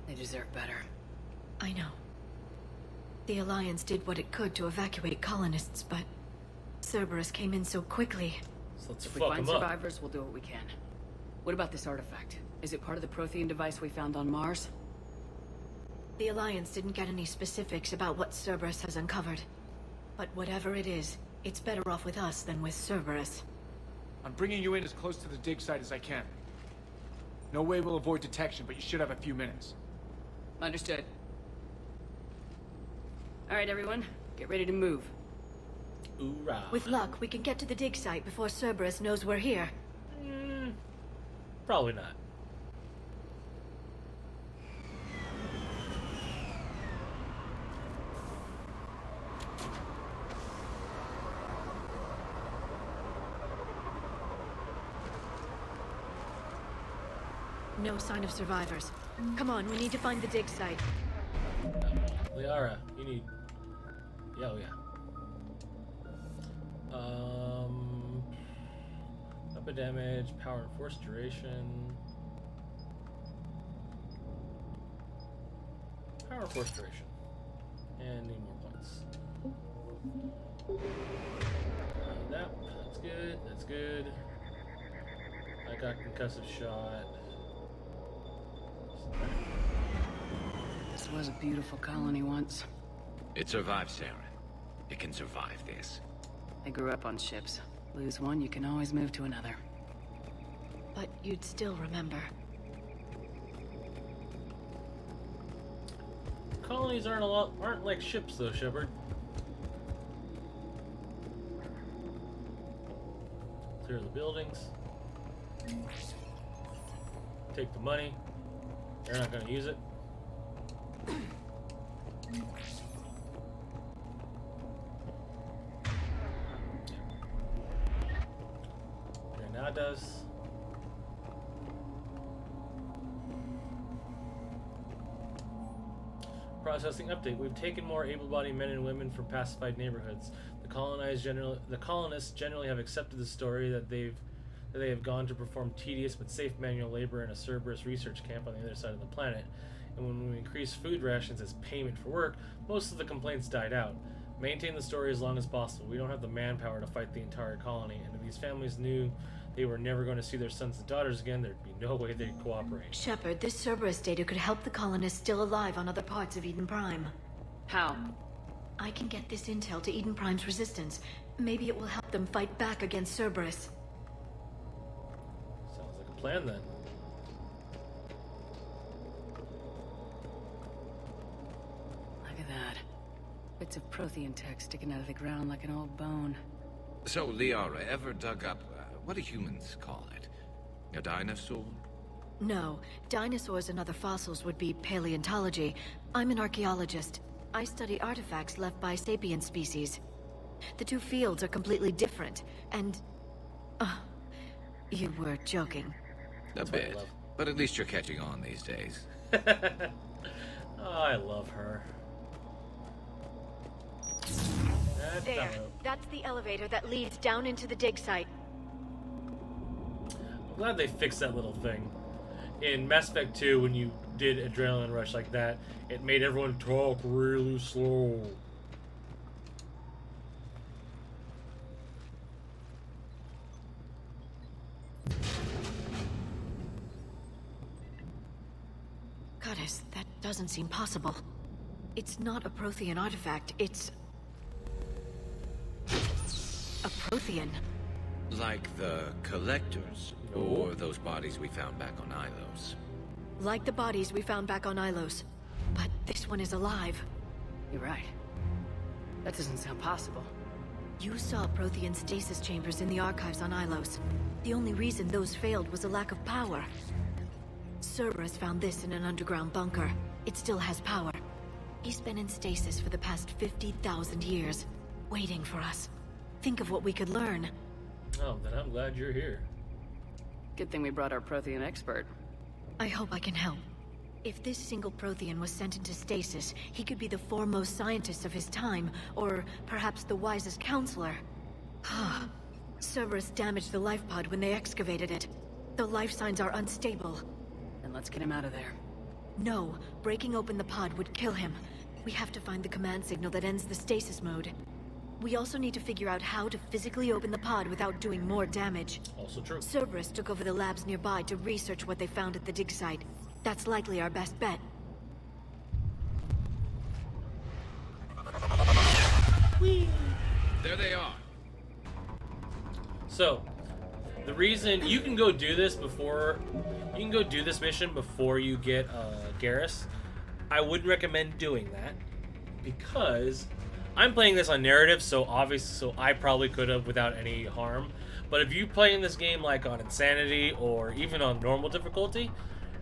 They deserve better. I know. The Alliance did what it could to evacuate colonists, but Cerberus came in so quickly. So let's If we fuck find them up. survivors, we'll do what we can. What about this artifact? Is it part of the Prothean device we found on Mars? The Alliance didn't get any specifics about what Cerberus has uncovered. But whatever it is, it's better off with us than with Cerberus. I'm bringing you in as close to the dig site as I can. No way we'll avoid detection, but you should have a few minutes. Understood. Alright, everyone. Get ready to move. Hoorah. With luck, we can get to the dig site before Cerberus knows we're here. Probably not. No sign of survivors. Come on, we need to find the dig site. Liara, you need... Yeah, oh yeah. Weapon damage, power and force duration. Power and force duration. And need more points. That's good, that's good. I got concussive shot. This was a beautiful colony once. It survived Saren. It can survive this. I grew up on ships. Lose one, you can always move to another. But you'd still remember. Colonies aren't like ships though, Shepard. Clear the buildings. Take the money. They're not gonna use it. Granadas. Processing update. We've taken more able-bodied men and women from pacified neighborhoods. The colonists generally have accepted the story that they have gone to perform tedious but safe manual labor in a Cerberus research camp on the other side of the planet. And when we increased food rations as payment for work, most of the complaints died out. Maintain the story as long as possible. We don't have the manpower to fight the entire colony, and if these families knew they were never going to see their sons and daughters again, there'd be no way they'd cooperate. Shepard, this Cerberus data could help the colonists still alive on other parts of Eden Prime. How? I can get this intel to Eden Prime's resistance. Maybe it will help them fight back against Cerberus. Sounds like a plan then. Look at that. Bits of Prothean tech sticking out of the ground like an old bone. So, Liara, ever dug up, what do humans call it? A dinosaur? No. Dinosaurs and other fossils would be paleontology. I'm an archaeologist. I study artifacts left by sapient species. The two fields are completely different, and... you were joking. A bit. But at least you're catching on these days. Oh, I love her. There. That's the elevator that leads down into the dig site. I'm glad they fixed that little thing. In Mass Effect 2, when you did Adrenaline Rush like that, it made everyone talk really slow. Goddess, that doesn't seem possible. It's not a Prothean artifact, it's... a Prothean. Like the Collectors, or those bodies we found back on Ilos. Like the bodies we found back on Ilos. But this one is alive. You're right. That doesn't sound possible. You saw Prothean stasis chambers in the archives on Ilos. The only reason those failed was a lack of power. Cerberus found this in an underground bunker. It still has power. He's been in stasis for the past 50,000 years, waiting for us. Think of what we could learn. Oh, then I'm glad you're here. Good thing we brought our Prothean expert. I hope I can help. If this single Prothean was sent into stasis, he could be the foremost scientist of his time, or perhaps the wisest counselor. Cerberus damaged the life pod when they excavated it. The life signs are unstable. Then let's get him out of there. No, breaking open the pod would kill him. We have to find the command signal that ends the stasis mode. We also need to figure out how to physically open the pod without doing more damage. Also true. Cerberus took over the labs nearby to research what they found at the dig site. That's likely our best bet. Whee! There they are. So, the reason you can go do this before... You can go do this mission before you get Garrus. I wouldn't recommend doing that. Because... I'm playing this on narrative, so I probably could have without any harm. But if you play in this game like on Insanity or even on normal difficulty,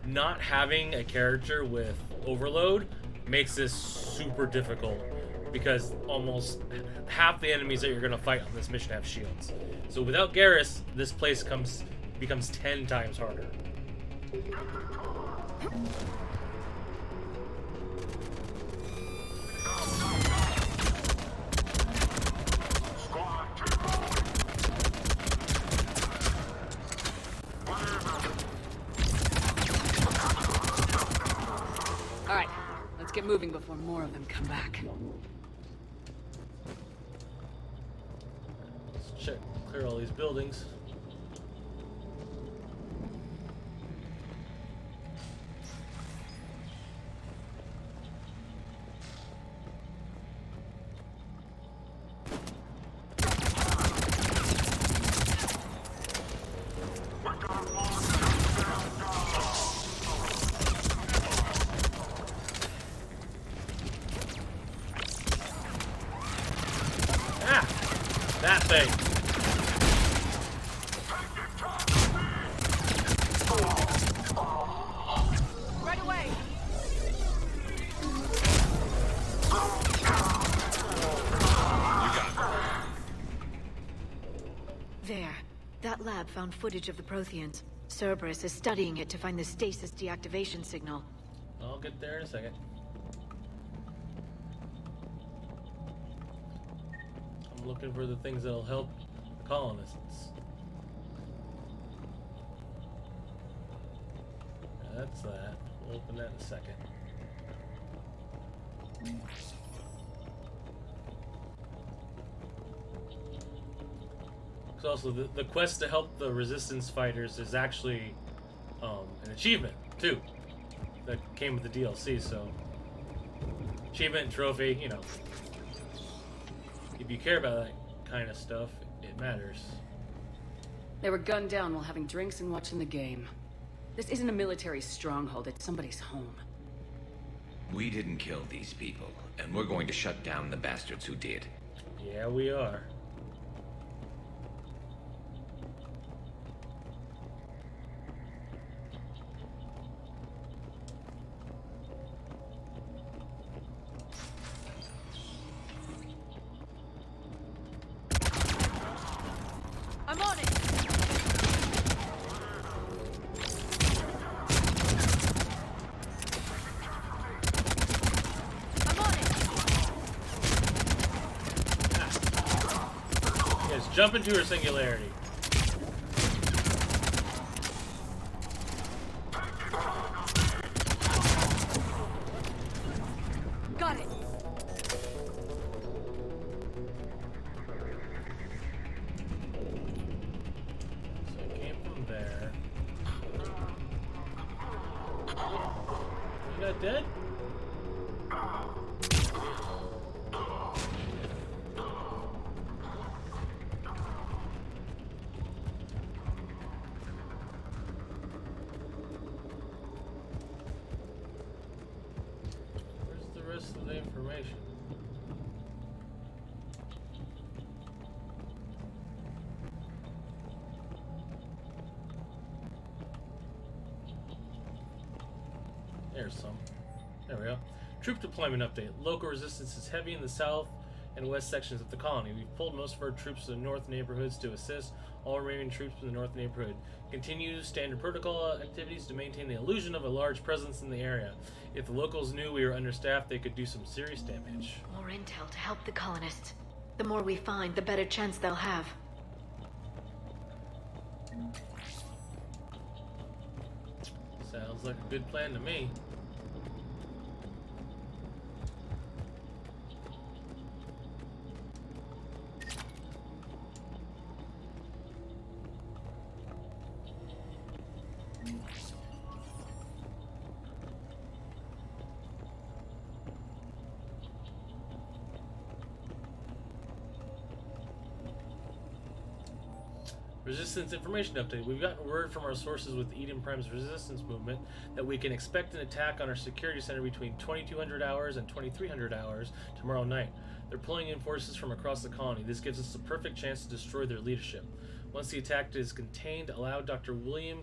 not having a character with overload makes this super difficult because almost half the enemies that you're going to fight on this mission have shields. So without Garrus, this place becomes 10 times harder. Alright, let's get moving before more of them come back. Let's check, clear all these buildings. That thing. Right away. There. That lab found footage of the Protheans. Cerberus is studying it to find the stasis deactivation signal. I'll get there in a second. I'm looking for the things that'll help the colonists. That's that. We'll open that in a second. So also the quest to help the resistance fighters is actually an achievement too that came with the DLC. So achievement, trophy, you know, if you care about that kind of stuff, it matters. They were gunned down while having drinks and watching the game. This isn't a military stronghold, it's somebody's home. We didn't kill these people, and we're going to shut down the bastards who did. Yeah, we are. I'm on it. Yes, jump into her singularity. Got it. So it came from there. You got dead? Where's the rest of the information? There's some. There we go. Troop deployment update. Local resistance is heavy in the south and west sections of the colony. We've pulled most of our troops to the north neighborhoods to assist all remaining troops in the north neighborhood. Continue standard protocol activities to maintain the illusion of a large presence in the area. If the locals knew we were understaffed, they could do some serious damage. More intel to help the colonists. The more we find, the better chance they'll have. Sounds like a good plan to me. Resistance information update. We've gotten word from our sources with Eden Prime's resistance movement that we can expect an attack on our security center between 2200 hours and 2300 hours tomorrow night. They're pulling in forces from across the colony. This gives us the perfect chance to destroy their leadership. Once the attack is contained, allow Dr. William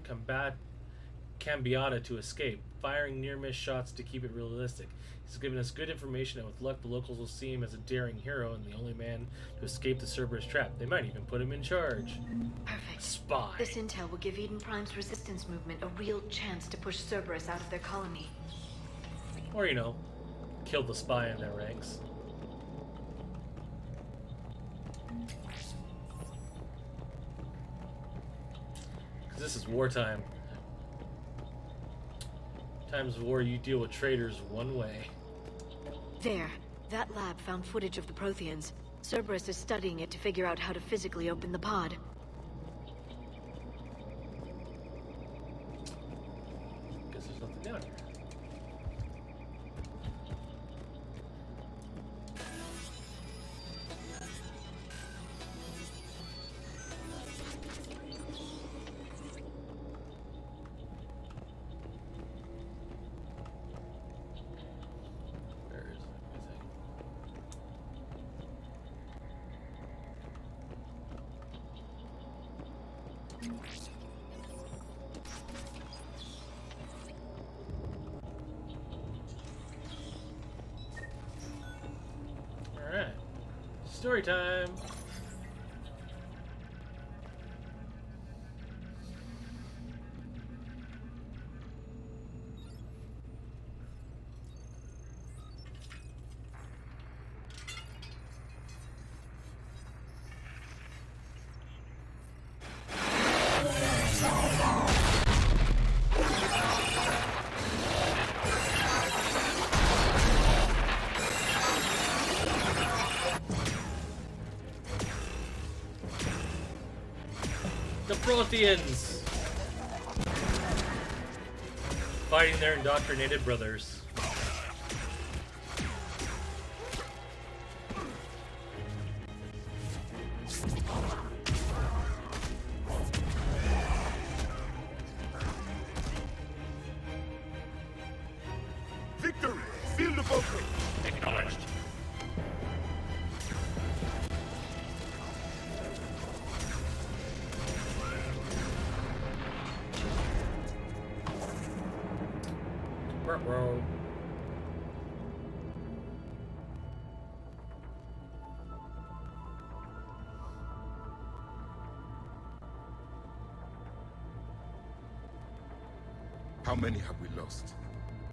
Cambiata to escape, firing near-miss shots to keep it realistic. He's given us good information, and with luck, the locals will see him as a daring hero and the only man to escape the Cerberus trap. They might even put him in charge. Perfect. Spy. This intel will give Eden Prime's resistance movement a real chance to push Cerberus out of their colony. Or, you know, kill the spy in their ranks. Because this is wartime. Times of war, you deal with traitors one way. There. That lab found footage of the Protheans. Cerberus is studying it to figure out how to physically open the pod. Guess there's nothing down here. Alright. Story time. The Protheans! Fighting their indoctrinated brothers. Victory! Seal the bunker! Acknowledged. Bro. How many have we lost?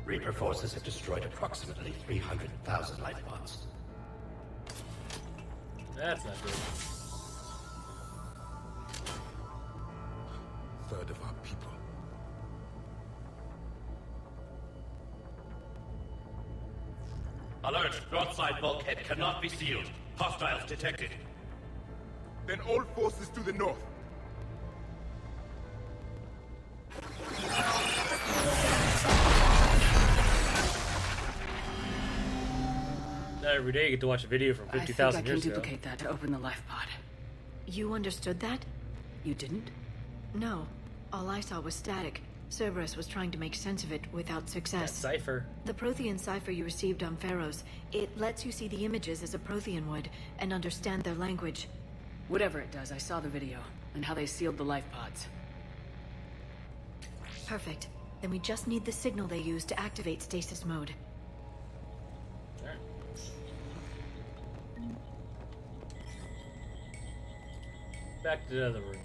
Reaper forces have destroyed approximately 300,000 life pods. That's not good. Third of our people. Alert! Broadside bulkhead cannot be sealed. Hostiles detected. Then all forces to the north. Not every day you get to watch a video from 50,000 years I can ago. duplicate that to open the life pod. You understood that? You didn't? No. All I saw was static. Cerberus was trying to make sense of it without success. That cipher. The Prothean cipher you received on Pharaohs, it lets you see the images as a Prothean would, and understand their language. Whatever it does, I saw the video, and how they sealed the life pods. Perfect. Then we just need the signal they use to activate stasis mode. Alright. Back to the other room.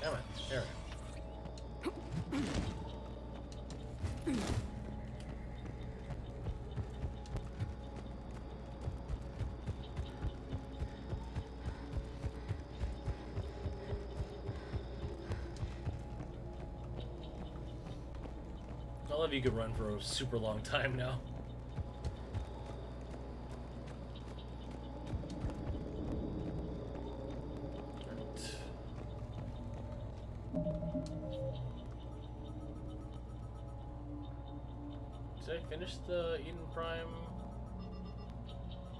Come on, there we go. All of you could run for a super long time now. Did I finish the Eden Prime?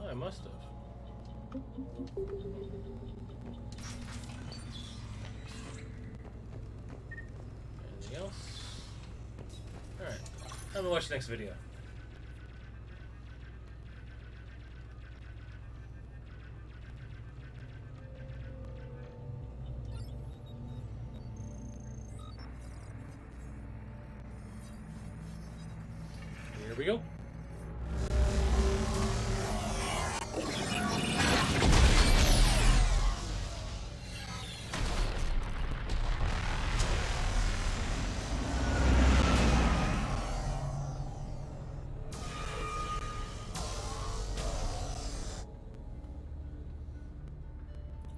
Oh, I must have. Anything else? Alright. I'm gonna watch the next video. Here we go.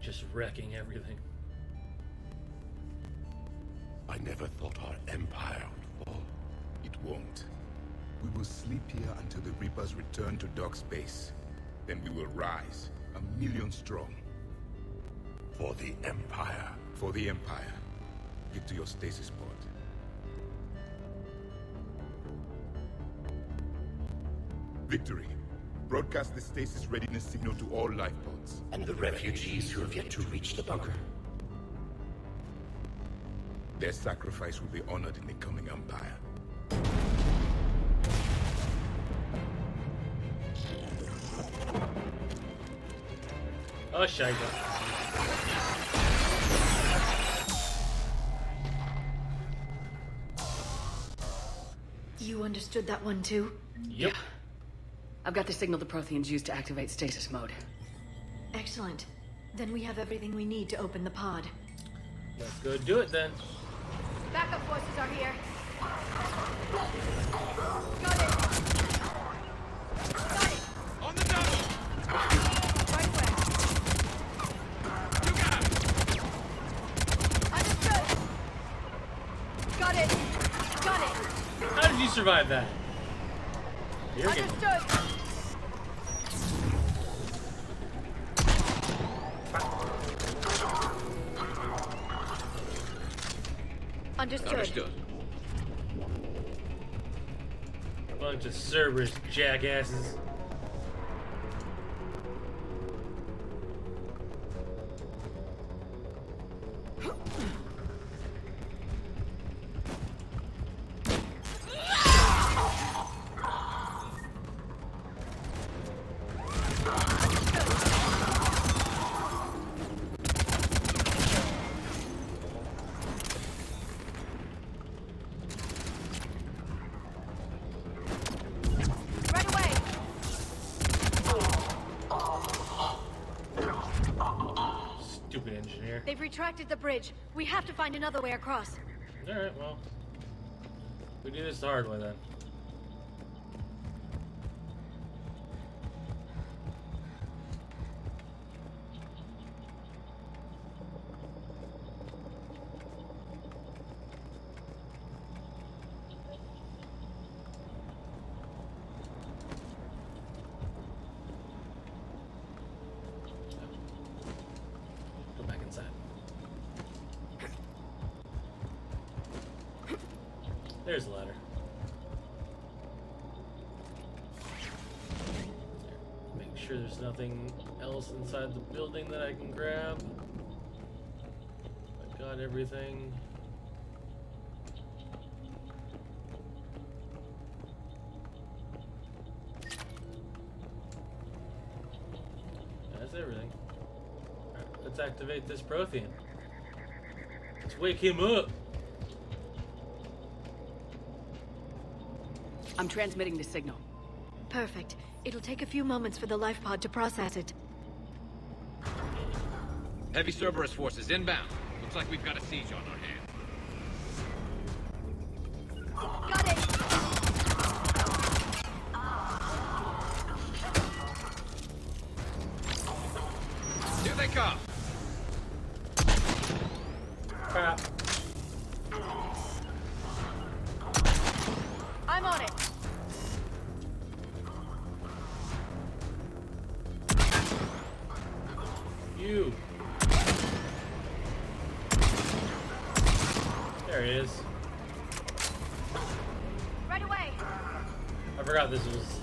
Just wrecking everything. I never thought our empire would fall. It won't. We will sleep here until the Reapers return to dock space. Then we will rise, 1,000,000 strong. For the Empire. For the Empire. Get to your stasis pod. Victory. Broadcast the stasis readiness signal to all life pods. And the refugees who have yet to reach the bunker. Their sacrifice will be honored in the coming Empire. Oh, shite. You understood that one too? Yep. Yeah. I've got the signal the Protheans used to activate stasis mode. Excellent. Then we have everything we need to open the pod. Let's go do it then. Backup forces are here. On the double! Right away. You got it! Understood. Got it. Got it. How did you survive that? You're getting... Understood. Understood. Bunch of Cerberus jackasses. They've retracted the bridge. We have to find another way across. Alright, well. We do this the hard way then. There's a ladder. Make sure there's nothing else inside the building that I can grab. I got everything. That's everything. Alright, let's activate this Prothean. Let's wake him up. I'm transmitting the signal. Perfect. It'll take a few moments for the life pod to process it. Heavy Cerberus forces inbound. Looks like we've got a siege on our hands. Got it! Here they come! Crap. I'm on it. You. There he is. Right away. I forgot this was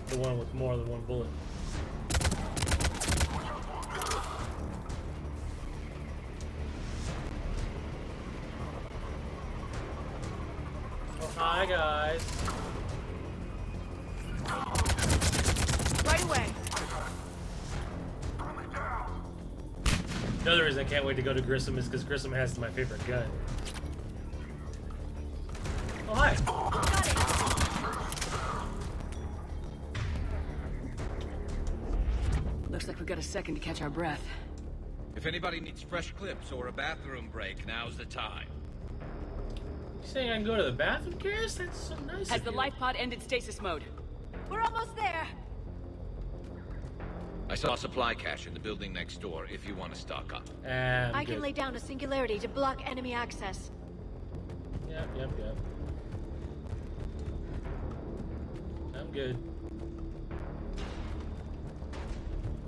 the one with more than one bullet. Oh, hi guys. Right away. The other reason I can't wait to go to Grissom is because Grissom has my favorite gun. Oh, hi. Looks like we've got a second to catch our breath. If anybody needs fresh clips or a bathroom break, now's the time. You saying I can go to the bathroom, Karis? That's so nice. Has the life pod ended stasis mode? We're almost there. I saw a supply cache in the building next door if you want to stock up. I can lay down a singularity to block enemy access. Yep. I'm good.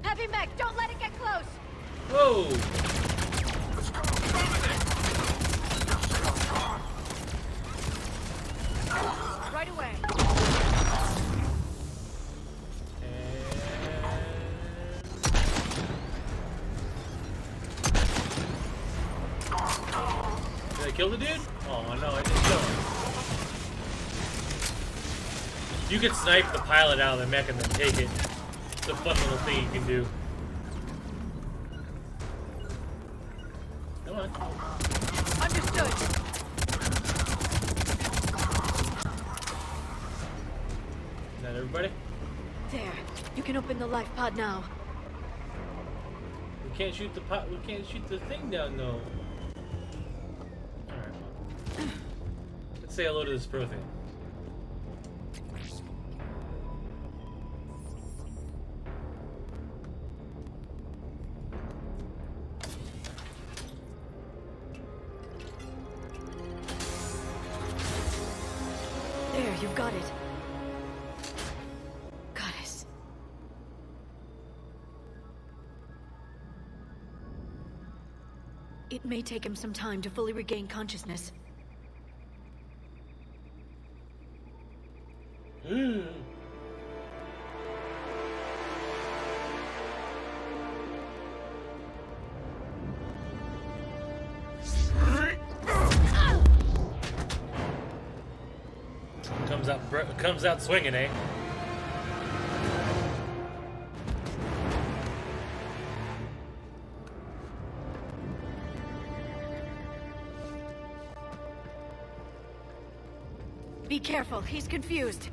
Heavy mech, don't let it get close. Whoa! Right away. Did I kill the dude? Oh no, I didn't kill him. You can snipe the pilot out of the mech and then take it. It's a fun little thing you can do. everybody? There. You can open the life pod now. We can't shoot the pot. We can't shoot the thing down though. All right. Let's say hello to this Prothean. There, you've got it. Goddess. It may take him some time to fully regain consciousness. Comes out swinging, eh? Be careful, he's confused.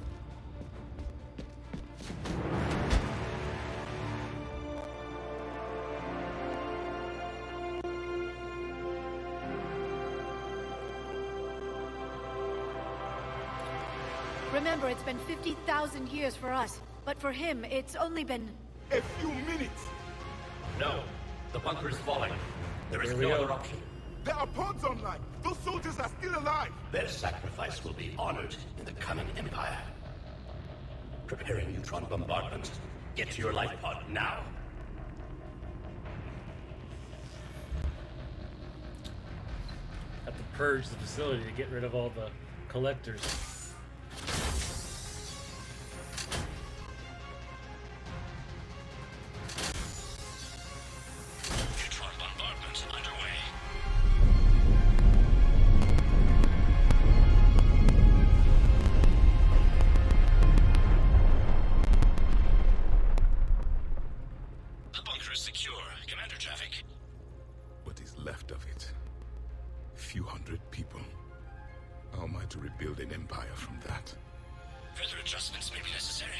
Remember, it's been 50,000 years for us, but for him, it's only been... a few minutes! No, the bunker is falling. There is Here we no go. other option. There are pods online! Those soldiers are still alive! Their sacrifice will be honored in the coming Empire. Preparing neutron bombardment. Get to your life pod now. Have to purge the facility to get rid of all the collectors. Neutron bombardment underway. The bunker is secure. Commander traffic. What is left of it? A few hundred people. How am I to rebuild an empire from that? Further adjustments may be necessary.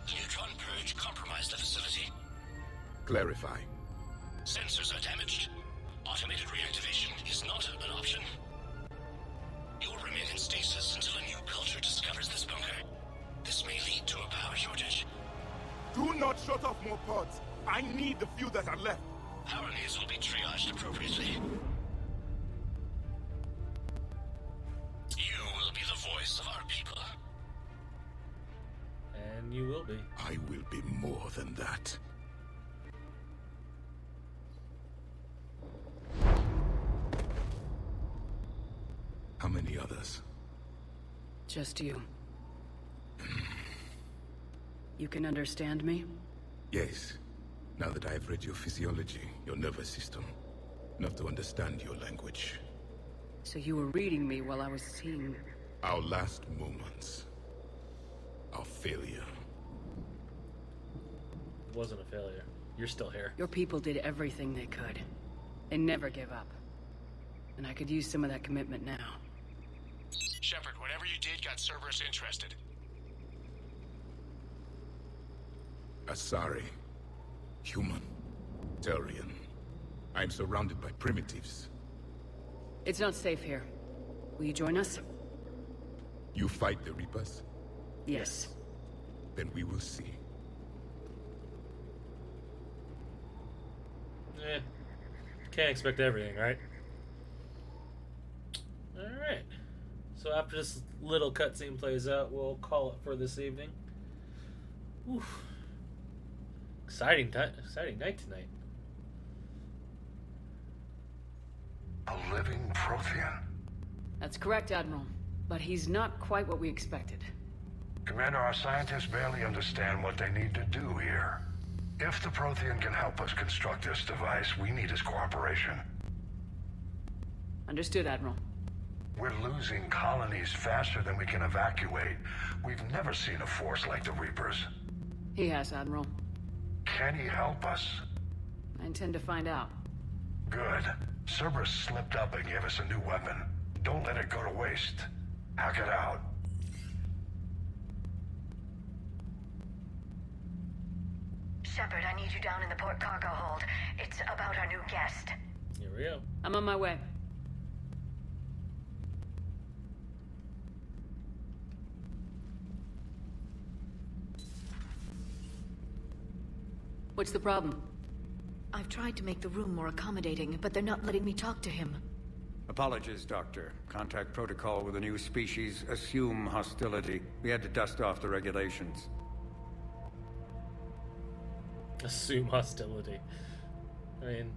The neutron purge compromised the facility. Clarify. Sensors are damaged. Automated reactivation is not an option. You'll remain in stasis until a new culture discovers this bunker. This may lead to a power shortage. Do not shut off more pods! I need the few that are left! Power needs will be triaged appropriately. You will be the voice of our people. And you will be. I will be more than that. How many others? Just you. You can understand me? Yes. Now that I have read your physiology, your nervous system, enough to understand your language. So you were reading me while I was seeing... Our last moments. Our failure. It wasn't a failure. You're still here. Your people did everything they could. They never gave up. And I could use some of that commitment now. Shepard, whatever you did got Cerberus interested. Asari. Human. Turian. I'm surrounded by primitives. It's not safe here. Will you join us? You fight the Reapers? Yes. Then we will see. Can't expect everything, right? Alright. So after this little cutscene plays out, we'll call it for this evening. Oof. Exciting night tonight. A living Prothean. That's correct, Admiral. But he's not quite what we expected. Commander, our scientists barely understand what they need to do here. If the Prothean can help us construct this device, we need his cooperation. Understood, Admiral. We're losing colonies faster than we can evacuate. We've never seen a force like the Reapers. He has, Admiral. Can he help us? I intend to find out. Good. Cerberus slipped up and gave us a new weapon. Don't let it go to waste. Hack it out. Shepard, I need you down in the port cargo hold. It's about our new guest. Here we go. I'm on my way. What's the problem? I've tried to make the room more accommodating, but they're not letting me talk to him. Apologies, Doctor. Contact protocol with a new species. Assume hostility. We had to dust off the regulations. Assume hostility. I mean...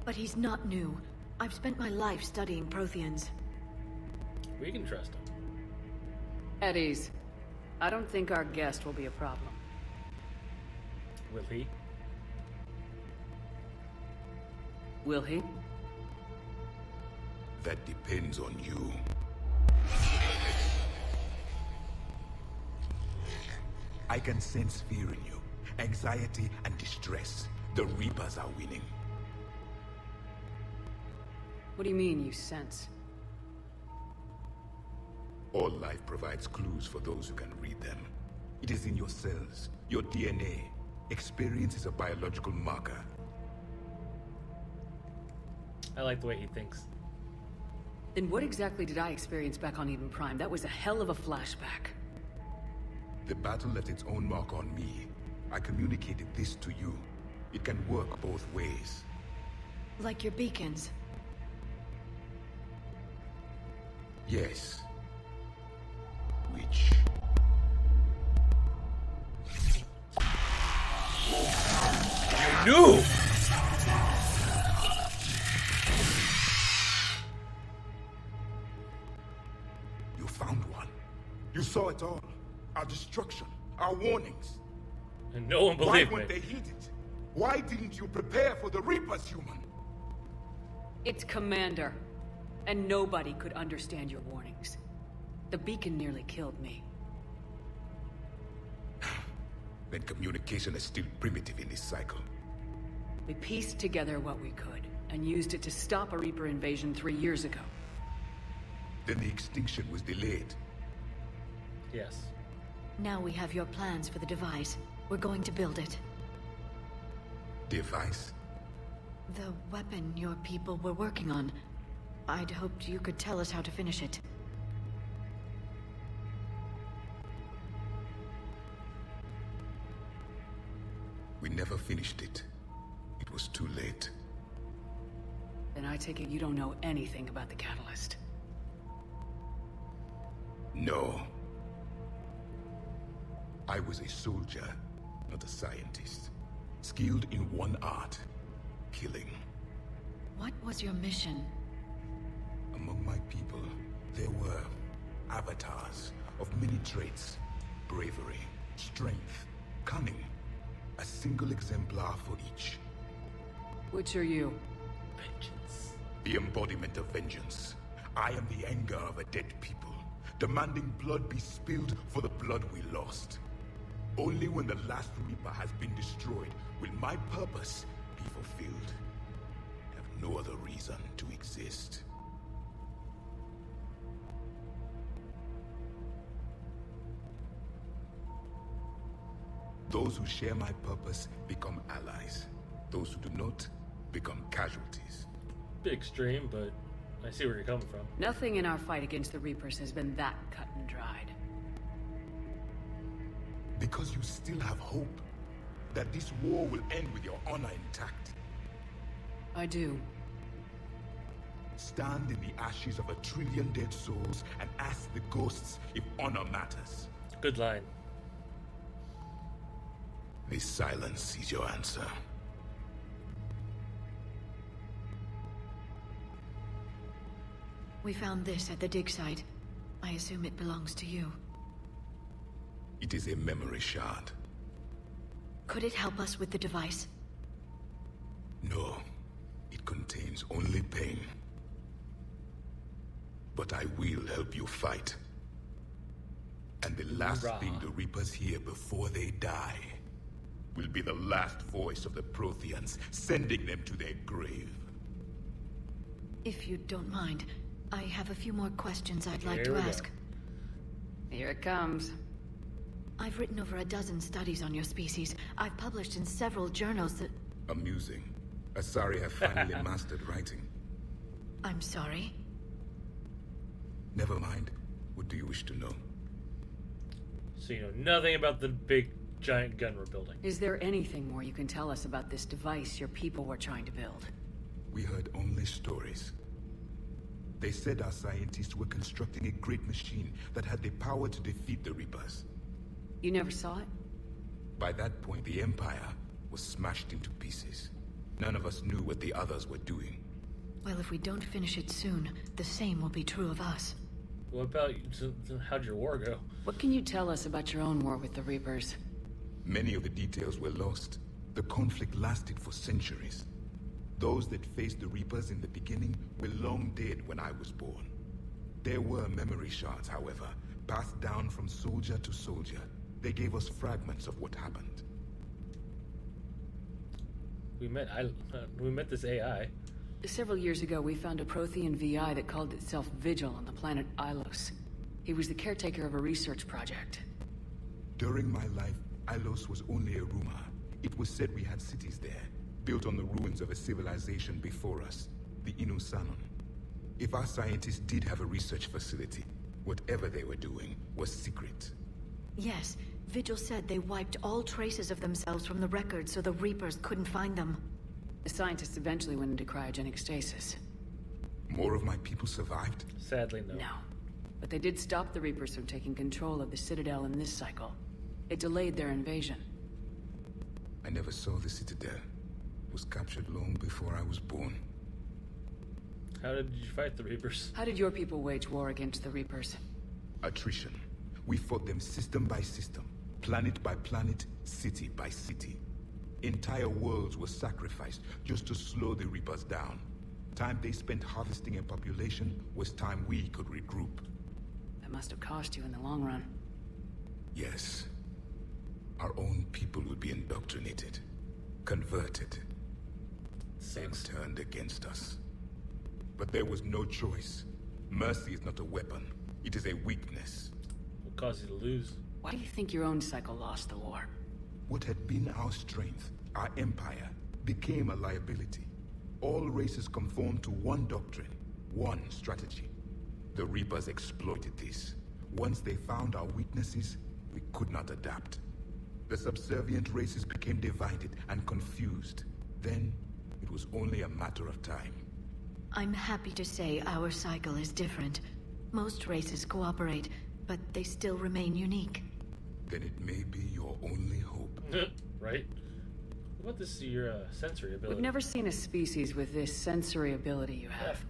But he's not new. I've spent my life studying Protheans. We can trust him. At ease. I don't think our guest will be a problem. Will he? Will he? That depends on you. I can sense fear in you, anxiety and distress. The Reapers are winning. What do you mean, you sense? All life provides clues for those who can read them. It is in your cells, your DNA. Experience is a biological marker. I like the way he thinks. Then what exactly did I experience back on Eden Prime? That was a hell of a flashback. The battle left its own mark on me. I communicated this to you. It can work both ways. Like your beacons? Yes. Which... You knew! You found one. You saw it all. Our destruction, our warnings. And no one believed me. me. Why weren't they heeded? Why didn't you prepare for the Reapers, human? It's Commander. And nobody could understand your warnings. The beacon nearly killed me. Then communication is still primitive in this cycle. We pieced together what we could, and used it to stop a Reaper invasion 3 years ago. Then the extinction was delayed. Yes. Now we have your plans for the device. We're going to build it. Device? The weapon your people were working on. I'd hoped you could tell us how to finish it. We never finished it. It was too late. Then I take it you don't know anything about the catalyst. No. I was a soldier, not a scientist. Skilled in one art, killing. What was your mission? Among my people, there were avatars of many traits. Bravery, strength, cunning. A single exemplar for each. Which are you? Vengeance. The embodiment of vengeance. I am the anger of a dead people, demanding blood be spilled for the blood we lost. Only when the last Reaper has been destroyed will my purpose be fulfilled. I have no other reason to exist. Those who share my purpose become allies. Those who do not become casualties. Bit extreme, but I see where you're coming from. Nothing in our fight against the Reapers has been that cut and dried. Because you still have hope that this war will end with your honor intact. I do. Stand in the ashes of 1 trillion dead souls and ask the ghosts if honor matters. Good line. This silence is your answer. We found this at the dig site. I assume it belongs to you. It is a memory shard. Could it help us with the device? No. It contains only pain. But I will help you fight. And the last thing the Reapers hear before they die will be the last voice of the Protheans, sending them to their grave. If you don't mind, I have a few more questions I'd like to ask. Here it comes. I've written over a dozen studies on your species. I've published in several journals that... Amusing. Asari have finally mastered writing. I'm sorry? Never mind. What do you wish to know? So you know nothing about the big, giant gun we're building. Is there anything more you can tell us about this device your people were trying to build? We heard only stories. They said our scientists were constructing a great machine that had the power to defeat the Reapers. You never saw it? By that point, the Empire was smashed into pieces. None of us knew what the others were doing. Well, if we don't finish it soon, the same will be true of us. What about how'd your war go? What can you tell us about your own war with the Reapers? Many of the details were lost. The conflict lasted for centuries. Those that faced the Reapers in the beginning were long dead when I was born. There were memory shards, however, passed down from soldier to soldier. They gave us fragments of what happened. We met this AI. Several years ago, we found a Prothean VI that called itself Vigil on the planet Ilos. He was the caretaker of a research project. During my life, Ilos was only a rumor. It was said we had cities there, built on the ruins of a civilization before us, the Inusanon. If our scientists did have a research facility, whatever they were doing was secret. Yes, Vigil said they wiped all traces of themselves from the records so the Reapers couldn't find them. The scientists eventually went into cryogenic stasis. More of my people survived? Sadly, no. No. But they did stop the Reapers from taking control of the Citadel in this cycle. It delayed their invasion. I never saw the Citadel. It was captured long before I was born. How did you fight the Reapers? How did your people wage war against the Reapers? Attrition. We fought them system by system, planet by planet, city by city. Entire worlds were sacrificed just to slow the Reapers down. Time they spent harvesting a population was time we could regroup. That must have cost you in the long run. Yes. Our own people would be indoctrinated, converted, then turned against us. But there was no choice. Mercy is not a weapon. It is a weakness. What caused you to lose? Why do you think your own cycle lost the war? What had been our strength, our empire, became a liability. All races conformed to one doctrine, one strategy. The Reapers exploited this. Once they found our weaknesses, we could not adapt. The subservient races became divided and confused. Then, it was only a matter of time. I'm happy to say our cycle is different. Most races cooperate, but they still remain unique. Then it may be your only hope. Right? What about this, your sensory ability? We've never seen a species with this sensory ability you have.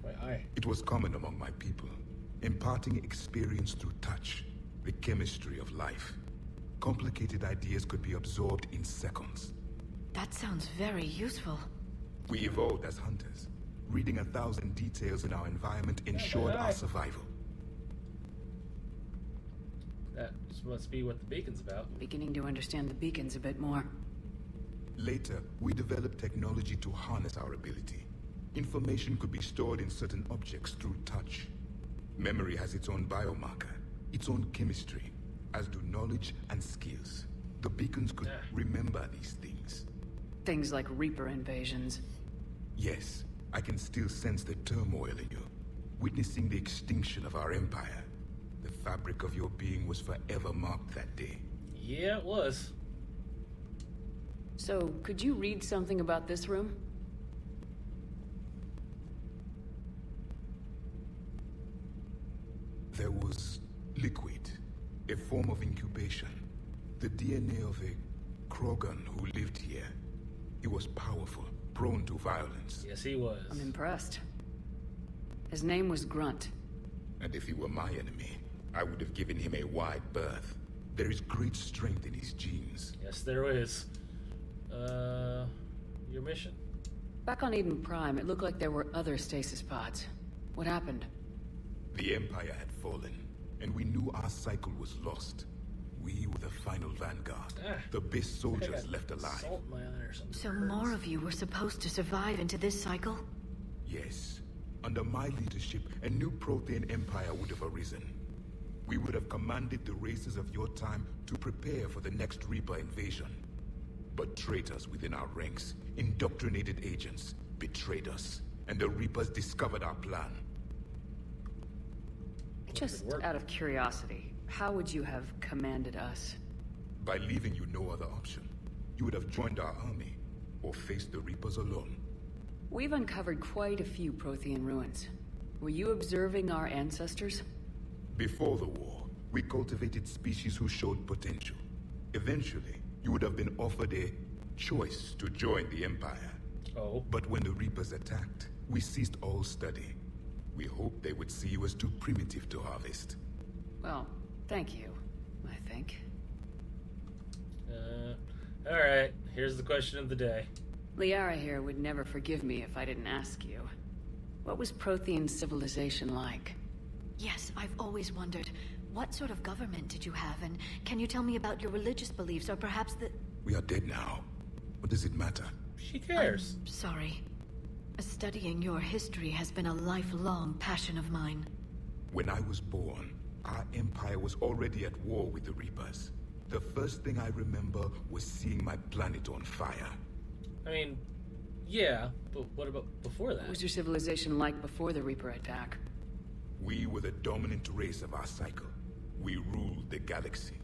It was common among my people, imparting experience through touch, the chemistry of life. Complicated ideas could be absorbed in seconds. That sounds very useful. We evolved as hunters. Reading 1,000 details in our environment ensured our survival. That must be what the beacon's about. Beginning to understand the beacons a bit more. Later, we developed technology to harness our ability. Information could be stored in certain objects through touch. Memory has its own biomarker, its own chemistry, as do knowledge and skills. The beacons could remember these things. Things like Reaper invasions. Yes, I can still sense the turmoil in you. Witnessing the extinction of our empire. The fabric of your being was forever marked that day. Yeah, it was. So, could you read something about this room? There was liquid, a form of incubation. The DNA of a Krogan who lived here. He was powerful, prone to violence. Yes, he was. I'm impressed. His name was Grunt. And if he were my enemy, I would have given him a wide berth. There is great strength in his genes. Yes, there is. Your mission? Back on Eden Prime, it looked like there were other stasis pods. What happened? The Empire had fallen, and we knew our cycle was lost. We were the final vanguard. The best soldiers left alive. So more of you were supposed to survive into this cycle? Yes. Under my leadership, a new Prothean empire would have arisen. we would have commanded the races of your time to prepare for the next Reaper invasion. But traitors within our ranks, indoctrinated agents, betrayed us, and the Reapers discovered our plan. Just out of curiosity, how would you have commanded us? By leaving you no other option. You would have joined our army, or faced the Reapers alone. We've uncovered quite a few Prothean ruins. Were you observing our ancestors? Before the war, we cultivated species who showed potential. Eventually, you would have been offered a choice to join the Empire. Oh. But when the Reapers attacked, we ceased all study. We hoped they would see you as too primitive to harvest. Well, thank you, I think. Alright, here's the question of the day. Liara here would never forgive me if I didn't ask you. What was Prothean civilization like? Yes, I've always wondered. What sort of government did you have, and can you tell me about your religious beliefs, or perhaps the... We are dead now. What does it matter? She cares. I'm sorry. Studying your history has been a lifelong passion of mine. When I was born, our empire was already at war with the Reapers. The first thing I remember was seeing my planet on fire. I mean, yeah, but what about before that? What was your civilization like before the Reaper attack? We were the dominant race of our cycle. We ruled the galaxy.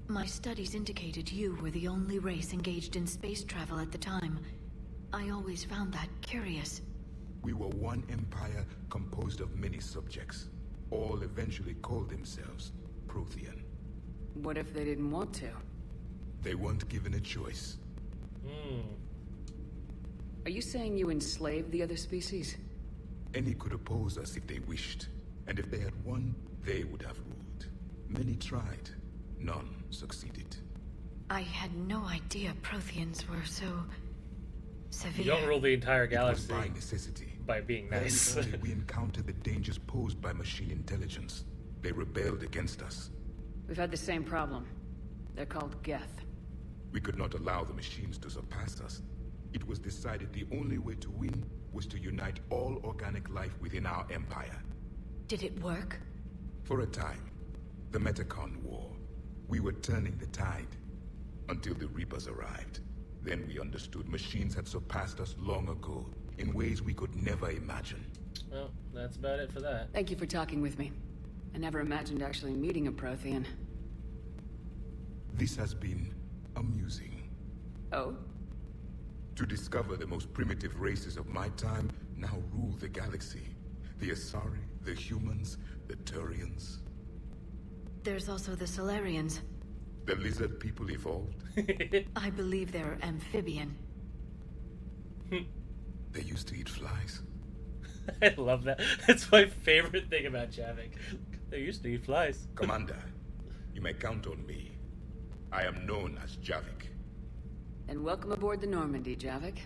My studies indicated you were the only race engaged in space travel at the time. I always found that curious. We were one empire composed of many subjects. All eventually called themselves Prothean. What if they didn't want to? They weren't given a choice. Are you saying you enslaved the other species? Any could oppose us if they wished. And if they had won, they would have ruled. Many tried. None succeeded. I had no idea Protheans were so... severe. You don't rule the entire galaxy by necessity. By being nice. Very early we encountered the dangers posed by machine intelligence. They rebelled against us. We've had the same problem. They're called Geth. We could not allow the machines to surpass us. It was decided the only way to win was to unite all organic life within our empire. Did it work? For a time. The Metacon War. We were turning the tide. Until the Reapers arrived. Then we understood machines had surpassed us long ago, in ways we could never imagine. Well, that's about it for that. Thank you for talking with me. I never imagined actually meeting a Prothean. This has been amusing. Oh? To discover the most primitive races of my time now rule the galaxy. The Asari, the humans, the Turians. There's also the Solarians. The lizard people evolved. I believe they're amphibian. They used to eat flies. I love that. That's my favorite thing about Javik. They used to eat flies. Commander, you may count on me. I am known as Javik. And welcome aboard the Normandy, Javik.